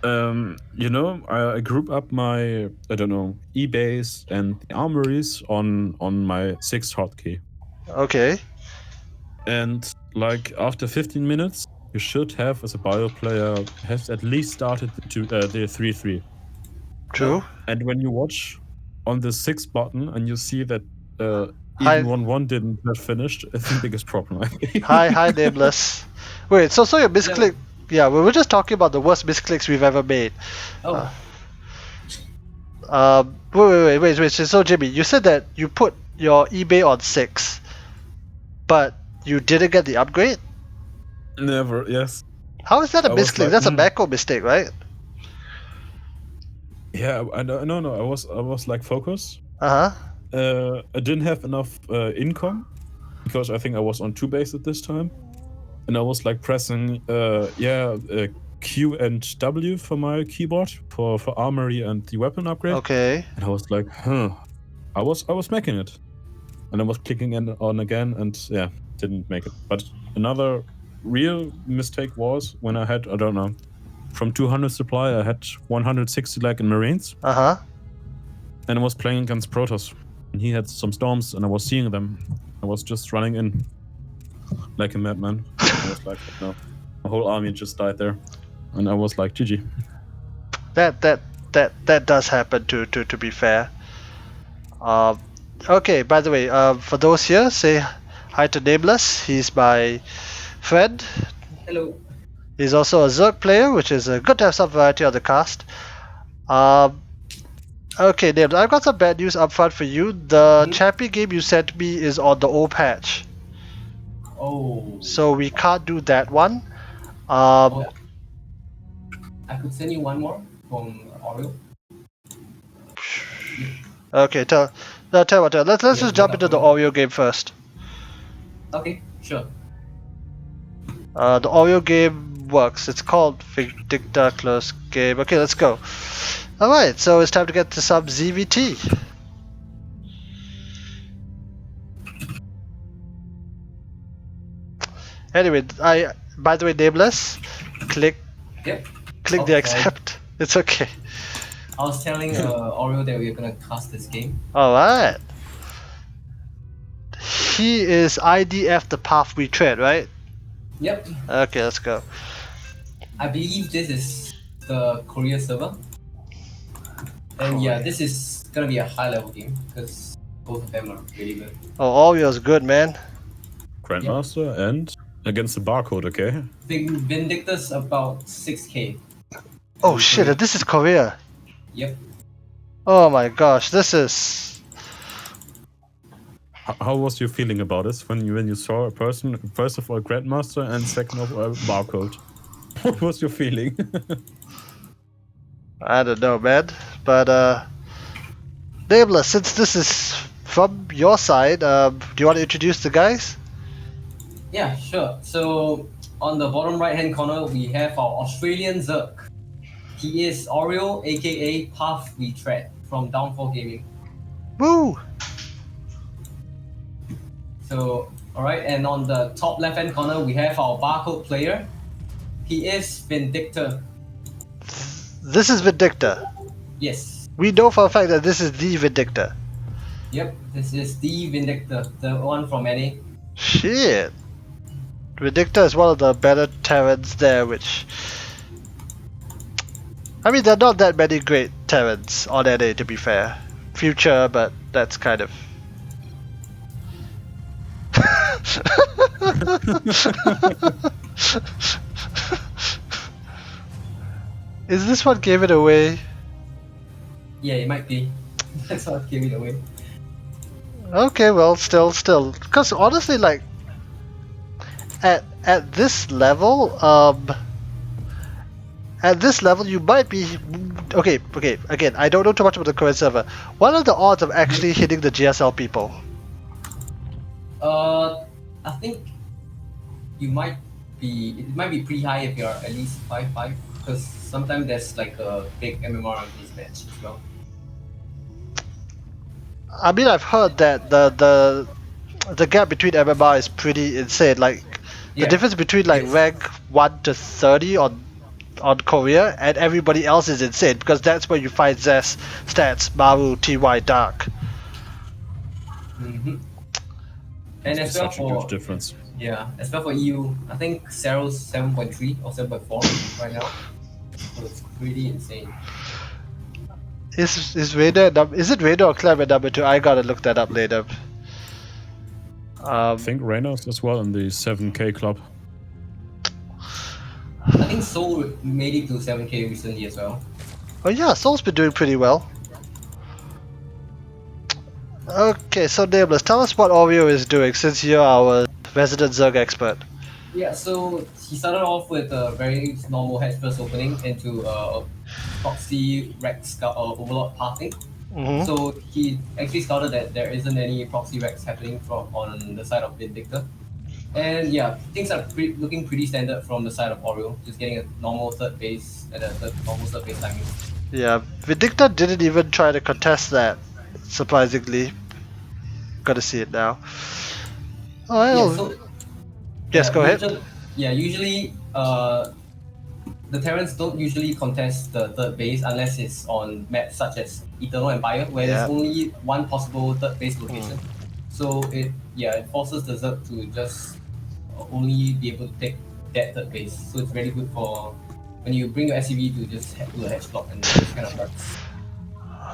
You know, I group up my, I don't know, eBase and the armories on my 6th hotkey.
Okay.
And like after 15 minutes, you should have, as a bio player, have at least started the 3-3.
True.
And when you watch on the 6th button and you see that
Hi.
even 1-1 didn't have finished, it's the biggest problem.
Hi, Nameless. Wait, so your misclick? Yeah, we were just talking about the worst misclicks we've ever made.
Oh.
Wait. So Jimmy, you said that you put your eBay on 6, but you didn't get the upgrade?
Never, yes.
How is that a
I was
misclick?
like,
That's a macro mistake, right?
Yeah, I no. I was like focused.
I
didn't have enough income because I think I was on 2 base at this time, and I was like pressing Q and W for my keyboard for armory and the weapon upgrade.
Okay.
And I was like, I was making it, and I was clicking on again, and yeah, didn't make it. But another real mistake was when I had, I don't know, from 200 supply I had 160 like in Marines. And I was playing against Protoss, and he had some storms, and I was seeing them. I was just running in like a madman. I was like, no, my whole army just died there, and I was like, GG.
That does happen to be fair. Okay, by the way, for those here, say hi to Nameless. He's my friend.
Hello.
He's also a Zerg player, which is good to have some variety on the cast. Okay, Nameless, I've got some bad news up front for you. The champion game you sent me is on the old patch.
Oh.
So we can't do that one.
I could send you one more from Oreo.
Okay, tell you what. Let's just jump into the Oreo game first.
Okay, sure.
The Oreo game works. It's called Vindicta Close Game. Okay, let's go. Alright, so it's time to get to some ZVT. Anyway, by the way, Nameless, click
Yep.
the
Oh, sorry.
accept. It's okay.
I was telling Oreo that we are gonna cast this game.
Alright. He is IDF the PathWeThread, right?
Yep.
Okay, let's go.
I believe this is the Korea server. And yeah, this is gonna be a high level game because both of them are really good.
Oh, Oreo's good, man.
Grandmaster and against the barcode, okay?
Vindictus about 6k.
Oh shit, and this is Korea.
Yep.
Oh my gosh, this is...
How was your feeling about this when you saw a person, first of all, Grandmaster, and second of all, barcode? What was your feeling?
I don't know, man. But, Nameless, since this is from your side, do you want to introduce the guys?
Yeah, sure. So on the bottom right hand corner, we have our Australian Zerk. He is Oreo, aka PathWeThread from Downfall Gaming.
Woo!
So, alright, and on the top left hand corner, we have our barcode player. He is Vindictor.
This is Vindictor.
Yes.
We know for a fact that this is the Vindictor.
Yep, this is the Vindictor, the one from NA.
Shit. Vindictor is one of the better Terrans there, which... I mean, there are not that many great Terrans on NA, to be fair. Future, but that's kind of... Is this what gave it away?
Yeah, it might be. That's what gave it away.
Okay, well, still, because honestly, like, at this level, you might be okay. Again, I don't know too much about the Korean server. What are the odds of actually hitting the GSL people?
I think you might be. It might be pretty high if you're at least 5'5", because sometimes there's like a big MMR match as well.
I mean, I've heard that the gap between MMR is pretty insane. Like the difference between like rank 1 to 30 on Korea and everybody else is insane, because that's where you find Zest, Stats, Maru, TY, Dark.
Mm-hmm. And as well
Such a huge
for
difference.
as well for EU, I think Cyril's 7.3 or 7.4 right now, so it's pretty insane.
Is Raider is it Raider or Clare at number 2? I gotta look that up later.
I think Reynolds as well in the 7K club.
I think Soul made it to 7k recently as well.
Oh yeah, Soul's been doing pretty well. Okay, so Nameless, tell us what Oreo is doing since you're our resident Zerg expert.
Yeah, so he started off with a very normal head first opening into a proxy Rex Overlord pathing.
Mm-hmm.
So he actually scouted that there isn't any proxy Rex happening on the side of Vindictor. And yeah, things are looking pretty standard from the side of Oreo, just getting a normal third base at a normal third base timing.
Yeah, Vindictor didn't even try to contest that, surprisingly. Gotta see it now. Oh,
Yeah, so,
yes, go ahead.
Usually the Terrans don't usually contest the third base unless it's on maps such as Eternal Empire, where there's only one possible third base location. So it forces the Zerg to just only be able to take that third base. So it's very good for when you bring your SCV to just do a hedge block and this kind of works.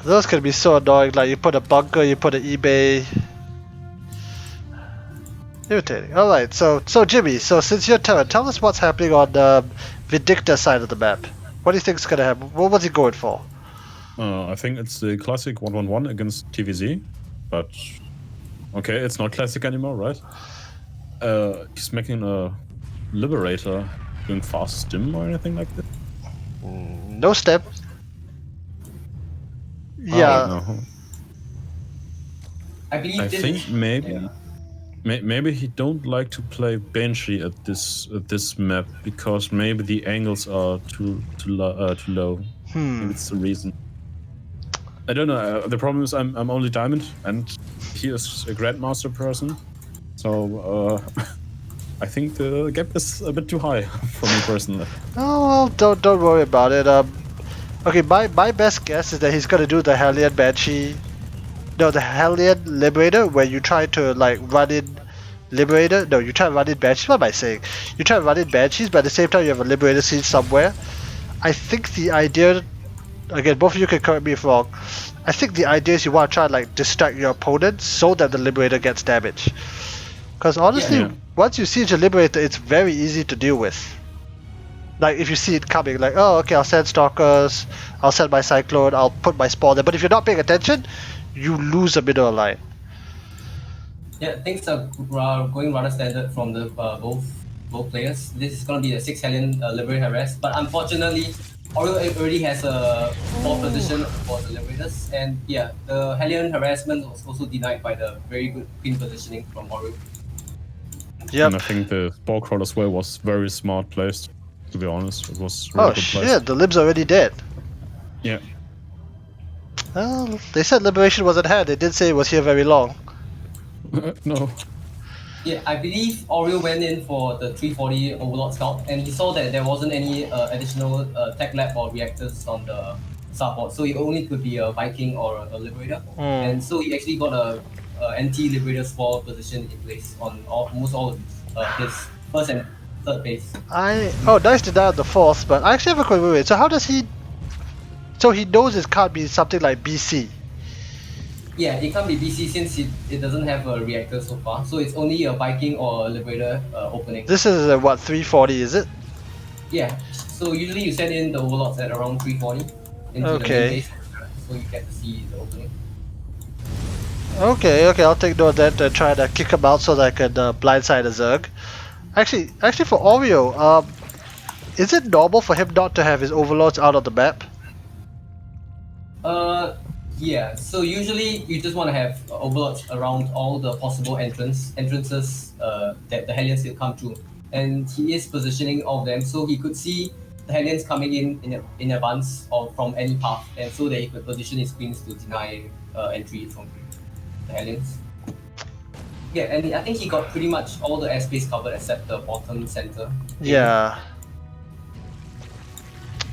Those can be so annoying, like you put a bunker, you put an eBay. Irritating. Alright, so Jimmy, so since you're Terran, tell us what's happening on the Vindictor side of the map. What do you think is gonna happen? What was he going for?
I think it's the classic 1-1-1 against TVZ, but okay, it's not classic anymore, right? He's making a Liberator doing fast stim or anything like that.
No step. Yeah.
I believe
I think maybe he don't like to play Banshee at this map because maybe the angles are too low. Maybe it's the reason. I don't know. The problem is I'm only Diamond and he is a Grandmaster person, so I think the gap is a bit too high for me personally.
Oh, well, don't worry about it. Okay, my best guess is that he's gonna do the Hellion Banshee. No, the Hellion Liberator, where you try to like run in Liberator. No, you try to run in Banshees. What am I saying? You try to run in Banshees, but at the same time you have a Liberator siege somewhere. I think the idea, again, both of you can correct me if wrong. I think the idea is you want to try and like distract your opponent so that the Liberator gets damage. Because honestly, once you siege a Liberator, it's very easy to deal with. Like if you see it coming, like, oh, okay, I'll send Stalkers, I'll send my Cyclone, I'll put my Spawn there. But if you're not paying attention, you lose a middle line.
Yeah, things are going rather standard from the both players. This is going to be the 6 Hellion Liberator Harass, but unfortunately, Oreo already has a 4th position for the Liberators, and yeah, the Hellion Harassment was also denied by the very good Queen positioning from Oreo.
Yep.
And I think the Spore Crawl as well was very smart placed, to be honest. It was really good placed.
Shit, the Lib's already dead.
Yeah.
Well, they said Liberation was at hand, they didn't say it was here very long.
No.
Yeah, I believe Oreo went in for the 340 Overlord Scout, and he saw that there wasn't any additional tech lab or reactors on the starport, so it only could be a Viking or a Liberator. And so he actually got a anti-Liberator Spore position in place on almost all of his first and third base.
Nice to die on the 4th, but I actually have a quick wait. So how does he... So he knows it can't be something like BC.
Yeah, it can't be BC since it doesn't have a reactor so far, so it's only a Viking or a Liberator opening.
This is what, 340 is it?
Yeah, so usually you send in the Overlords at around 340 into the main base, so you get to see the opening.
Okay, I'll take note of that and try to kick him out so that I can blindside a Zerg. Actually for Oreo, is it normal for him not to have his Overlords out on the map?
Yeah, so usually you just want to have Overlords around all the possible entrances that the Hellions will come through. And he is positioning all of them so he could see the Hellions coming in advance or from any path, and so that he could position his queens to deny entry from the Hellions. Yeah, and I think he got pretty much all the airspace covered except the bottom center.
Yeah.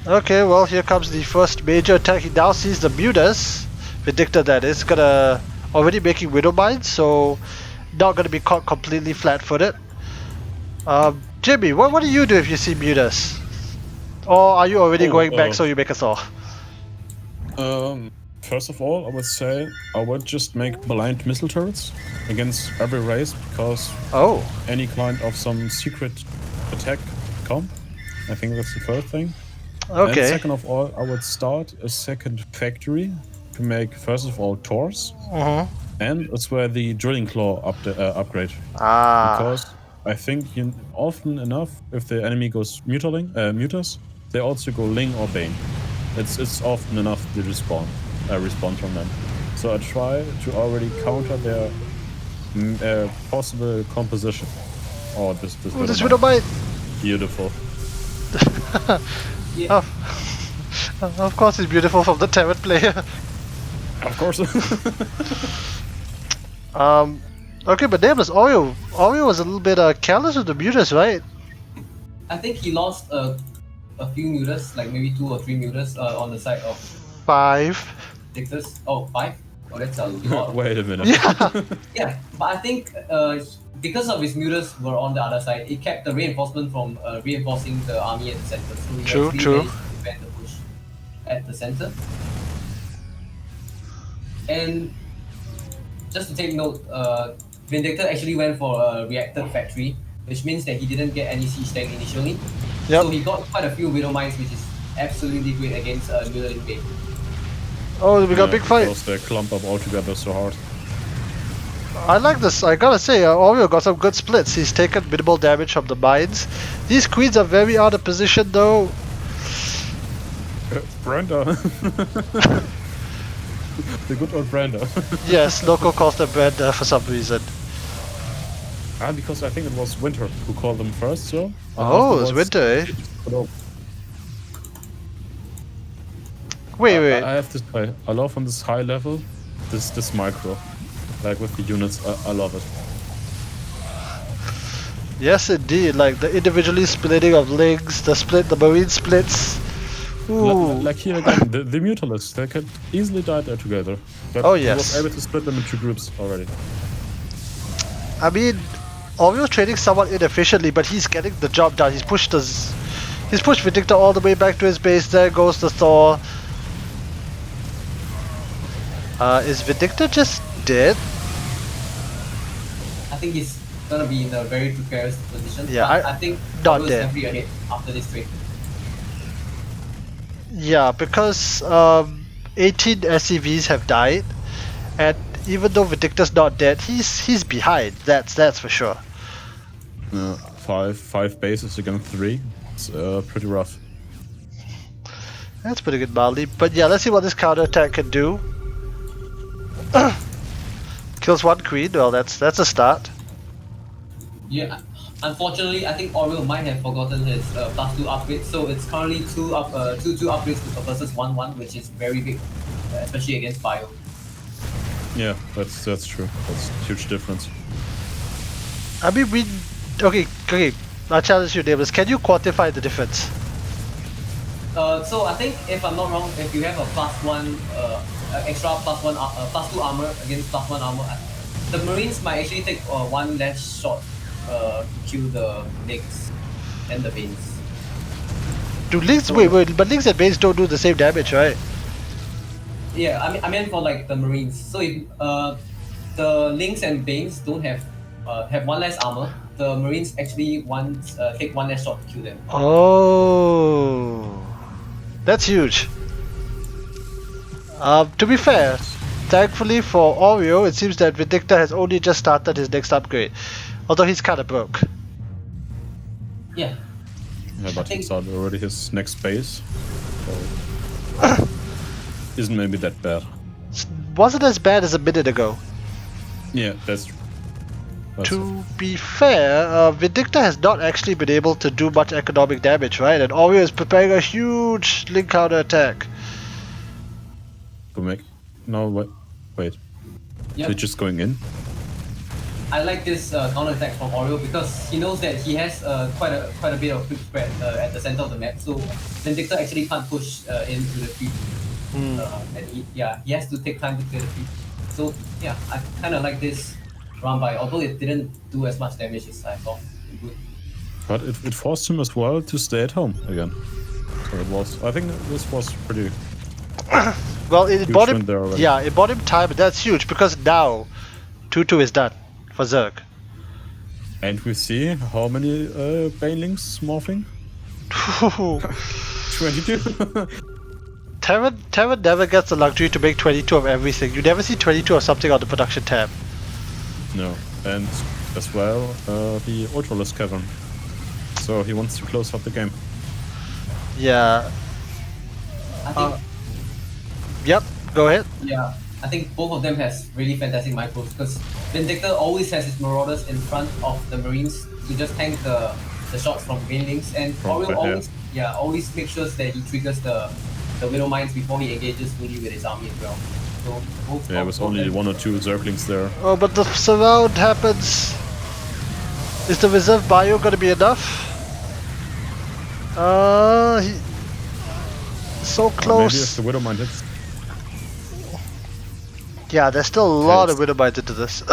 Okay, well here comes the first major attack. He now sees the Mutas. Vindictor that is, gonna already making Widow Mines, so not gonna be caught completely flat-footed. Jimmy, what do you do if you see Mutas? Or are you already going back so you make a Thor?
First of all, I would say I would just make blind missile turrets against every race, because any kind of some secret attack come. I think that's the first thing.
Okay.
And second of all, I would start a second factory to make, first of all, Tors. And it's where the Drilling Claw upgrade. Because I think often enough, if the enemy goes Mutas, they also go Ling or Bane. It's often enough to respawn from them. So I try to already counter their possible composition. Oh, this
Widow Mine!
Beautiful.
Yeah.
Of course it's beautiful from the Terran player.
Of course.
Okay, but Nameless, Oreo was a little bit careless with the Mutas, right?
I think he lost a few Mutas, like maybe 2 or 3 Mutas on the side of
5.
Dictus. Oh, 5? Oh, that's a lot.
Wait a minute.
Yeah.
Yeah, but I think because of his Mutas were on the other side, it kept the reinforcement from reinforcing the army at the center. So he
True.
managed to defend the push at the center. And just to take note, Vindictor actually went for a reactor factory, which means that he didn't get any siege tank initially. So he got quite a few Widow Mines, which is absolutely great against Muller Bay.
Oh, we got a big fight.
Because they clump up all together so hard.
I like this. I gotta say, Oreo got some good splits. He's taken minimal damage from the mines. These queens are very out of position though.
Brenda. The good old Brenda.
Yes, local calls them Brenda for some reason.
Because I think it was Winter who called them first, so.
Oh, it's Winter, eh? Wait.
I have to say, I love on this high level, this micro. Like with the units, I love it.
Yes, indeed. Like the individually splitting of links, the marine splits. Ooh.
Like here again, the Mutalists, they could easily die there together. But
Oh,
he was
yes.
able to split them into groups already.
I mean, Oriole's trading somewhat inefficiently, but he's getting the job done. He's pushed Vindicta all the way back to his base. There goes the Thor. Is Vindicta just dead?
I think he's gonna be in a very precarious position.
Yeah,
but I think
not
Oriole's
dead.
definitely ahead after this trade.
Yeah, because 18 SCVs have died, and even though Vindicta's not dead, he's behind. That's for sure.
Five bases against 3. It's pretty rough.
That's pretty good, mildly. But yeah, let's see what this counter attack can do. Kills one queen. Well, that's a start.
Yeah, unfortunately, I think Oriole might have forgotten his +2 upgrade, so it's currently 2 upgrades versus 1-1, which is very big, especially against Bio.
Yeah, that's true. That's a huge difference.
I mean, okay. I challenge you, Nameless. Can you quantify the difference?
So I think if I'm not wrong, if you have a +1, extra +2 armor against +1 armor, the Marines might actually take 1 less shot to kill the links and the veins.
Do links but links and veins don't do the same damage, right?
Yeah, I meant for like the Marines. So if the links and veins don't have 1 less armor, the Marines actually take 1 less shot to kill them.
Oh, that's huge. To be fair, thankfully for Oreo, it seems that Vindicta has only just started his next upgrade, although he's kind of broke.
Yeah.
Yeah, but he started already his next base. So isn't maybe that bad.
Wasn't as bad as a minute ago.
Yeah, that's true.
To be fair, Vindicta has not actually been able to do much economic damage, right? And Oreo is preparing a huge link counter attack.
No, wait.
Yep.
They're just going in?
I like this counter attack from Oreo because he knows that he has quite a bit of quick spread at the center of the map, so Vindicta actually can't push into the creep. And he has to take time to clear the creep. So yeah, I kind of like this run by, although it didn't do as much damage as I thought it would.
But it forced him as well to stay at home again. So I think this was pretty.
Well, it bought him.
There already.
Yeah, it bought him time, but that's huge because now 2-2 is done for Zerg.
And we see how many banelings morphing. 22.
Terran never gets the luxury to make 22 of everything. You never see 22 of something on the production tab.
No, and as well the Ultraless Cavern. So he wants to close up the game.
Yeah.
I think.
Yep. Go ahead.
Yeah, I think both of them has really fantastic micros because Vindicta always has his Marauders in front of the Marines to just tank the shots from banelings, and Oriole always makes sure that he triggers the Widow Mines before he engages fully with his army as well. So both
Yeah, it was only 1 or 2 Zerglings there.
Oh, but the surround happens. Is the reserve bio gonna be enough? So close.
Maybe if the Widow Mine hits.
Yeah, there's still a lot of Widow Mines into this.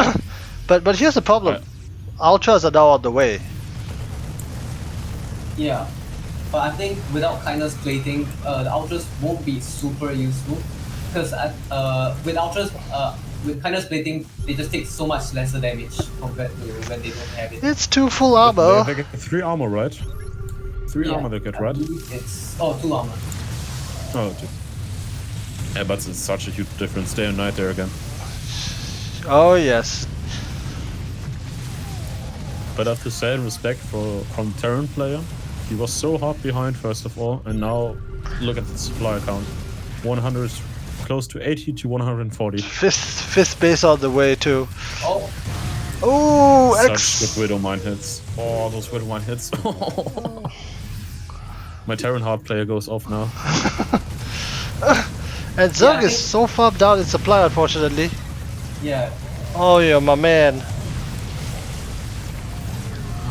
but here's the problem. Ultras are now on the way.
Yeah, but I think without Kindness plating, the Ultras won't be super useful because with Ultras, with Kindness plating, they just take so much lesser damage compared to when they don't have it.
It's 2 full armor.
They get 3 armor, right? 3 armor they get, right?
It's 2 armor.
Oh, 2. Yeah, but it's such a huge difference day and night there again.
Oh yes.
But I have to say, respect from Terran player. He was so hard behind first of all, and now look at the supply count. 100, close to 80 to 140.
Fifth base on the way too.
Oh.
Oh,
Such good Widow Mine hits. Oh, those Widow Mine hits. My Terran hard player goes off now.
And Zerg is so far down in supply, unfortunately.
Yeah.
Oh yeah, my man.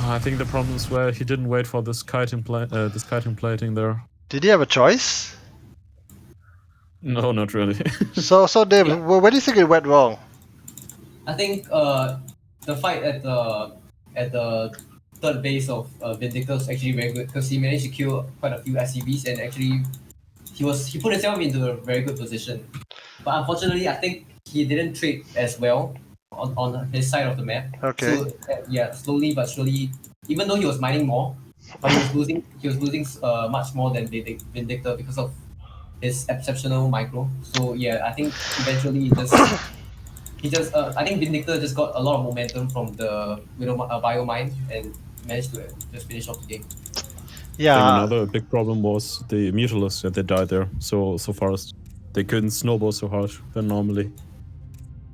I think the problems were he didn't wait for this chitin plating there.
Did he have a choice?
No, not really.
So Dave,
Yeah.
where do you think it went wrong?
I think the fight at the third base of Vindictor was actually very good because he managed to kill quite a few SCVs and actually he put himself into a very good position. But unfortunately, I think he didn't trade as well on his side of the map.
Okay.
So yeah, slowly but surely, even though he was mining more, but he was losing much more than Vindictor because of his exceptional micro. So yeah, I think eventually I think Vindictor just got a lot of momentum from the Bio Mine and managed to just finish off the game.
Yeah.
I think another big problem was the Mutalists that they died there so fast. They couldn't snowball so hard than normally.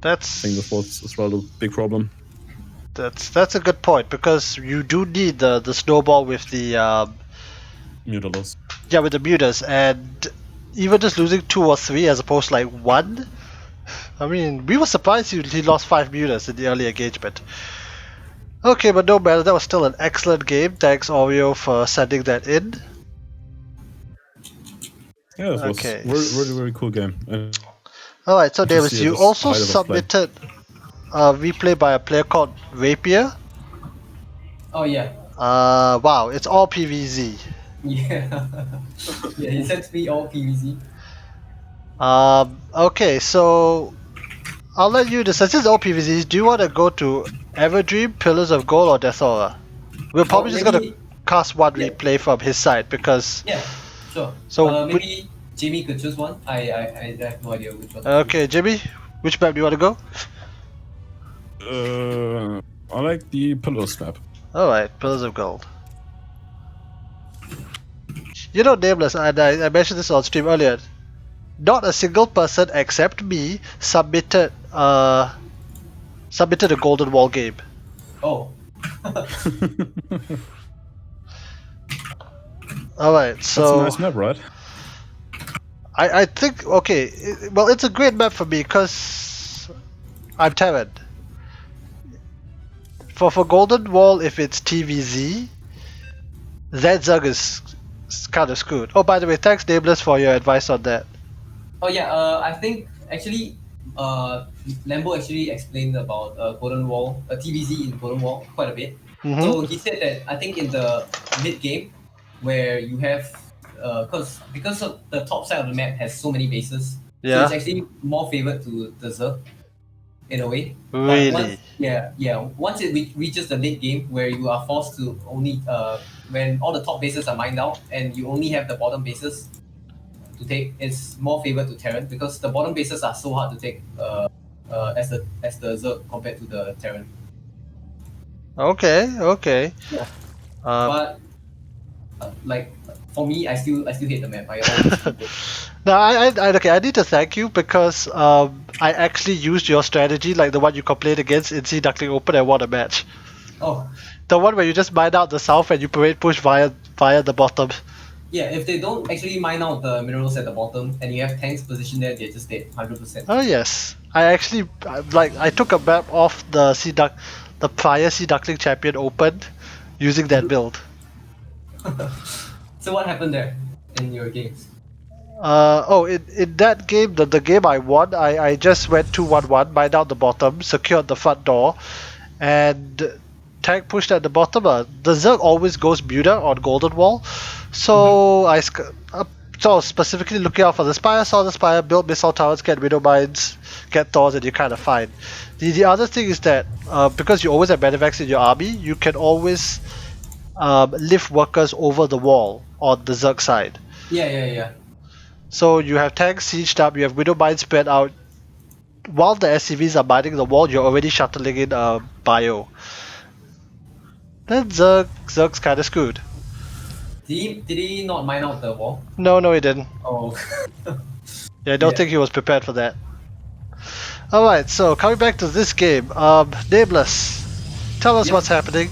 I think this was as well a big problem.
That's a good point because you do need the snowball with the
Mutalists.
Yeah, with the mutas, and even just losing 2 or 3 as opposed to like 1. I mean, we were surprised he lost 5 mutas in the early engagement. Okay, but no matter, that was still an excellent game. Thanks Oreo for sending that in.
Yeah, it was
Okay.
very cool game.
Alright, so Davis,
see
you
this
also
height of a play.
submitted a replay by a player called Rapier.
Oh yeah,
Wow, it's all PVZ.
yeah, yeah. He sent me all PVZ.
Okay, so I'll let you decide. Since it's all PVZs, do you want to go to Everdream, Pillars of Gold, or Death Aura? We're probably just gonna cast one
Yeah.
replay from his side because.
Yeah, sure.
So
maybe Jimmy could choose one. I have no idea which one.
Okay, Jimmy, which map do you want to go?
I like the Pillars map.
Alright, Pillars of Gold. You know, Nameless, and I mentioned this on stream earlier. Not a single person except me submitted a Golden Wall game.
Oh.
Alright, so
That's a nice map, right?
I think okay. Well, it's a great map for me because I'm Terran. For Golden Wall, if it's TVZ, that Zug is kind of screwed. Oh, by the way, thanks Nameless for your advice on that.
Oh yeah, I think actually, Lambo actually explained about Golden Wall, TVZ in Golden Wall quite a bit.
Mhm.
So he said that I think in the mid game, where you have, because of the top side of the map has so many bases, so
Yeah.
it's actually more favored to the Zerg, in a way. But
Really?
once it reaches the late game where you are forced to only when all the top bases are mined out and you only have the bottom bases to take, it's more favored to Terran because the bottom bases are so hard to take as the Zerg compared to the Terran.
Okay.
Yeah.
Um,
But like for me, I still hate the map. I always hate it.
Now, I need to thank you because I actually used your strategy, like the one you complained against in Sea Duckling Open and won a match.
Oh
The one where you just mine out the south and you push via the bottom.
yeah, if they don't actually mine out the minerals at the bottom and you have tanks positioned there, they're just dead, 100%.
Oh yes, I actually I took a map off the prior Sea Duckling Champion Open using that build.
So what happened there in your games?
In that game, the game I won, I just went 2-1-1, mined out the bottom, secured the front door, and tank pushed at the bottom. The Zerg always goes muta on Golden Wall, so I was specifically looking out for the Spire, saw the Spire, built missile towers, get Widow Mines, get Thors, and you're kind of fine. The other thing is that because you always have Medivacs in your army, you can always lift workers over the wall on the Zerg side.
Yeah.
So you have tanks sieged up, you have Widow Mines spread out. While the SCVs are mining the wall, you're already shuttling in bio. Then Zerg's kinda screwed.
Did he not mine out the wall?
No, he didn't.
Oh.
Yeah, I don't
Yeah.
think he was prepared for that. Alright, so coming back to this game, Nameless, tell us
Yep.
what's happening.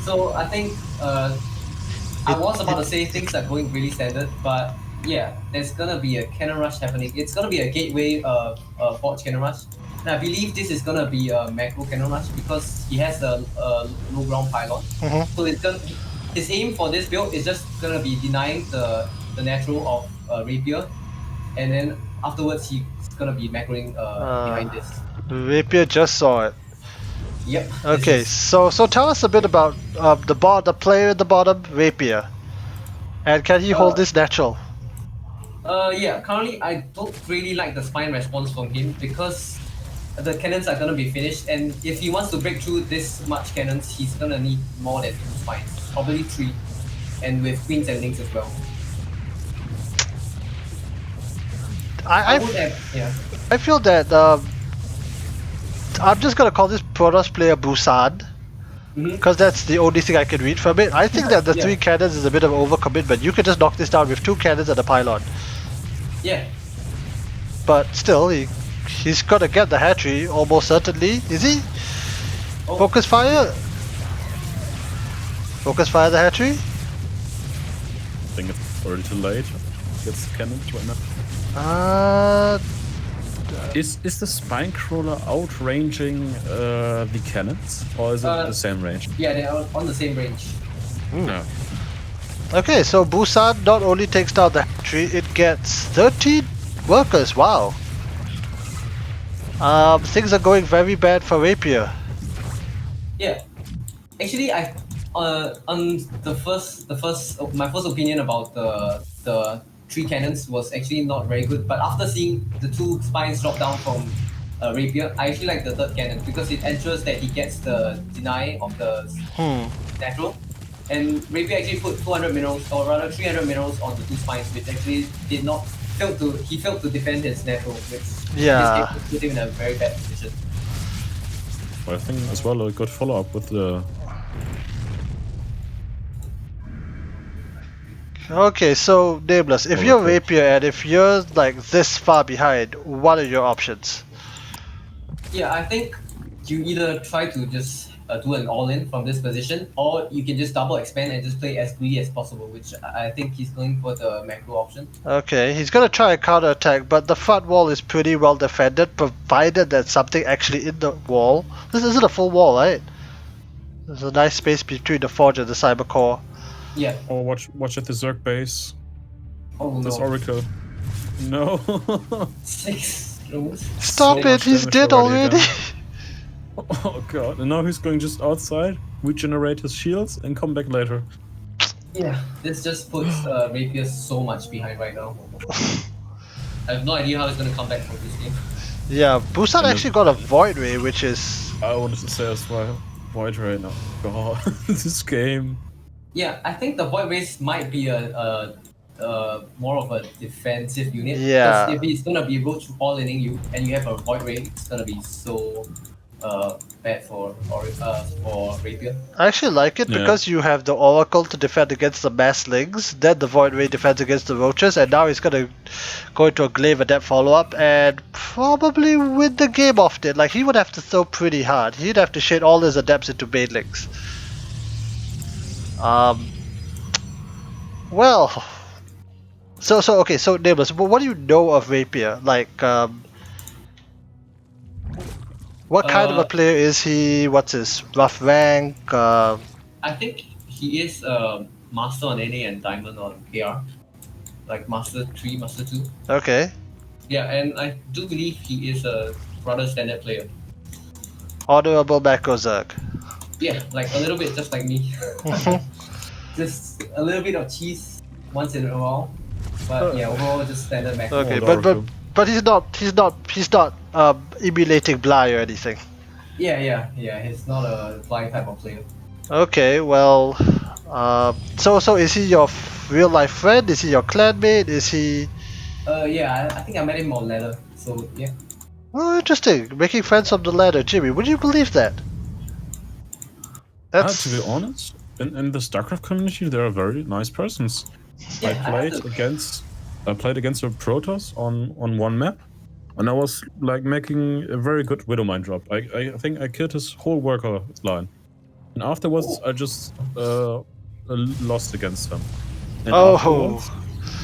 So I think I was about to say things are going really standard, but yeah, there's gonna be a cannon rush happening. It's gonna be a gateway forge cannon rush. And I believe this is gonna be a macro cannon rush because he has a low ground pylon. So it's gonna, his aim for this build is just gonna be denying the natural of Rapier, and then afterwards he's gonna be macroing behind this.
Rapier just saw it.
Yep.
Okay, so tell us a bit about the player at the bottom, Rapier, and can he hold this natural?
Yeah, currently I don't really like the spine response from him because the cannons are gonna be finished, and if he wants to break through this much cannons, he's gonna need more than 2 spines, probably 3, and with queens and links as well. I
feel that I'm just gonna call this Protoss player Busan, because that's the only thing I can read from it. I think that the 3 cannons is a bit of overcommitment. You can just knock this down with 2 cannons and a pylon.
Yeah.
But still, he's gonna get the hatchery almost certainly. Is he?
Oh.
Focus fire. Focus fire the hatchery.
I think it's already too late. Gets the cannons right now. Is the spine crawler outranging the cannons, or is it the same range?
Yeah, they're on the same range.
No.
Okay, so Busan not only takes down the hatchery, it gets 13 workers. Wow. Things are going very bad for Rapier.
Yeah, actually, on my first opinion about the 3 cannons was actually not very good. But after seeing the 2 spines drop down from Rapier, I actually like the 3rd cannon because it ensures that he gets the deny of the natural. And Rapier actually put 200 minerals, or rather 300 minerals on the 2 spines, which actually did not he failed to defend his natural, which put him in a very bad position.
Well, I think as well a good follow-up with the...
Okay, so Nameless, if you're Rapier and if you're like this far behind, what are your options?
Yeah, I think you either try to just do an all-in from this position, or you can just double expand and just play as greedy as possible, which I think he's going for the macro option.
Okay, he's gonna try a counter attack, but the front wall is pretty well defended, provided there's something actually in the wall. This isn't a full wall, right? There's a nice space between the forge and the cyber core.
Yeah.
Oh, watch at the Zerg base.
Oh no.
This Oracle. No.
6 drones.
Stop it! He's dead already.
Oh god! And now he's going just outside, regenerate his shields, and come back later.
Yeah, this just puts Rapier so much behind right now. I have no idea how he's gonna come back from this game.
Yeah, Busan actually got a Void Ray, which is...
I wanted to say as well, Void Ray now. God, this game.
Yeah, I think the Void Race might be a more of a defensive unit.
Yeah.
Because if he's gonna be roach all-inning you, and you have a Void Ray, it's gonna be so bad for Rapier.
I actually like it because you have the Oracle to defend against the Mass Lings, then the Void Ray defends against the Roaches, and now he's gonna go into a Glaive Adept follow-up and probably win the game off it. Like, he would have to throw pretty hard. He'd have to shade all his Adepts into Banelings. Well, okay, so Nameless, what do you know of Rapier? Like, what kind of a player is he? What's his rough rank?
I think he is Master on NA and Diamond on KR. Like Master 3, Master 2.
Okay.
Yeah, and I do believe he is a rather standard player.
Honorable Macro Zerg.
Yeah, like a little bit just like me. Just a little bit of cheese once in a while. But yeah, overall just standard macro.
Okay, but he's not emulating Bly or anything.
Yeah, he's not a Bly type of player.
Okay, well, so is he your real life friend? Is he your clanmate? Is he?
Yeah, I think I met him on ladder. So yeah.
Oh, interesting. Making friends on the ladder, Jimmy. Would you believe that?
To be honest, in the StarCraft community, there are very nice persons.
Yeah,
I played against a Protoss on one map, and I was like making a very good Widowmine drop. I think I killed his whole worker line, and afterwards I just lost against him. And afterwards,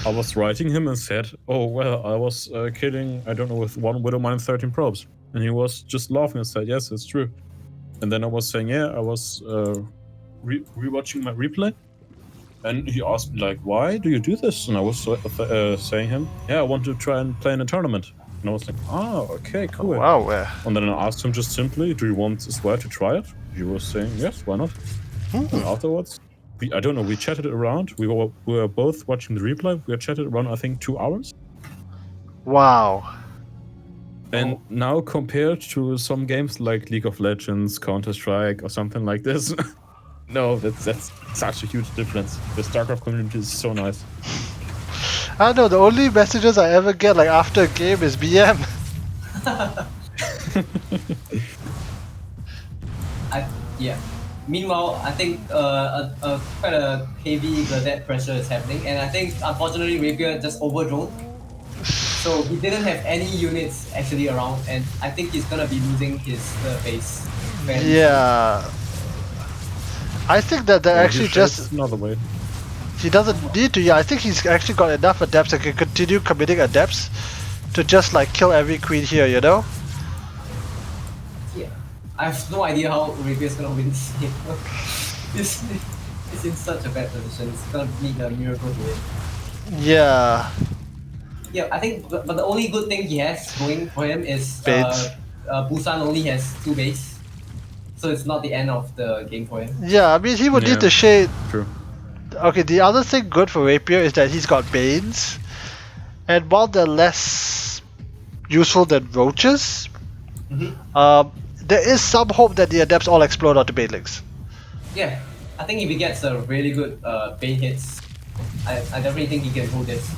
I was writing him and said, "Oh well, I was killing, I don't know, with one Widowmine 13 probes." And he was just laughing and said, yes, it's true. And then I was saying, yeah, I was rewatching my replay. And he asked me, like, why do you do this? And I was saying him, yeah, I want to try and play in a tournament. And I was like, oh, okay, cool.
Oh, wow.
And then I asked him just simply, do you want as well to try it? He was saying, yes, why not? And afterwards, I don't know, we chatted around. We were both watching the replay. We had chatted around, I think, 2 hours.
Wow.
And now compared to some games like League of Legends, Counter-Strike, or something like this, no, that's such a huge difference. The StarCraft community is so nice.
I know, the only messages I ever get like after a game is BM.
Yeah. Meanwhile, I think quite a heavy Gladette pressure is happening, and I think unfortunately Rapier just overdrove. So he didn't have any units actually around, and I think he's gonna be losing his base.
Yeah. I think that they're actually just...
another way.
He doesn't need to, yeah, I think he's actually got enough adepts and can continue committing adepts to just like kill every queen here, you know?
Yeah. I have no idea how Rapier's gonna win this game. He's in such a bad position, it's gonna need a miracle to win.
Yeah.
Yeah, I think, but the only good thing he has going for him is Busan only has 2 base. So it's not the end of the game for him.
Yeah, I mean he would need to shade...
True.
Okay, the other thing good for Rapier is that he's got Banes. And while they're less useful than Roaches, there is some hope that the Adepts all explode onto Banelings.
Yeah, I think if he gets a really good Bane hits, I definitely think he can hold this.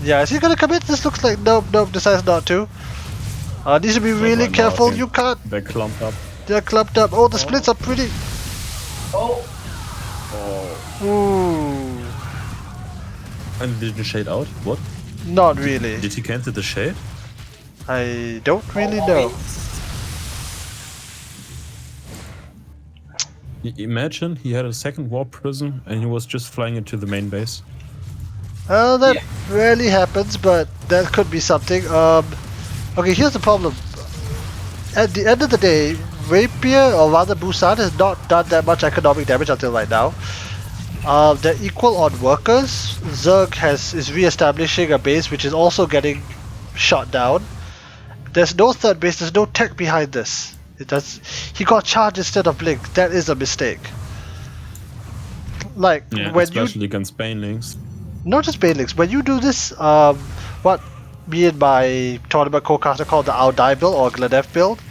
Yeah, is he gonna commit? This looks like nope, decides not to. Needs to be really careful, you can't.
They're clumped up.
They're clumped up. Oh, the splits are pretty.
Oh!
Ooh.
And did you shade out? What?
Not really.
Did he cancel the shade?
I don't really know.
Imagine he had a second warp prism and he was just flying into the main base.
That rarely happens, but that could be something. Okay, here's the problem. At the end of the day, Rapier, or rather Busan, has not done that much economic damage until right now. They're equal on workers. Zerg is re-establishing a base which is also getting shot down. There's no third base, there's no tech behind this. He got charged instead of Blink. That is a mistake. Like when
especially against Banelings.
Not just Banelings. When you do this, what me and my tournament co-caster call the I'll Die build or Gladef build,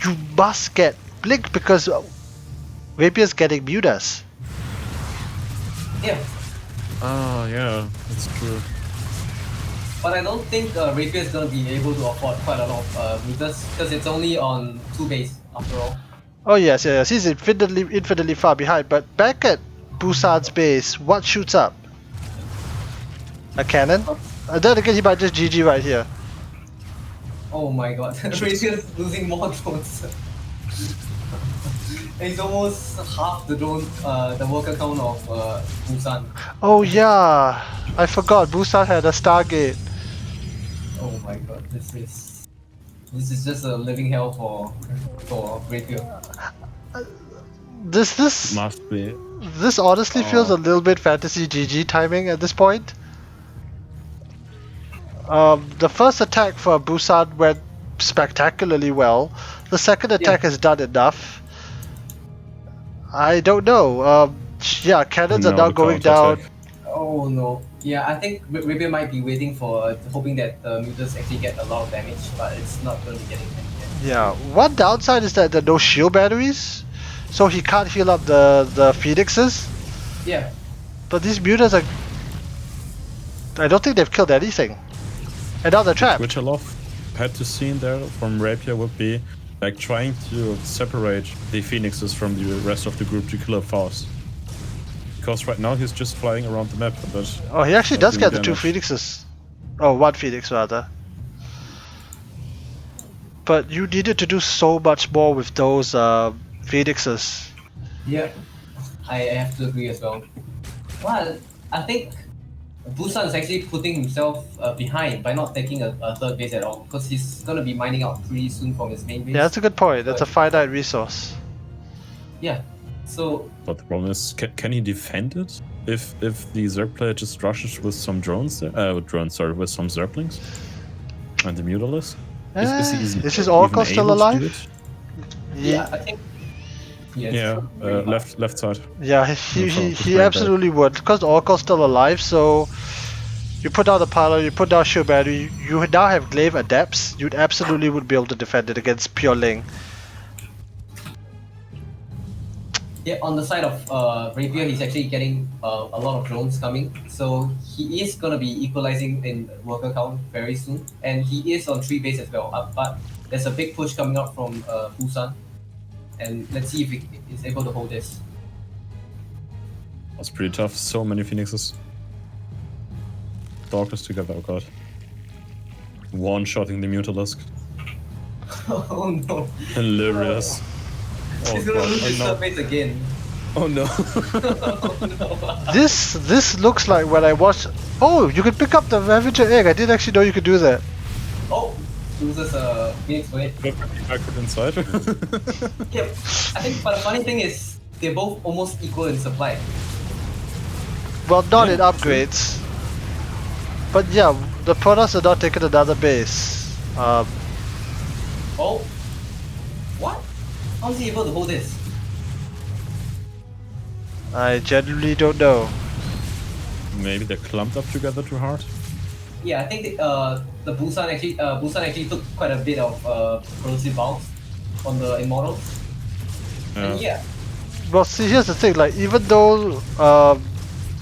you must get Blink because Rapier's getting Mutas.
Yeah.
Oh yeah, that's true.
But I don't think Rapier is gonna be able to afford quite a lot of meters because it's only on 2 base after all.
Oh yes, he's infinitely far behind. But back at Busan's base, what shoots up? A cannon? Then again, he might just GG right here.
Oh my god, Rapier's losing more drones. He's almost half the drone, the worker count of Busan.
Oh yeah, I forgot Busan had a Stargate.
Oh my god, this is just a living hell for Rapier.
This
must be.
This honestly feels a little bit fantasy GG timing at this point. The first attack for Busan went spectacularly well. The second attack has done enough. I don't know. Yeah, cannons are now going down.
Oh no. Yeah, I think Rapier might be waiting for, hoping that the mutas actually get a lot of damage, but it's not going to be getting any.
Yeah, one downside is that there are no shield batteries, so he can't heal up the phoenixes.
Yeah.
But these mutas are... I don't think they've killed anything. And now they're trapped.
Which I love had to see in there from Rapier would be like trying to separate the phoenixes from the rest of the group to kill it fast. Because right now he's just flying around the map, but...
Oh, he actually does get the 2 phoenixes. Oh, 1 phoenix rather. But you needed to do so much more with those
Busan is actually putting himself behind by not taking a third base at all, because he's gonna be mining out pretty soon from his main base.
Yeah, that's a good point. That's a finite resource.
Yeah. So.
But the problem is, can he defend it if the Zerg player just rushes with some drones there? With some Zerglings and the Mutalisk?
Is his Oracle still alive?
Yeah, I think. Yes.
Yeah, left side.
Yeah, he absolutely would, because the Oracle's still alive, so you put down the pylon, you put down Shield Battery, you now have Glaive Adepts, you'd absolutely would be able to defend it against pure Ling.
Yeah, on the side of Rapier, he's actually getting a lot of drones coming, so he is going to be equalizing in worker count very soon, and he is on 3 base as well, but there's a big push coming out from Busan, and let's see if he is able to hold this.
That's pretty tough, so many Phoenixes. Darkness together, oh god. One-shotting the Mutalisk.
Oh no.
Hilarious.
He's gonna lose his third base again.
Oh no.
Oh no.
This looks like when I watched... Oh, you could pick up the Ravager egg. I didn't actually know you could do that.
Oh, loses a Phoenix Blade.
Back it inside.
Yeah, I think, but the funny thing is, they're both almost equal in supply.
Well, not in upgrades. But yeah, the Protoss are not taking another base.
Oh? What? How is he able to hold this?
I genuinely don't know.
Maybe they're clumped up together too hard.
Yeah, I think the Busan actually took quite a bit of corrosive bounce on the Immortals. And yeah.
Well, see, here's the thing. Like, even though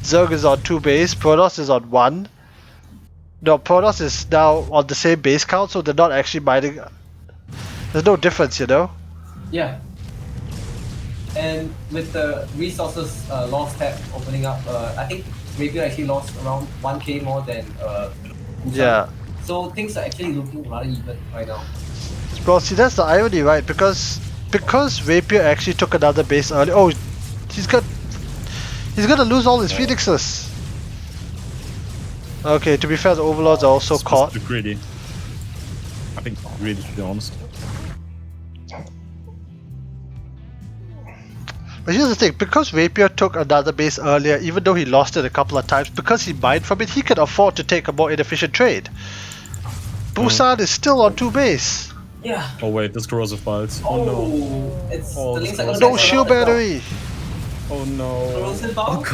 Zerg is on 2 base, Protoss is on 1. No, Protoss is now on the same base count, so they're not actually mining. There's no difference, you know.
Yeah. And with the resources lost tab opening up, I think Rapier actually lost around 1k more than Busan.
Yeah.
So things are actually looking rather even right now.
Well, see, that's the irony, right? Because Rapier actually took another base early. Oh, he's gonna lose all his Phoenixes. Okay, to be fair, the Overlords are also caught.
Too greedy. I think greedy, to be honest.
But here's the thing, because Rapier took another base earlier, even though he lost it a couple of times, because he mined from it, he can afford to take a more inefficient trade. Busan is still on 2 base.
Yeah.
Oh wait, this corrosive bites.
Oh,
no.
It's
Oh,
the links are
No shield battery.
Oh no.
Corrosive bounce?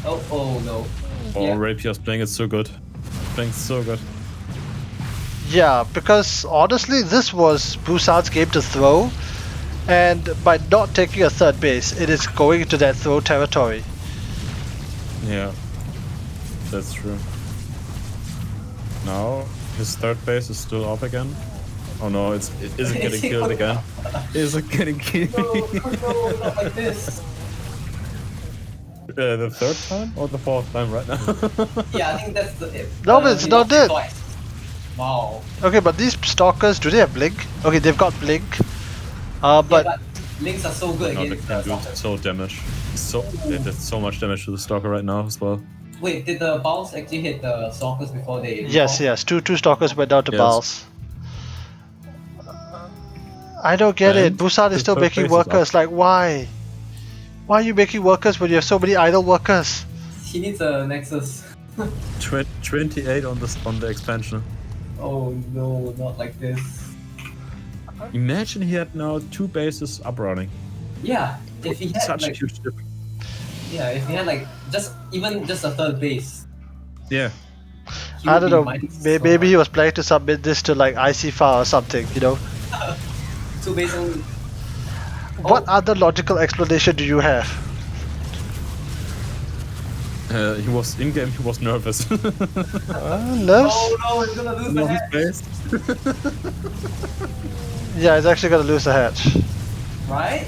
Oh no.
Oh,
Yeah.
Rapier's playing it so good. Playing so good.
Yeah, because honestly, this was Busan's game to throw. And by not taking a 3rd base, it is going into that throw territory.
Yeah. That's true. Now, his 3rd base is still up again. Oh no, is it getting killed again? Is it getting killed?
No, not like this.
The 3rd time or the 4th time right now?
Yeah, I think that's the...
No, but it's not dead.
Twice. Wow.
Okay, but these stalkers, do they have blink? Okay, they've got blink.
But links are so good
No, they
against
can do
stalkers.
so damage. They did so much damage to the stalker right now as well.
Wait, did the bounce actually hit the stalkers before they...
Yes, yes, two stalkers went down to
Yes.
Bals. I don't get it.
And
Busan is
the
still
3rd
making
base is up.
workers. Like, why? Why are you making workers when you have so many idle workers?
He needs a Nexus.
28 on the expansion.
Oh no, not like this.
Imagine he had now 2 bases up running.
Yeah, if he had
Such a
like...
huge difference.
Yeah, if he had like even just a 3rd base.
Yeah.
he
I
would
don't
be
know.
mining so
Maybe he
much.
was planning to submit this to like ICFA or something, you know?
2 base only.
What other logical explanation do you have?
He was in game. He was nervous.
Nerves?
Oh no, he's gonna lose the
his
hatch.
base.
Yeah, he's actually gonna lose the hatch.
Right?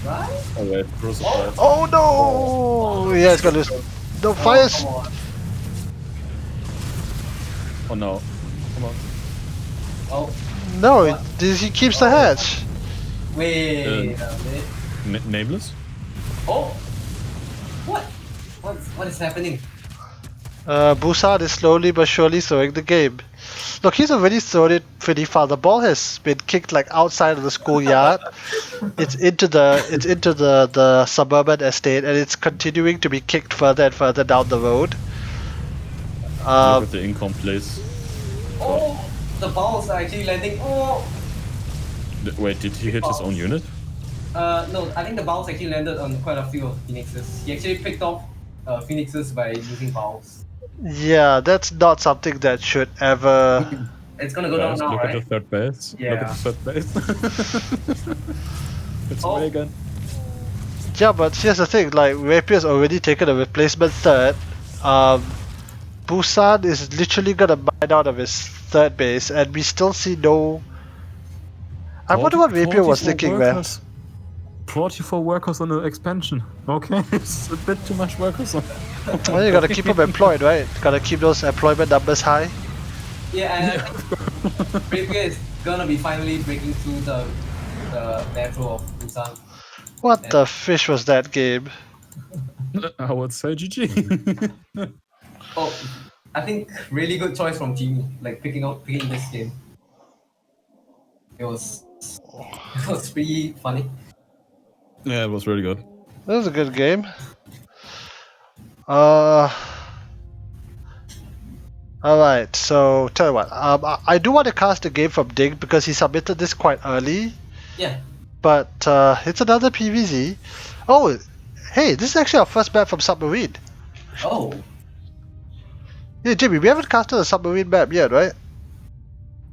Right?
Oh wait, corrosive
Oh.
bites.
Oh no! Yeah, he's gonna lose. No, fires!
Come on.
Oh no. Come on.
Oh,
No, he keeps the hatch.
wait a minute.
Nameless?
Oh! What? What is happening?
Busan is slowly but surely throwing the game. Look, he's already thrown it pretty far. The ball has been kicked like outside of the schoolyard. It's into the suburban estate, and it's continuing to be kicked further and further down the road.
Look at the income place.
Oh, the balls are actually landing. Oh.
Wait, did he hit his own unit?
No, I think the balls actually landed on quite a few of Phoenixes. He actually picked off Phoenixes by using balls.
Yeah, that's not something that should ever.
It's gonna go down now,
Look
right?
at the third base.
Yeah.
Look at the third base. It's
Oh.
Reagan.
Yeah, but here's the thing: like Rapier's already taken a replacement third. Busan is literally gonna mine out of his third base, and we still see no. I wonder what Rapier was
44
thinking, man.
workers. 44 workers on the expansion. Okay, it's a bit too much workers on.
Well, you gotta keep them employed, right? Gotta keep those employment numbers high.
Yeah, and I think Rapier is gonna be finally breaking through the natural of Busan.
What the fish was that game?
I would say GG.
Oh, I think really good choice from Jymmy, like picking this game. It was pretty funny.
Yeah, it was really good.
That was a good game. Alright, so tell you what, I do want to cast a game from Ding because he submitted this quite early,
Yeah.
but it's another PVZ. Oh, hey, this is actually our first map from Submarine.
Oh.
Yeah, Jimmy, we haven't casted a Submarine map yet, right?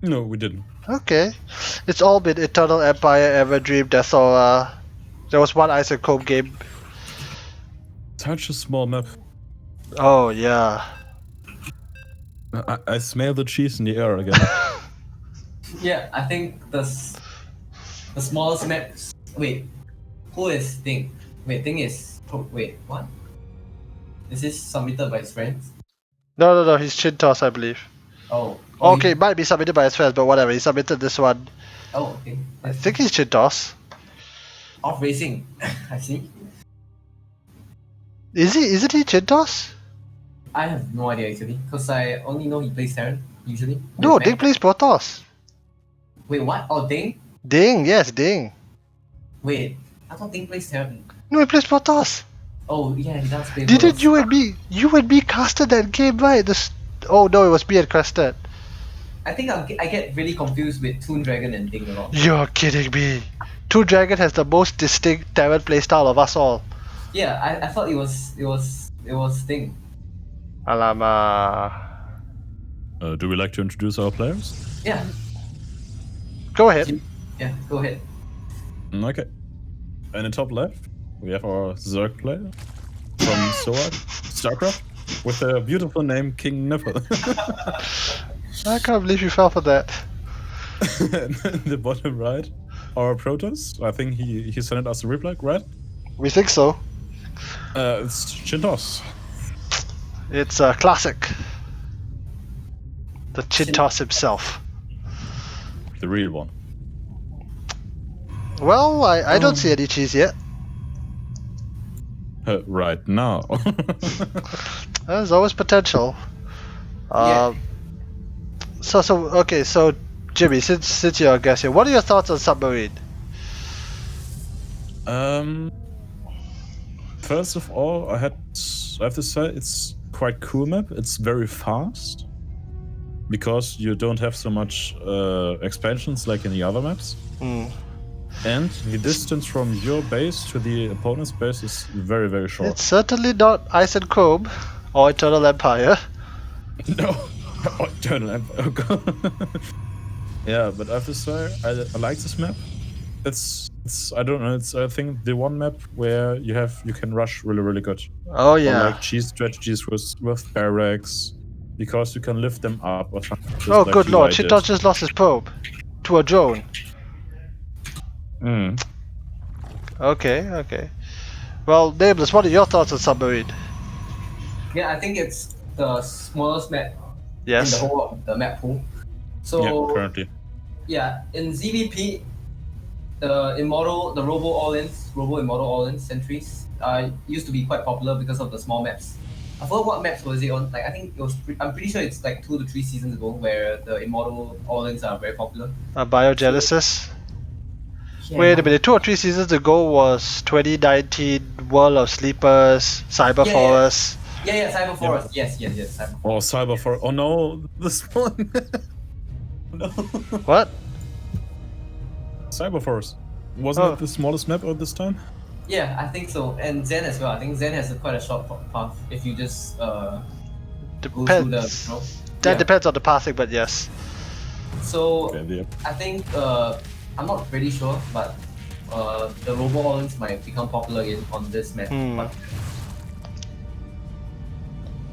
No, we didn't.
Okay. It's all been Eternal Empire, Everdream, Deathora. There was one Ice and Comb game.
Such a small map.
Oh, yeah.
I smell the cheese in the air again.
Yeah, I think the smallest map. Wait, who is Ding? Wait, Ding is. Wait, what? Is this submitted by his friends?
No, he's Chintoss, I believe.
Oh.
Okay, it might be submitted by his friends, but whatever, he submitted this one.
Oh, okay.
I think he's Chintoss.
Off racing. I see.
Isn't he Chintoss?
I have no idea actually, because I only know he plays Terran usually.
No,
With
Ding
Mac.
plays Protoss.
Wait, what? Oh, Ding?
Ding, yes, Ding.
Wait, I thought Ding plays Terran.
No, he plays Protoss.
Oh, yeah, he does play.
Didn't
Protoss.
you and me casted that game, right? Oh no, it was me and Crested.
I think I get really confused with ToonDragon and Ding a lot.
You're kidding me. ToonDragon has the most distinct Terran playstyle of us all.
Yeah, I thought it was Ding.
Alama.
Do we like to introduce our players?
Yeah.
Go ahead.
Yeah, go ahead.
Okay. In the top left, we have our Zerg player from StarCraft with a beautiful name, KingNipple.
I can't believe you fell for that.
In the bottom right, our Protoss. I think he sent us a reply, right?
We think so.
It's Chintoss.
It's a classic. The Chintoss himself.
The real one.
Well, I don't see any cheese yet.
Right now.
There's always potential.
Yeah.
So Jimmy, since you're a guest here, what are your thoughts on Submarine?
First of all, I have to say it's quite cool map. It's very fast because you don't have so much expansions like in the other maps. And the distance from your base to the opponent's base is very, very short.
It's certainly not Ice and Comb or Eternal Empire.
No, Eternal Empire. Oh, God. Yeah, but I have to say I like this map. It's I don't know. It's I think the one map where you can rush really, really good.
Oh
Or
yeah.
like cheese strategies with barracks because you can lift them up or something. just
Oh
like
good lord,
UI did.
Chintoss just lost his probe to a drone. Okay. Well, Nameless, what are your thoughts on Submarine?
Yeah, I think it's the smallest map in the
Yes.
whole of the map pool. So
Yeah, currently.
yeah, in ZVP, the Robo Immortal All-In sentries used to be quite popular because of the small maps. I forgot what maps was it on. Like I think it was. I'm pretty sure it's like 2 to 3 seasons ago where the immortal Orlins are very popular.
Biogenesis.
Yeah,
Wait a minute, 2 or 3 seasons ago was 2019 World of Sleepers, Cyber Forest.
Yeah, Cyber Forest. Yes, Cyber Forest.
Oh, Cyber Forest. Oh no, this one. No.
What?
Cyber Forest. Wasn't it the smallest map at this time?
Yeah, I think so. And Zen as well. I think Zen has quite a short path if you just go through
Depends.
the.
That depends on the pathing, but yes.
So
Okay, yeah.
I think I'm not pretty sure, but the Robo Orlins might become popular again on this map.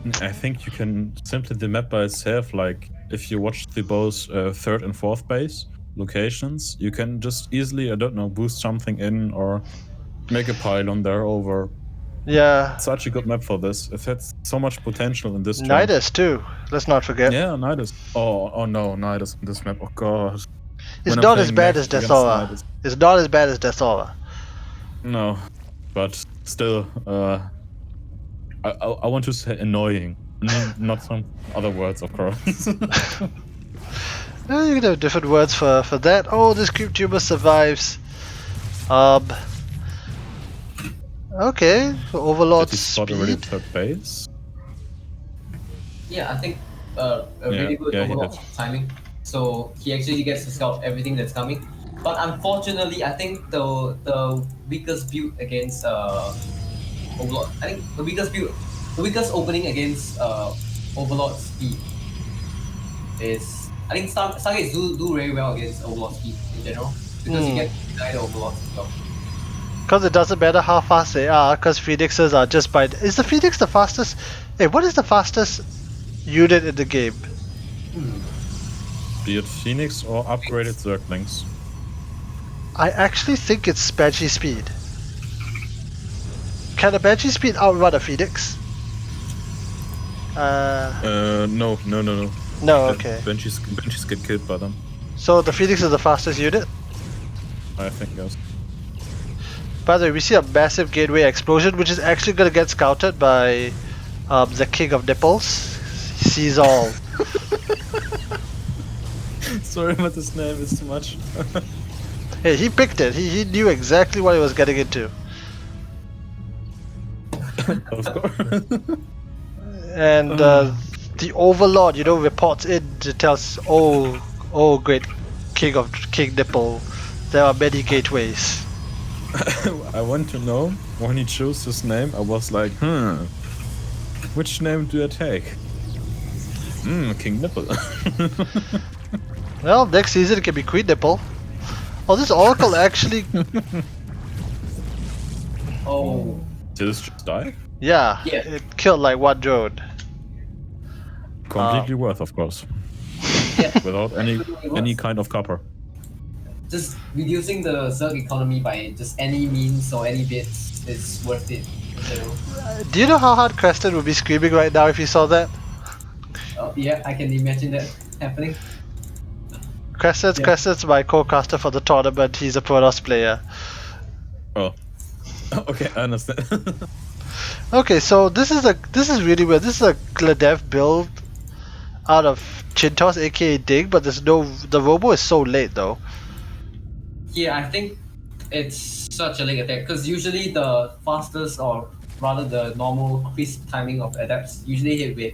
But
I think you can simply the map by itself, like if you watch the both 3rd and 4th base locations, you can just easily, I don't know, boost something in or make a pylon there over.
Yeah.
Such a good map for this. It has so much potential in this jump.
Nidus too, let's not forget.
Yeah, Nidus. Oh no, Nidus in this map. Oh god.
It's not as bad as Death Aura. It's not as bad as Death Aura.
No, but still, I want to say annoying. Not some other words, of course.
You can have different words for that. Oh, this creep tumor survives. Okay, Overlord speed.
Already 3rd base.
yeah, I think a really good Overlord timing. So he actually gets to scout everything that's coming. But unfortunately, I think the weakest build against Overlord. I think the weakest opening against Overlord speed is. I think Stargates do very well against Overlord speed in general because you get to deny the Overlord as well.
Because it doesn't matter how fast they are, because Phoenixes are just by. Is the Phoenix the fastest? Hey, what is the fastest unit in the game?
Be it Phoenix or upgraded Zerglings.
I actually think it's Banshee speed. Can a Banshee speed outrun a Phoenix?
No.
No, okay.
Banshees get killed by them.
So the Phoenix is the fastest unit?
I think yes.
By the way, we see a massive gateway explosion, which is actually going to get scouted by the King of Nipples. He sees all.
Sorry, but this name is too much.
Hey, he picked it. He knew exactly what he was getting into.
Of course.
And the Overlord, reports in to tell us, oh, great King Nipple, there are many gateways.
I want to know, when he chose this name, I was like, which name do I take? KingNipple.
Well, next season it can be Queen Nipple. Oh, this Oracle actually...
Oh.
Did this just die?
Yeah, it killed like one drone.
Completely worth, of course.
Yeah.
Without any kind of copper.
Just reducing the Zerg economy by just any means or any bits is worth it.
Do you know how hard Crested would be screaming right now if he saw that?
Yeah, I can imagine that happening.
Crescent's my co-caster for the tournament. He's a Protoss player.
Oh. Okay, I understand.
Okay, so this is really weird. This is a Gladev build out of Chintoss, aka Dig, but the Robo is so late though.
Yeah, I think it's such a late attack because usually the fastest or rather the normal crisp timing of adapts usually hit with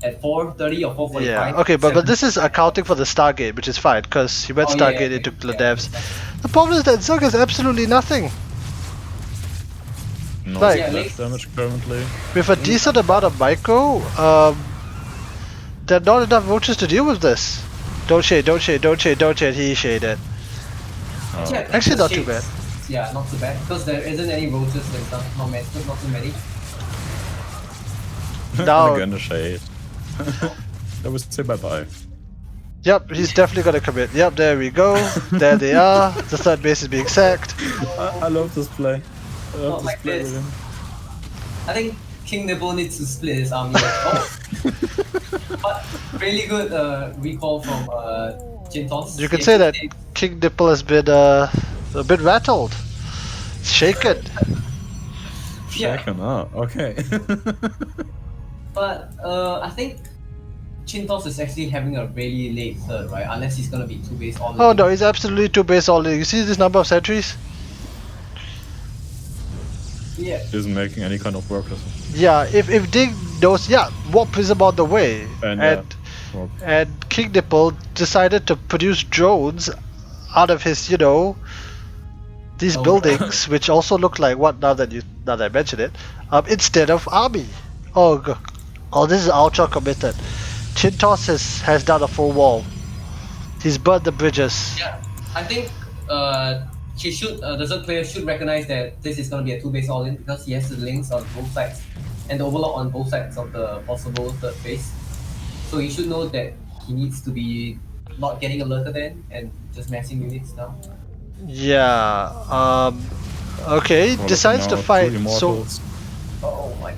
at 4:30 or 4:45.
Yeah, okay, but this is accounting for the Stargate, which is fine because he went Stargate into Gladevs. The problem is that Zerg has absolutely nothing.
No
Like,
damage currently.
With a decent amount of micro, there are not enough roaches to deal with this. Don't shade, he shaded.
Yeah,
Actually not too bad.
Yeah, not too bad because there isn't any roaches and stuff, not too many.
Now,
I'm gonna shade. I would say bye-bye.
Yep, he's definitely gonna commit. Yep, there we go. There they are. The third base is being sacked.
I love this play. I love
Not
this
like
play
this.
with him.
I think KingNipple needs to split his army. But really good recall from Chintoss.
You could say that KingNipple has been a bit rattled, shaken.
Yeah.
Shaken, okay.
But I think Chintoss is actually having a really late third, right? Unless he's gonna be 2-base all in.
Oh no, he's absolutely 2-base all in. You see this number of sentries?
Yeah.
Isn't making any kind of workers.
Yeah, if Dig knows, yeah, Warp is about the way.
And
KingNipple decided to produce drones out of his, these buildings, which also look like what now that I mention it, instead of army. Oh, this is ultra committed. Chintoss has done a full wall. He's burned the bridges.
Yeah, I think the Zerg player should recognize that this is going to be a 2-base all-in because he has the links on both sides and the overload on both sides of the possible third phase. So he should know that he needs to be not getting alerted then and just massing units now.
Yeah. Okay. Decides to fight. So.
Oh my!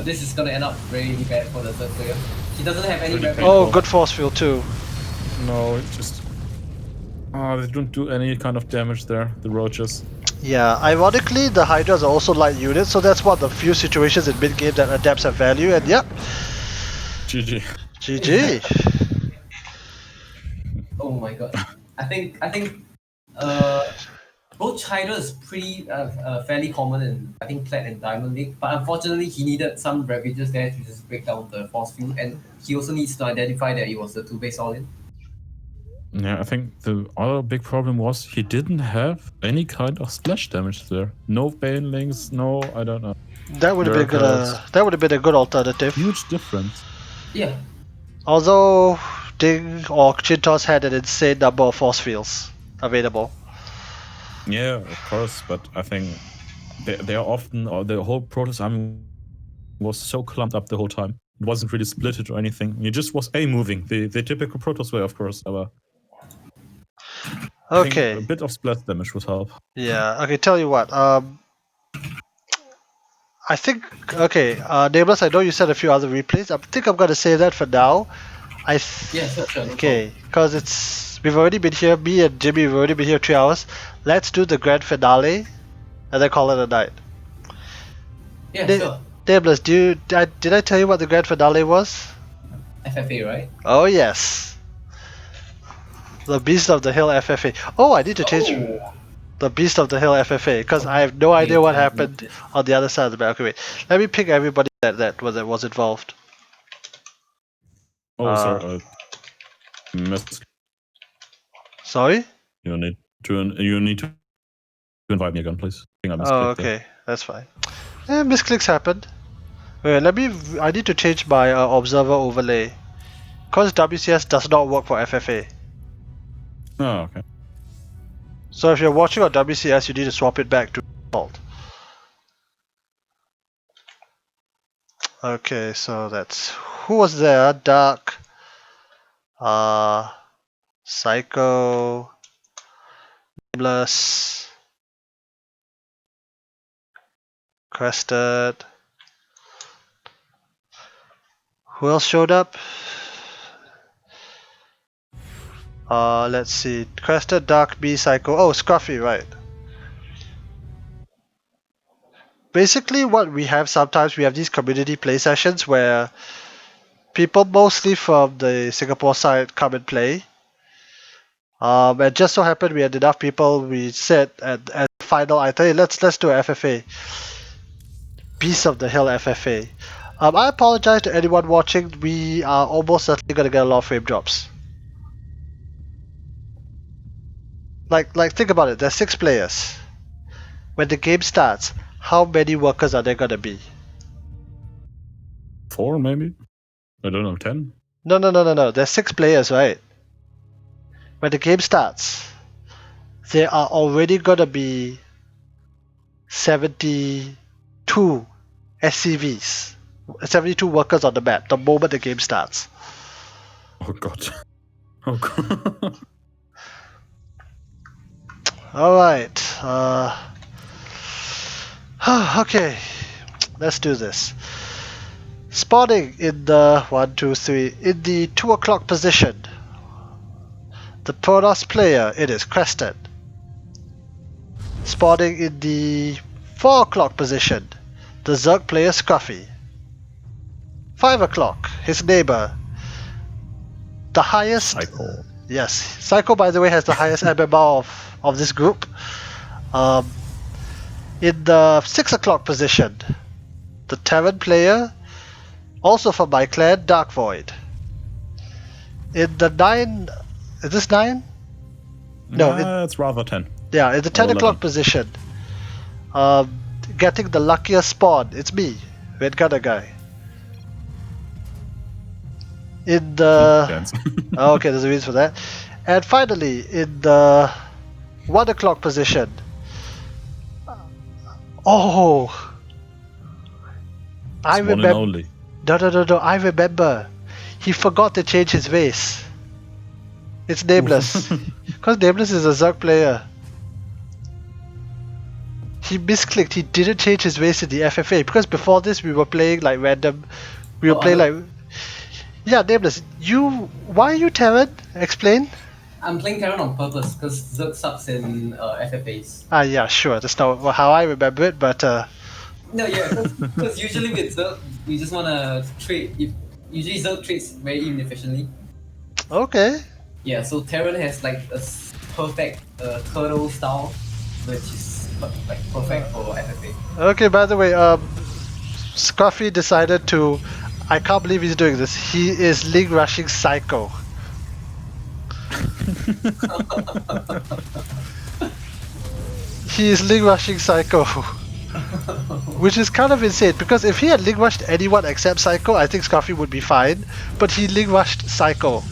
This is gonna end up really bad for the Zerg player. He doesn't have any.
Oh, good force field too.
No, it just. They don't do any kind of damage there, the roaches.
Yeah, ironically, the Hydras are also light units, so that's one of the few situations in mid-game that adapts have value, and yep.
GG.
GG.
Oh my god. I think Roach Hydra is pretty fairly common in I think Plat and Diamond League, but unfortunately he needed some Ravages there to just break down the force field, and he also needs to identify that it was a 2-base all-in.
Yeah, I think the other big problem was he didn't have any kind of splash damage there. No Banelings, no, I don't know.
That would have been good. That would have been a good alternative.
Huge difference.
Yeah.
Although Ding or Chintoss had an insane number of force fields available.
Yeah, of course, but I think they are often, or the whole Protoss army was so clumped up the whole time. It wasn't really splitted or anything. It just was moving. The typical Protoss way, of course, but
okay.
A bit of splash damage would help.
Yeah. Okay. Tell you what. I think. Okay. Nameless, I know you said a few other replays. I think I'm gonna save that for now.
Yeah, sure.
Okay, because we've already been here. Me and Jimmy have already been here 3 hours. Let's do the grand finale, and then call it a night.
Yeah, sure.
Nameless, did I tell you what the grand finale was?
FFA, right?
Oh yes. The Beast of the Hill FFA. Oh, I need to change the Beast of the Hill FFA because I have no idea what happened on the other side of the map. Okay, wait. Let me pick everybody that was involved.
Oh, sorry.
Sorry?
You need to invite me again, please. I think I
oh, okay. That's fine. Misclicks happened. Wait, I need to change my observer overlay. Because WCS does not work for FFA.
Oh, okay.
So if you're watching on WCS, you need to swap it back to default. Okay, so that's who was there? Dark, Saiko, Nameless, Crested. Who else showed up? Let's see. Crested, Dark, B, Saiko. Oh, Scruffy, right. Basically, what we have sometimes, we have these community play sessions where people mostly from the Singapore side come and play. And just so happened we had enough people. We said at final item, hey, let's do a FFA. Beast of the Hill FFA. I apologize to anyone watching. We are almost certainly gonna get a lot of frame drops. Like think about it. There's 6 players. When the game starts, how many workers are there gonna be?
4 maybe? I don't know, 10?
No. There's 6 players, right? When the game starts, there are already gonna be 72 SCVs, 72 workers on the map the moment the game starts.
Oh god. Oh god.
Alright. Okay. Let's do this. Spawning in the 1, 2, 3 in the 2 o'clock position. The Protoss player, it is Crested. Spawning in the 4 o'clock position. The Zerg player Scruffy. 5 o'clock, his neighbor. The highest...
Saiko.
Yes, Saiko, by the way, has the highest MMR of this group. In the 6 o'clock position, the Terran player, also from my clan, Darkvoid. In the 9... Is this 9? No,
It's rather 10.
yeah, in the 10 o'clock
11.
position, getting the luckiest spawn, it's me, Redgunnerguy. In the...
Chance.
Oh, okay, there's a reason for that. And finally, in the 1 o'clock position. Oh! I
It's one and
remember.
only.
No, I remember. He forgot to change his race. It's Nameless. Because Nameless is a Zerg player. He misclicked, he didn't change his race in the FFA. Because before this, we were playing like random. We were playing like. Yeah, Nameless, why are you Terran? Explain.
I'm playing Terran on purpose because Zerg sucks in FFAs.
Ah, yeah, sure. That's not how I remember it, but
No, yeah, because usually with Zerg, we just want to trade. Usually Zerg trades very inefficiently.
okay.
Yeah, so Terran has like a perfect turtle style, which is like perfect for FFA.
Okay, by the way, Scruffy decided to. I can't believe he's doing this. He is league rushing Saiko. He is league rushing Saiko. Which is kind of insane because if he had league rushed anyone except Saiko, I think Scruffy would be fine. But he league rushed Saiko.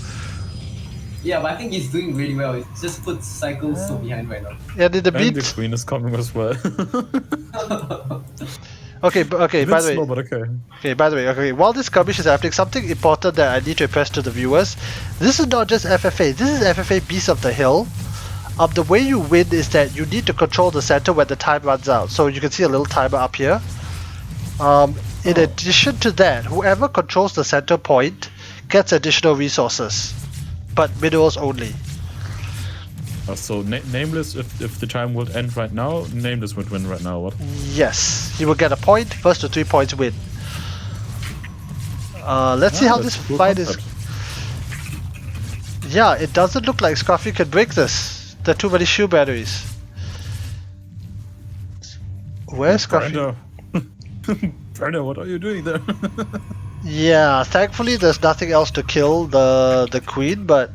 Yeah, but I think he's doing really well. It just puts Saiko so behind right now.
And in the
And the
beat.
queen is coming as well.
Okay, by the way.
Slow, but okay.
Okay, by the way, while this skirmish is happening, something important that I need to impress to the viewers. This is not just FFA, this is FFA Beast of the Hill. The way you win is that you need to control the center when the time runs out. So you can see a little timer up here. In addition to that, whoever controls the center point gets additional resources. But minerals only.
So Nameless, if the time would end right now, Nameless would win right now, what?
Yes, he will get a point, first to 3 points win. Let's see how this
That's a cool
fight is.
concept.
Yeah, it doesn't look like Scruffy can break this. There are too many shoe batteries. Where's Scruffy?
Brenda, what are you doing there?
Yeah, thankfully there's nothing else to kill the queen, but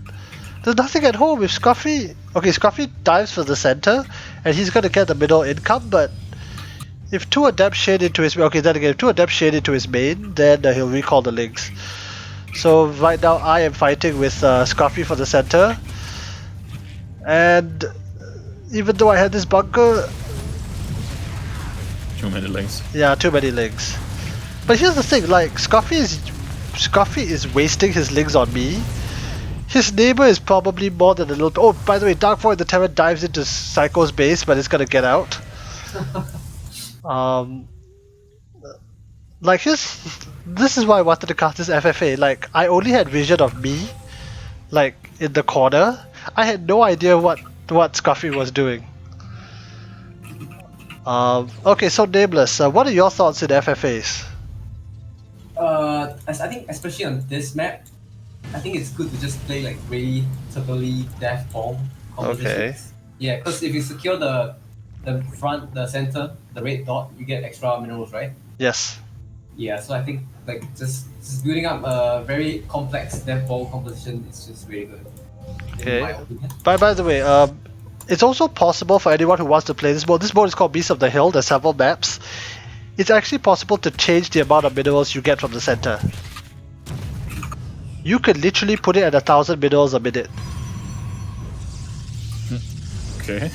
there's nothing at home if Scruffy... Okay, Scruffy dives for the center, and he's gonna get the middle income, but if 2 Adept shade into his... Okay, then again, if 2 Adept shade into his main, then he'll recall the links. So right now I am fighting with Scruffy for the center, and even though I had this bunker...
Too many links.
Yeah, too many links. But here's the thing, like, Scruffy is wasting his links on me. His neighbor is probably more than a little... Oh, by the way, Darkvoid the Terran dives into Saiko's base, but it's gonna get out. Like, this is why I wanted to cast this FFA. Like, I only had vision of me, like, in the corner. I had no idea what Scruffy was doing. Okay, so Nameless, what are your thoughts in FFAs?
I think especially on this map, I think it's good to just play like really totally death bomb compositions.
Okay.
Yeah, because if you secure the front, the center, the red dot, you get extra minerals, right?
Yes.
Yeah, so I think like just building up a very complex death bomb composition is just really good. In my
Okay.
opinion.
By the way, it's also possible for anyone who wants to play this mode. This mode is called Beast of the Hill. There's several maps. It's actually possible to change the amount of minerals you get from the center. You could literally put it at 1,000 minerals a minute.
Okay.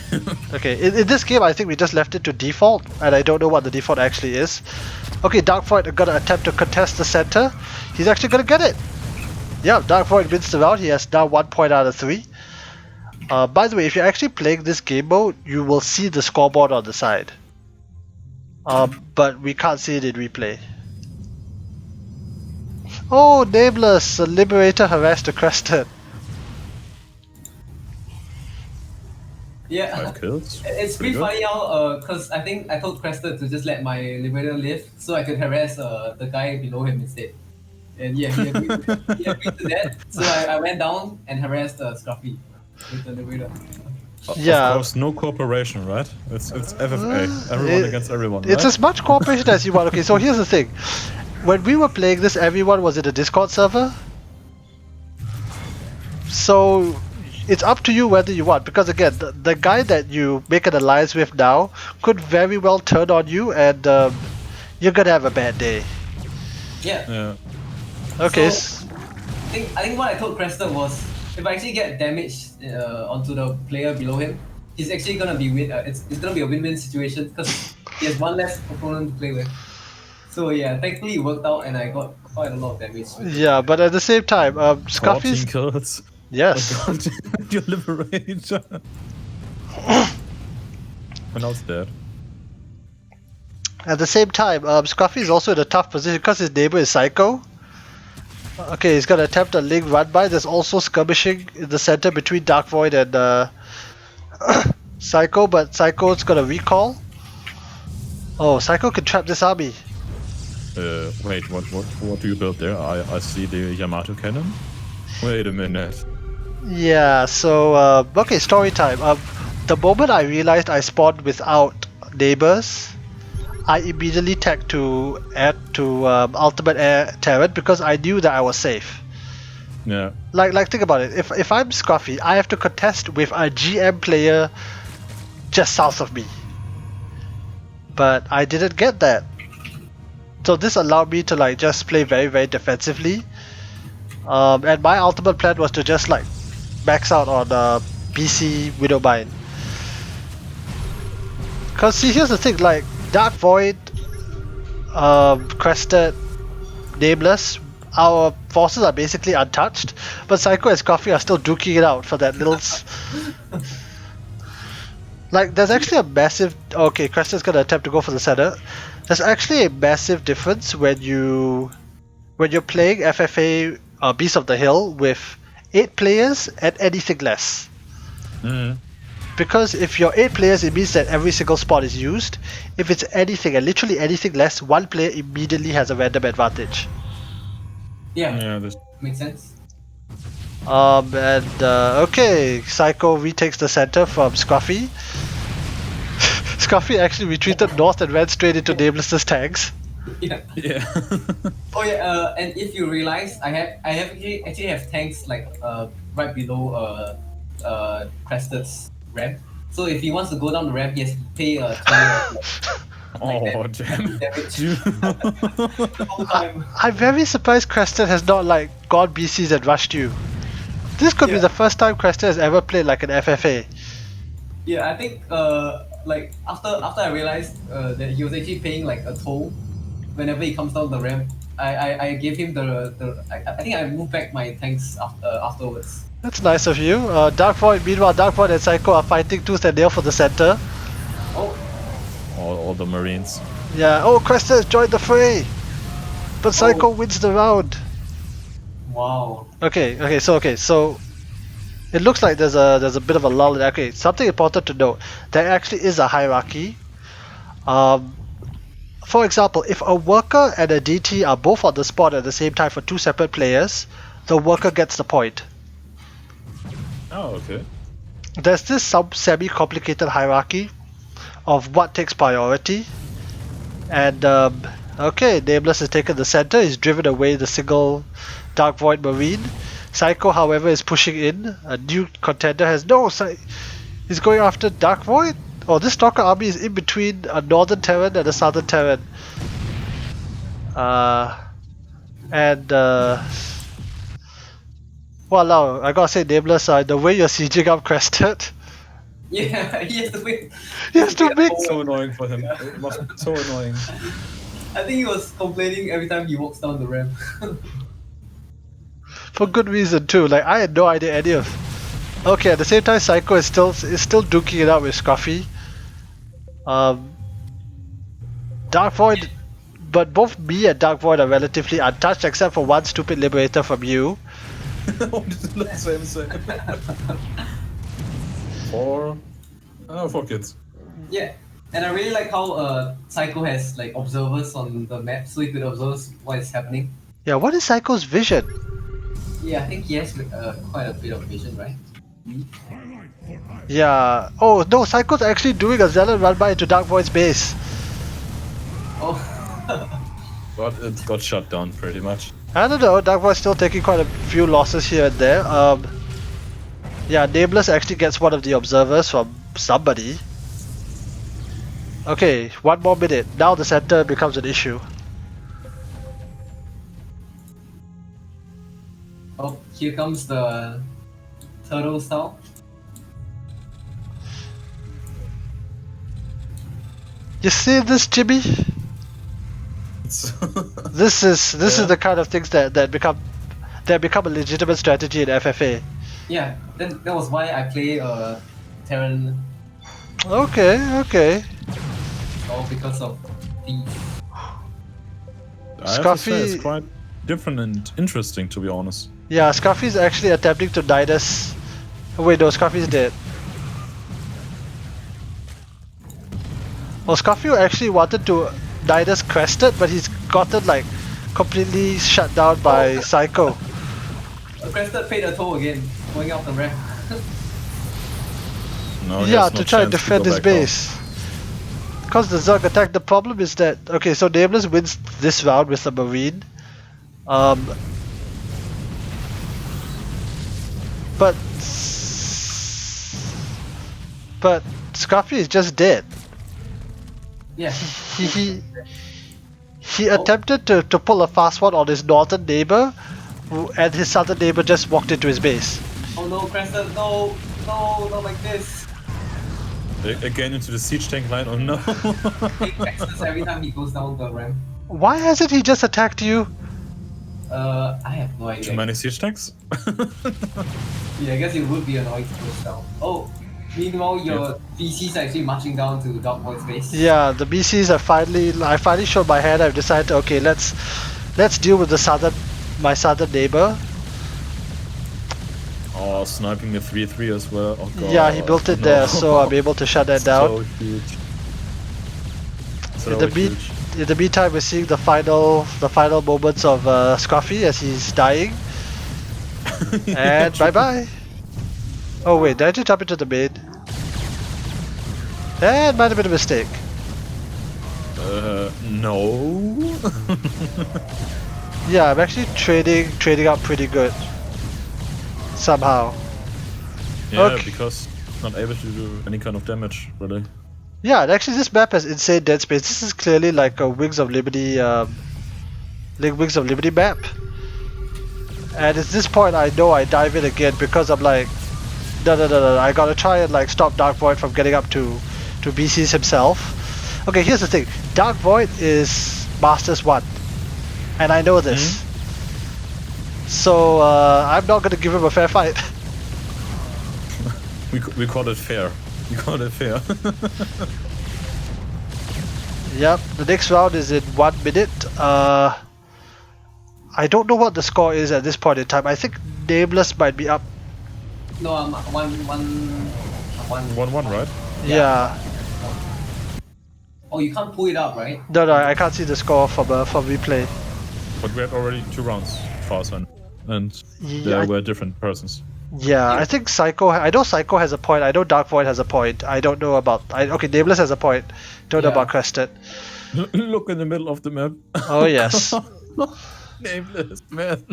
Okay, in this game I think we just left it to default, and I don't know what the default actually is. Okay, Darkvoid are gonna attempt to contest the center. He's actually gonna get it! Yeah, Darkvoid wins the round. He has now 1 point out of 3. By the way, if you're actually playing this game mode, you will see the scoreboard on the side. But we can't see it in replay. Oh, Nameless! The Liberator harassed the Crested.
Yeah.
5 kills.
It's pretty funny how, because I think I told Crested to just let my Liberator live so I could harass the guy below him instead. And yeah, he agreed to that. So I went down and harassed Scruffy with the liberator.
Yeah.
Of course, no cooperation, right? It's FFA. Everyone against everyone, right?
It's as much cooperation as you want. Okay, so here's the thing. When we were playing this, everyone was in a Discord server. So it's up to you whether you want, because again, the guy that you make an alliance with now could very well turn on you, and you're gonna have a bad day.
Yeah.
Okay.
So, I think what I told Crested was, if I actually get damage onto the player below him, he's actually gonna be it's gonna be a win-win situation because he has one less opponent to play with. So yeah, thankfully it worked out and I got quite a lot of damage.
Yeah, but at the same time, Scruffy's...
14 kills.
Yes.
Oh my god, your liberator. And now it's dead.
At the same time, Scruffy is also in a tough position because his neighbor is Saiko. Okay, he's gonna attempt a link run by. There's also skirmishing in the center between Darkvoid and Saiko, but Saiko's gonna recall. Oh, Saiko can trap this army.
Wait, what do you build there? I see the Yamato cannon. Wait a minute.
Yeah, so okay, story time. The moment I realized I spawned without neighbors, I immediately tagged to Ultimate Air Terran because I knew that I was safe.
Yeah.
Like think about it. If I'm Scruffy, I have to contest with a GM player just south of me. But I didn't get that. So this allowed me to like just play very, very defensively. And my ultimate plan was to just like max out on BC Widowmine. Cause see, here's the thing, like Darkvoid, Crested, Nameless, our forces are basically untouched, but Saiko and Scruffy are still duking it out for that little... Like, there's actually a massive... Okay, Crescent's gonna attempt to go for the center. There's actually a massive difference when you're playing FFA Beast of the Hill with 8 players and anything less. Because if you're 8 players, it means that every single spot is used. If it's anything, and literally anything less, one player immediately has a random advantage.
Yeah, makes sense.
Okay, Saiko retakes the center from Scruffy. Scruffy actually retreated north and ran straight into Nameless's tanks.
Yeah. Oh yeah, and if you realize, I actually have tanks like right below Crested's ramp. So if he wants to go down the ramp, he has to pay a
I'm very surprised Crested has not like gone BCs and rushed you. This could be the first time Crested has ever played like an FFA.
Yeah, I think like after I realized that he was actually paying like a toll whenever he comes down the ramp, I gave him I think I moved back my tanks afterwards.
That's nice of you. Meanwhile, Darkvoid and Saiko are fighting tooth and nail for the center.
Oh.
All the Marines.
Yeah. Oh, Crested has joined the fray, but Saiko wins the round.
Wow.
Okay. So it looks like there's a bit of a lull. Okay, something important to note. There actually is a hierarchy. For example, if a worker and a DT are both on the spot at the same time for 2 separate players, the worker gets the point.
Oh, okay.
There's this semi-complicated hierarchy of what takes priority. And okay, Nameless has taken the center. He's driven away the single Darkvoid Marine. Saiko, however, is pushing in. A new contender has he's going after Darkvoid. Oh, this Stalker army is in between a northern Terran and a southern Terran. Well, now I gotta say, Nameless, the way you're sieging up Crested.
Yeah, he has to wait.
He has to make.
So annoying for him. It must be so annoying.
I think he was complaining every time he walks down the ramp.
For good reason too. Like I had no idea any of. Okay, at the same time, Saiko is still duking it out with Scruffy. Darkvoid, but both me and Darkvoid are relatively untouched, except for one stupid liberator from you.
Same. 4 kids.
Yeah, and I really like how Saiko has like observers on the map, so he could observe what is happening.
Yeah, what is Saiko's vision?
Yeah, I think he has quite a bit of vision, right?
Yeah. Oh no, Saiko's actually doing a zealot run by into Darkvoid's base.
Oh.
But it got shut down pretty much.
I don't know, Darkvoid's still taking quite a few losses here and there. Yeah, Nameless actually gets one of the observers from somebody. Okay, 1 more minute. Now the center becomes an issue.
Oh, here comes the turtle style.
You see this, Jimmy? This is the kind of things that become a legitimate strategy in FFA.
Yeah, then that was why I play Terran.
Okay.
All because of these.
I have to say, it's quite different and interesting, to be honest.
Yeah, Scruffy's actually attempting to knight us. Wait, no, Scruffy's dead. Well, Scruffy actually wanted to knight us Crested, but he's gotten like completely shut down by Saiko.
Crested paid a toll again, going up the ramp.
No,
Yeah, to try and defend his base. Because the Zerg attack, the problem is that, okay, so Nameless wins this round with a Marine. But Scruffy is just dead.
Yeah.
He attempted to pull a fast one on his northern neighbor, and his southern neighbor just walked into his base.
Oh no, Crested, no, not like this.
Again into the siege tank line, oh no.
He texts every time he goes down the ramp.
Why hasn't he just attacked you?
I have no idea.
Too many siege tanks?
Yeah, I guess it would be annoying to push down. Oh, meanwhile your VCs are actually marching down to Darkvoid's base.
Yeah, the BCs are I finally showed my hand. I've decided, okay, let's deal with my southern neighbor.
Oh, sniping the 3-3 as well. Oh god.
Yeah, he built it there, so I'm able to shut that down.
So huge.
In the meantime, we're seeing the final moments of Scruffy as he's dying. And bye bye. Oh wait, did I just jump into the main? That might have been a mistake.
No.
Yeah, I'm actually trading up pretty good. Somehow.
Yeah,
Okay.
because not able to do any kind of damage, really.
Yeah, and actually this map has insane dead space. This is clearly like a Wings of Liberty Wings of Liberty map. And at this point I know I dive in again because I'm like, no, I gotta try and like stop Darkvoid from getting up to BCs himself. Okay, here's the thing. Darkvoid is Masters 1. And I know this. So I'm not gonna give him a fair fight.
We call it fair. We call it fair.
Yep, the next round is in 1 minute. I don't know what the score is at this point in time. I think Nameless might be up.
No, I'm
1-1, right?
Yeah.
Oh, you can't pull it up, right?
No, I can't see the score from replay.
But we had already 2 rounds, far son. And
Yeah,
there were different persons.
Yeah, I think Saiko. I know Saiko has a point. I know Darkvoid has a point. I don't know about. Okay, Nameless has a point. Don't know about Crested.
Look in the middle of the map.
Oh yes.
Nameless, man.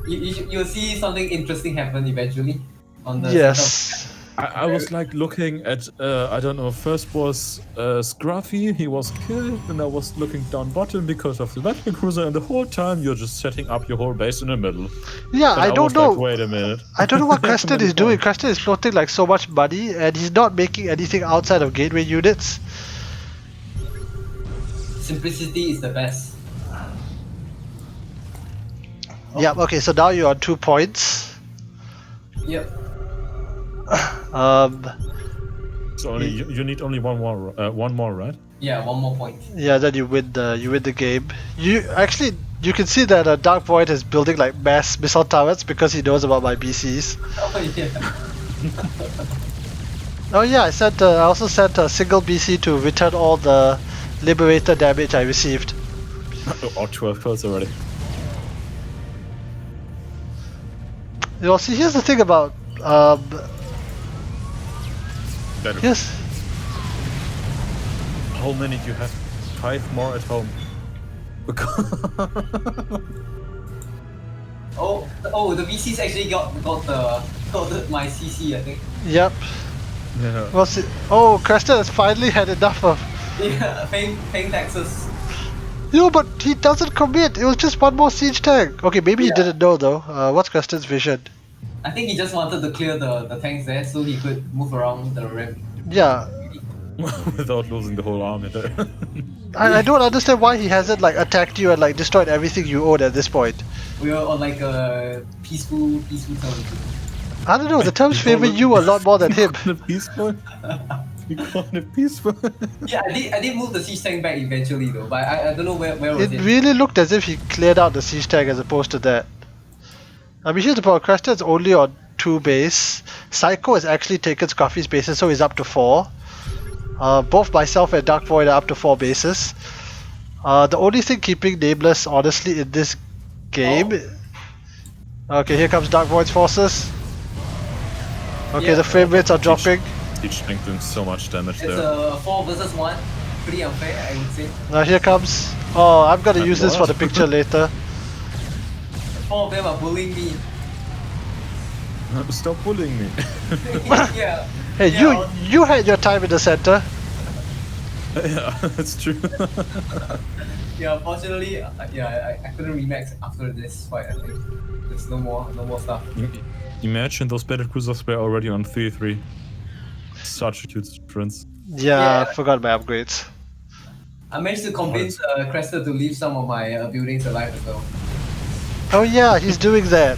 You'll see something interesting happen eventually. On the
Yes.
I was like looking at, I don't know, first was Scruffy, he was killed, and I was looking down bottom because of the Battle Cruiser, and the whole time you're just setting up your whole base in the middle.
Yeah,
And
I don't
was
know.
Like, wait a minute.
I don't know what Crested is doing. Crested is floating like so much money, and he's not making anything outside of gateway units.
Simplicity is the best.
Yeah. Okay, so now you're on 2 points.
Yep.
So only, you need only one more, right?
Yeah, 1 more point.
Yeah, then you win the game. You can see that Darkvoid is building like mass missile turrets because he knows about my BCs.
Oh yeah.
Oh yeah, I also sent a single BC to return all the Liberator damage I received.
Or 12 kills already.
You know, see, here's the thing about yes.
How many do you have? 5 more at home.
Oh, the VCs actually got my CC, I think.
Yep.
Yeah.
Well, see, oh, Crested has finally had enough of.
Yeah, paying taxes.
No, but he doesn't commit. It was just one more siege tank. Okay, maybe he
Yeah.
didn't know though. What's Creston's vision?
I think he just wanted to clear the tanks there so he could move around the rim.
Yeah,
Without losing the whole army there.
I don't understand why he hasn't like attacked you and like destroyed everything you own at this point.
We were on like a peaceful terms.
I don't know. The terms favor you a lot more than him.
Peaceful. You call it peaceful.
Yeah, I did move the siege tank back eventually though, but I don't know where was
It
it.
really looked as if he cleared out the siege tank as opposed to that. I mean, here's the problem. Creston's only on 2 base. Saiko has actually taken Scruffy's bases, so he's up to 4. Both myself and Darkvoid are up to 4 bases. The only thing keeping Nameless, honestly, in this game... Okay, here comes Darkvoid's forces. Okay,
Yeah,
the frame rates are dropping.
Each tank doing so much damage
It's
there.
a 4 versus 1. Pretty unfair, I would say.
Now here comes... Oh, I'm gonna use this for the picture later.
4 of them are bullying me.
Stop bullying me.
Yeah.
Hey,
Yeah,
you had your time in the center.
Yeah, that's true.
Yeah, fortunately, yeah, I couldn't remax after this fight. I think there's no more stuff.
Imagine those battle cruisers were already on 3-3. Such a huge difference.
Yeah, I
Yeah.
forgot my upgrades.
I managed to convince Crested to leave some of my buildings alive as well.
Oh yeah, he's doing that.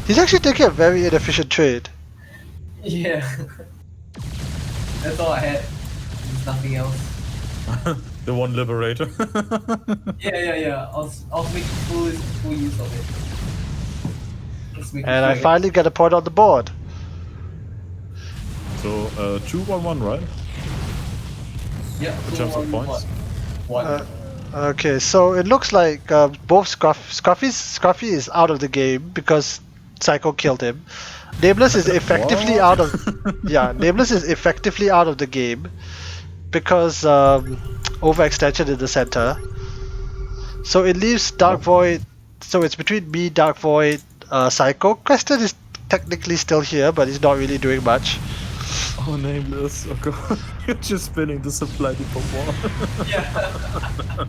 He's actually taking a very inefficient trade.
Yeah. That's all I had. There's nothing else.
The one liberator.
Yeah. I was making full use of it. Just making
And
sure
I finally get a point on the board.
So 2-1-1, right?
Yeah,
In terms of points.
One.
Okay, so it looks like both Scruffy is out of the game because Saiko killed him. Nameless is effectively out of Nameless is effectively out of the game because overextension in the center. So it leaves Darkvoid. So it's between me, Darkvoid, Saiko. Crested is technically still here, but he's not really doing much.
Oh, Nameless. Oh god. You're just spinning the supply depot wall.
Yeah.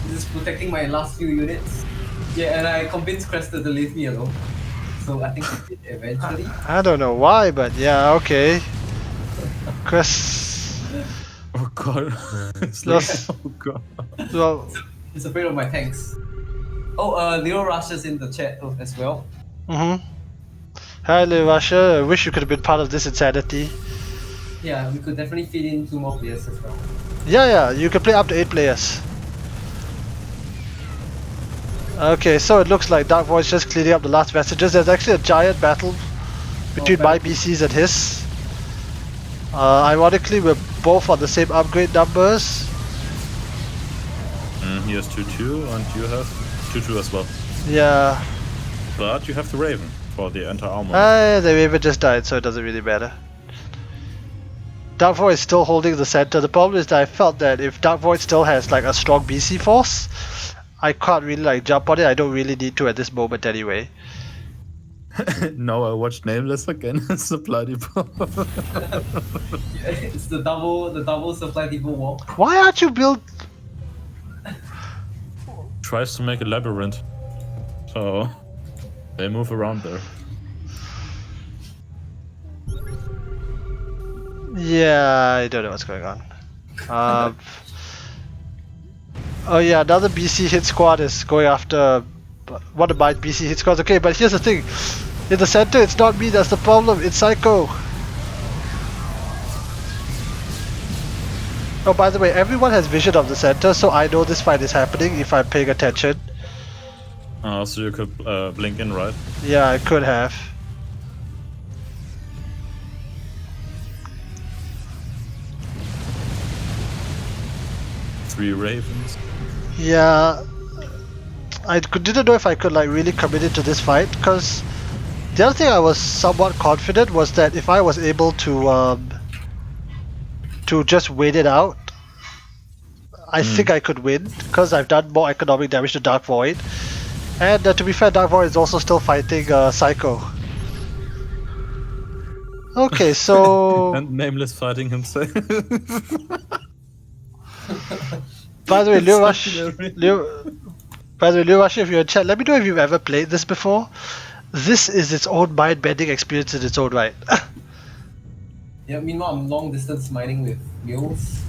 Just protecting my last few units. Yeah, and I convinced Crested to leave me alone. So I think he did eventually.
I don't know why, but yeah, okay. Crest.
Oh god. It's like, oh god.
Well,
He's afraid of my tanks. Oh, LeoRusher's in the chat as well.
Hi, LeoRusher. I wish you could have been part of this insanity.
Yeah, we could definitely fit in 2 more players as well.
Yeah, you can play up to 8 players. Okay, so it looks like Darkvoid's just cleaning up the last messages. There's actually a giant battle between my BCs and his. Ironically, we're both on the same upgrade numbers.
He has 2-2 and you have 2-2 as well.
Yeah.
But you have the Raven for the anti-armor.
The Raven just died, so it doesn't really matter. Darkvoid is still holding the center. The problem is that I felt that if Darkvoid still has like a strong BC force, I can't really like jump on it. I don't really need to at this moment anyway.
Now I watched Nameless again. Supply depot.
It's the double supply depot wall.
Why aren't you built?
Tries to make a labyrinth. So they move around there.
Yeah, I don't know what's going on. Oh yeah, another BC hit squad is going after one of my BC hit squads. Okay, but here's the thing. In the center, it's not me that's the problem, it's Saiko. Oh, by the way, everyone has vision of the center, so I know this fight is happening if I'm paying attention.
So you could blink in, right?
Yeah, I could have.
3 ravens.
Yeah, I didn't know if I could like really commit into this fight, because the other thing I was somewhat confident was that if I was able to just wait it out, I think I could win, because I've done more economic damage to Darkvoid. And to be fair, Darkvoid is also still fighting Saiko. Okay, so...
And Nameless fighting himself.
By the way,
It's
LeoRusher, if you're in chat, let me know if you've ever played this before. This is its own mind-bending experience in its own right.
Yeah, meanwhile I'm long distance mining with mules.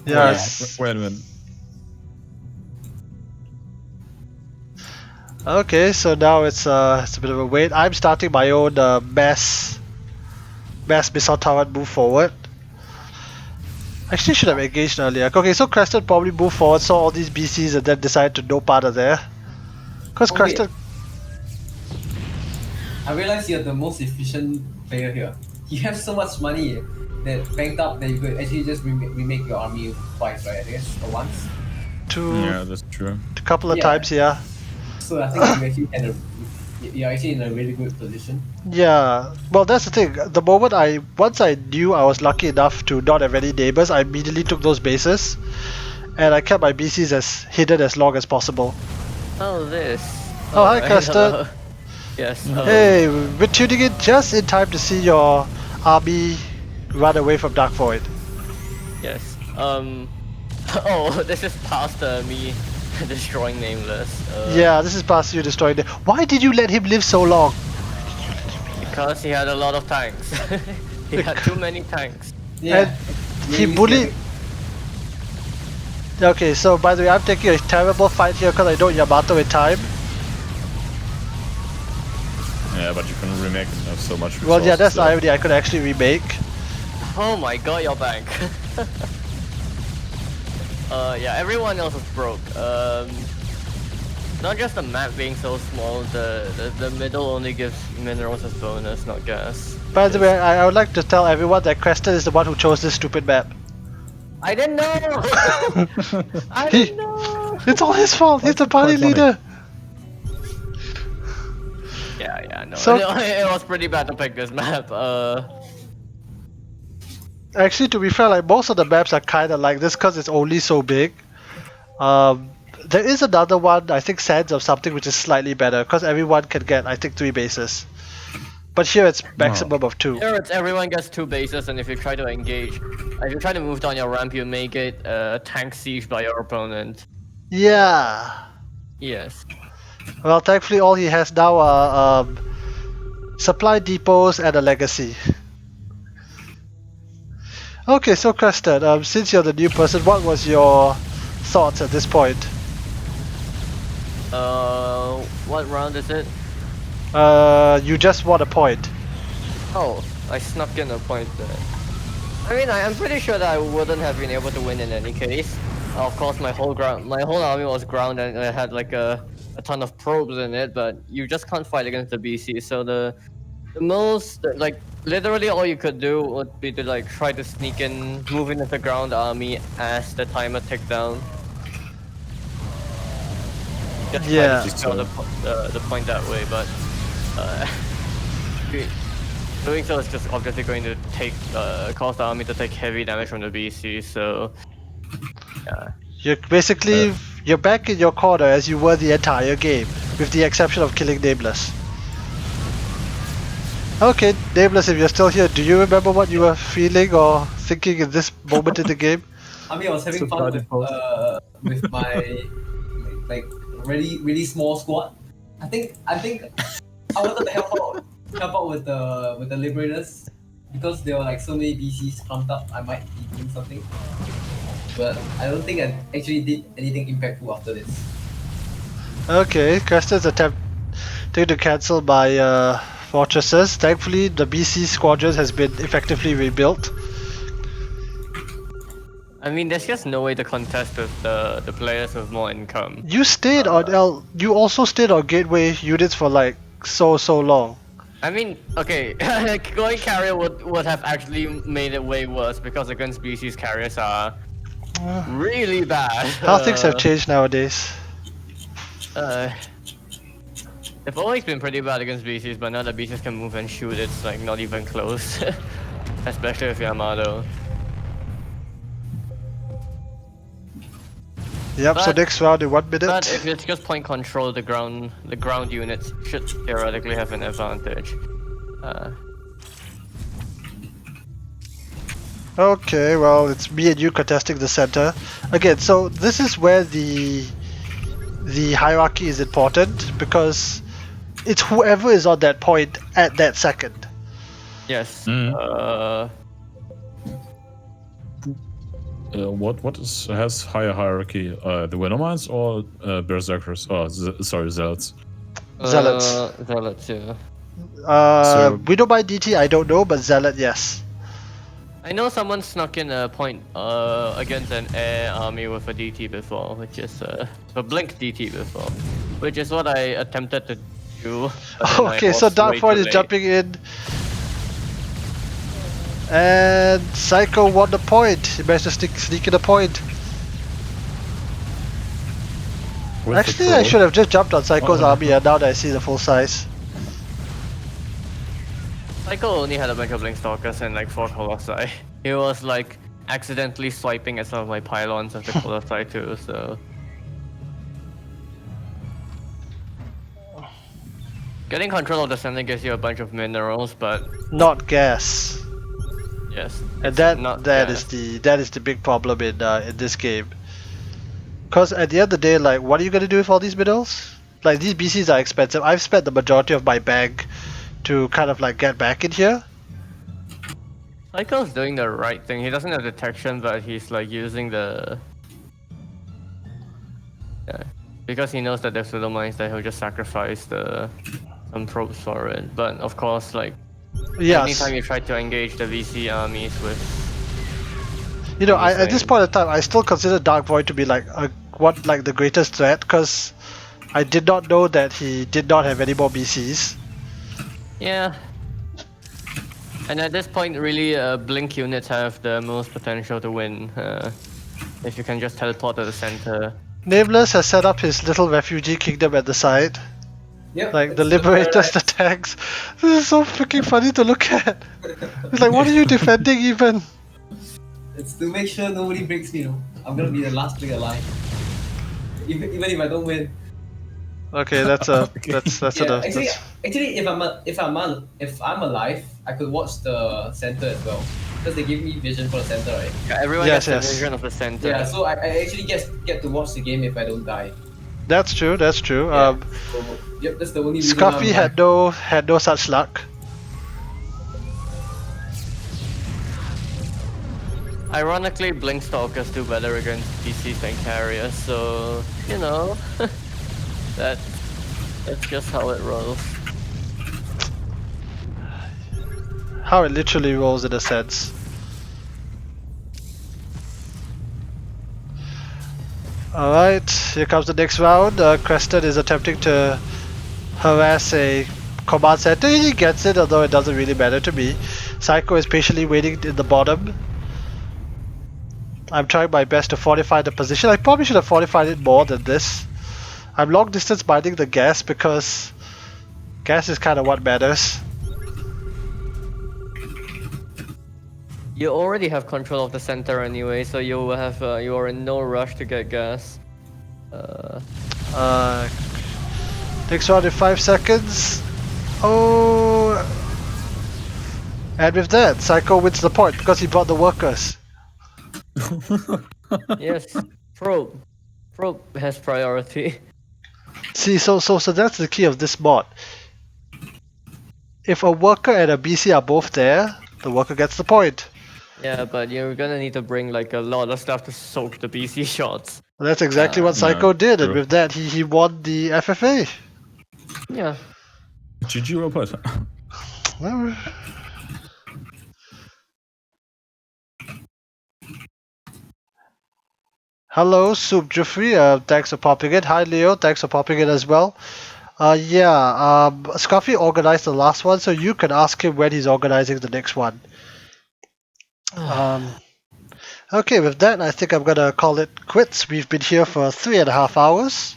Yes.
Wait a minute.
Okay, so now it's a bit of a wait. I'm starting my own mass missile tower and move forward. Actually, should have engaged earlier. Okay, so Crested probably moved forward, saw all these BCs, and then decided to no part of there. Because Crested.
I realize you're the most efficient player here. You have so much money that banked up that you could actually just remake your army twice, right? I guess, or once.
Yeah, that's true.
A couple of times, yeah.
So I think you're actually in a really good position.
Yeah, well that's the thing. The moment once I knew I was lucky enough to not have any neighbors, I immediately took those bases, and I kept my BCs as hidden as long as possible.
Oh, this.
Oh, hi, Crested.
Hello. Yes. Hello.
Hey, we're tuning in just in time to see your army run away from Darkvoid.
Yes. Oh, this is past me destroying Nameless.
Yeah, this is past you destroying it. Why did you let him live so long?
Because he had a lot of tanks. He had too many tanks.
Yeah.
And he bullied. Okay, so by the way, I'm taking a terrible fight here because I don't Yamato in time.
Yeah, but you can remake it. Have so much.
Well, yeah, that's the
resources
irony. I could actually remake.
Oh my god, your bank. Yeah, everyone else is broke. Not just the map being so small, the middle only gives minerals as bonus, not gas.
By the way, I would like to tell everyone that Crested is the one who chose this stupid map.
I didn't know! I didn't know!
It's all his fault. He's the party leader.
Yeah, no.
So-
It was pretty bad to pick this map.
Actually, to be fair, like most of the maps are kind of like this because it's only so big. There is another one, I think Sands or something, which is slightly better because everyone can get, I think, 3 bases. But here it's maximum of 2.
Here it's everyone gets 2 bases, and if you try to engage, if you try to move down your ramp, you may get tank siege by your opponent.
Yeah.
Yes.
Well, thankfully, all he has now are supply depots and a legacy. Okay, so Crested, since you're the new person, what was your thoughts at this point?
What round is it?
You just won a point.
Oh, I snuck in a point there. I mean, I'm pretty sure that I wouldn't have been able to win in any case. Of course, my whole army was ground and it had like a ton of probes in it, but you just can't fight against the BC. So the most, like, literally all you could do would be to like try to sneak in, move into the ground army as the timer ticked down. Just
Yeah.
try to secure the point that way, but doing so is just obviously going to take cause the army to take heavy damage from the BC. So yeah.
You're basically you're back in your corner as you were the entire game, with the exception of killing Nameless. Okay, Nameless, if you're still here, do you remember what you were feeling or thinking in this moment in the game?
I mean, I was having fun with my like really small squad. I think I wanted to help out with the liberators because there were like so many BCs clumped up. I might be doing something, but I don't think I actually did anything impactful after this.
Okay, Cressed's attempt to cancel my fortresses. Thankfully, the BC squadron has been effectively rebuilt.
I mean, there's just no way to contest with the players with more income.
You stayed on you also stayed on gateway units for like so long.
I mean, okay, going carrier would have actually made it way worse because against species carriers are really bad.
How things have changed nowadays.
They've always been pretty bad against species, but now that species can move and shoot, it's like not even close. Especially with Yamato.
Yep, so next round in 1 minute.
But if it's just point control, the ground units should theoretically have an advantage.
Okay, well, it's me and you contesting the center. Again, so this is where the hierarchy is important because it's whoever is on that point at that second.
Yes.
What has higher hierarchy? The Wintermines or Berserkers? Oh, sorry, Zealots.
Zealots.
Zealots, yeah.
Widowmine DT, I don't know, but Zealot, yes.
I know someone snuck in a point against an air army with a DT before, which is a blink DT before, which is what I attempted to do.
Okay, so Darkvoid is jumping in. And Saiko won the point. He managed to sneak in a point. Actually, I should have just jumped on Saiko's army, and now that I see the full size.
Saiko only had a bunch of Blink Stalkers and like 4 Colossi. He was like accidentally swiping at some of my pylons of the Colossi too, so... Getting control of the center gives you a bunch of minerals, but...
Not gas.
Yes.
And that is the big problem in this game. Cause at the end of the day, like, what are you gonna do with all these minerals? Like, these BCs are expensive. I've spent the majority of my bank to kind of like get back in here.
Saiko's doing the right thing. He doesn't have detection, but he's like using the... Yeah. Because he knows that there's little mines that he'll just sacrifice some probes for it. But of course, like,
yes.
anytime you try to engage the VC armies with...
You know, at this point in time, I still consider Darkvoid to be like the greatest threat, because I did not know that he did not have any more BCs.
Yeah. And at this point, really, Blink units have the most potential to win. If you can just teleport to the center.
Nameless has set up his little refugee kingdom at the side.
Yep,
like the Liberators, the tanks. This is so freaking funny to look at. It's like, what are you defending even?
It's to make sure nobody breaks me, you know. I'm gonna be the last player alive. Even if I don't win.
Okay, that's
actually, if I'm alive, I could watch the center as well, because they give me vision for the center, right?
Yeah, everyone gets a vision of the center.
Yeah, so I actually get to watch the game if I don't die.
That's true. That's true.
Yeah, yep, that's the only reason.
Scruffy had no such luck.
Ironically, Blink Stalkers do better against PCs and carriers, so you know, that's just how it rolls.
How it literally rolls in a sense. Alright, here comes the next round. Crested is attempting to harass a command center. He gets it, although it doesn't really matter to me. Saiko is patiently waiting in the bottom. I'm trying my best to fortify the position. I probably should have fortified it more than this. I'm long distance mining the gas because gas is kind of what matters.
You already have control of the center anyway, so you are in no rush to get gas.
Next round in 5 seconds. Oh, and with that, Saiko wins the point because he brought the workers.
Yes, probe has priority.
See, so that's the key of this mod. If a worker and a BC are both there, the worker gets the point.
Yeah, but you're gonna need to bring like a lot of stuff to soak the BC shots.
Well, that's exactly what Saiko did, and with that, he won the FFA.
Yeah.
GG Robot.
Hello, Soup Jeffrey. Thanks for popping in. Hi, Leo. Thanks for popping in as well. Yeah, Scruffy organized the last one, so you can ask him when he's organizing the next one. Okay, with that, I think I'm gonna call it quits. We've been here for 3.5 hours.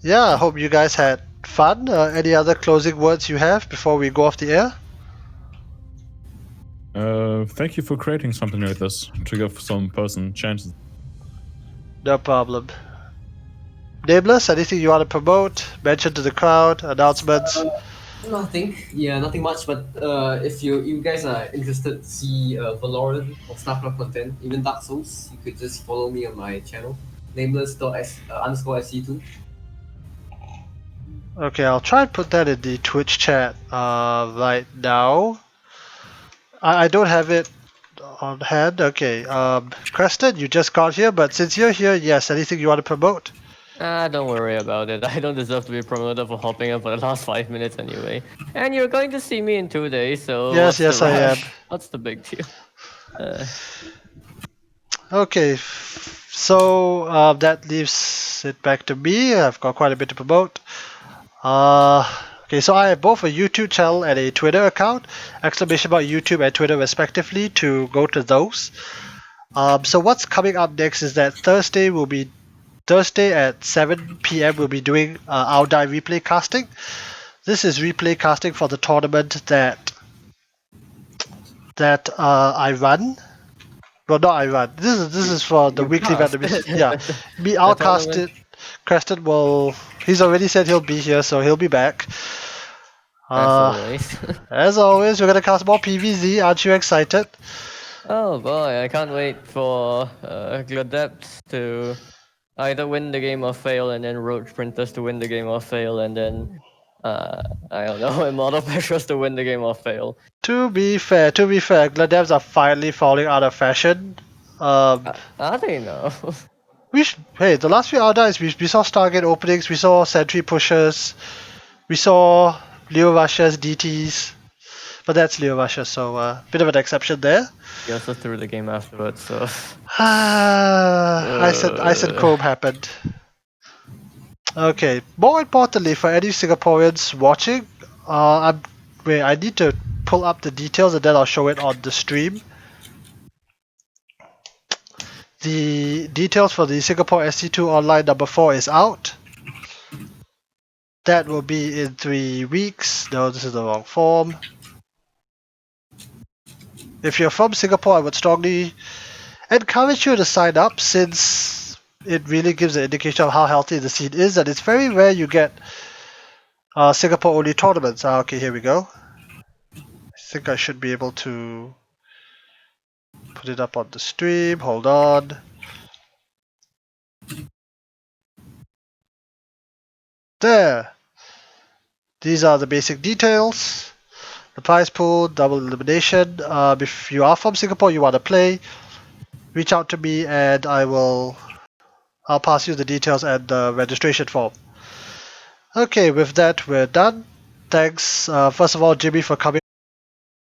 Yeah, I hope you guys had fun. Any other closing words you have before we go off the air?
Thank you for creating something like this to give some person chances.
No problem. Nameless, anything you want to promote? Mention to the crowd? Announcements?
Nothing. Yeah, nothing much. But if you guys are interested to see Valorant or StarCraft content, even Dark Souls, you could just follow me on my channel, nameless_sc2.
Okay, I'll try and put that in the Twitch chat right now. I don't have it on hand. Okay, Crested, you just got here, but since you're here, yes, anything you want to promote?
Don't worry about it. I don't deserve to be promoted for hopping up for the last 5 minutes anyway. And you're going to see me in 2 days, so
Yes, yes, I am.
What's the big deal?
Okay, so that leaves it back to me. I've got quite a bit to promote. Okay, so I have both a YouTube channel and a Twitter account. Exclamation about YouTube and Twitter respectively to go to those. So what's coming up next is that Thursday at 7 PM we'll be doing I'll-Die replay casting. This is replay casting for the tournament that I run. Well, not I run. This is for the weekly randomization. Yeah, I'll cast it. Crested will. He's already said he'll be here, so he'll be back.
As always.
As always, we're gonna cast more PvZ. Aren't you excited?
Oh boy, I can't wait for Gladept to either win the game or fail, and then Roach Printers to win the game or fail, and then I don't know, Immortal Petrus to win the game or fail.
To be fair, Gladevs are finally falling out of fashion.
Are they now?
Hey, the last few Outdies, we saw Stargate openings, we saw Sentry pushers, we saw LeoRushers, DTs, but that's LeoRusher, so bit of an exception there.
He also threw the game afterwards, so.
I said Chrome happened. Okay, more importantly, for any Singaporeans watching, I need to pull up the details and then I'll show it on the stream. The details for the Singapore SC2 Online number 4 is out. That will be in 3 weeks. No, this is the wrong form. If you're from Singapore, I would strongly encourage you to sign up, since it really gives an indication of how healthy the scene is, and it's very rare you get Singapore only tournaments. Okay, here we go. I think I should be able to put it up on the stream. Hold on. There. These are the basic details. The prize pool, double elimination. If you are from Singapore, you want to play, reach out to me and I'll pass you the details and the registration form. Okay, with that we're done. Thanks, first of all, Jimmy, for coming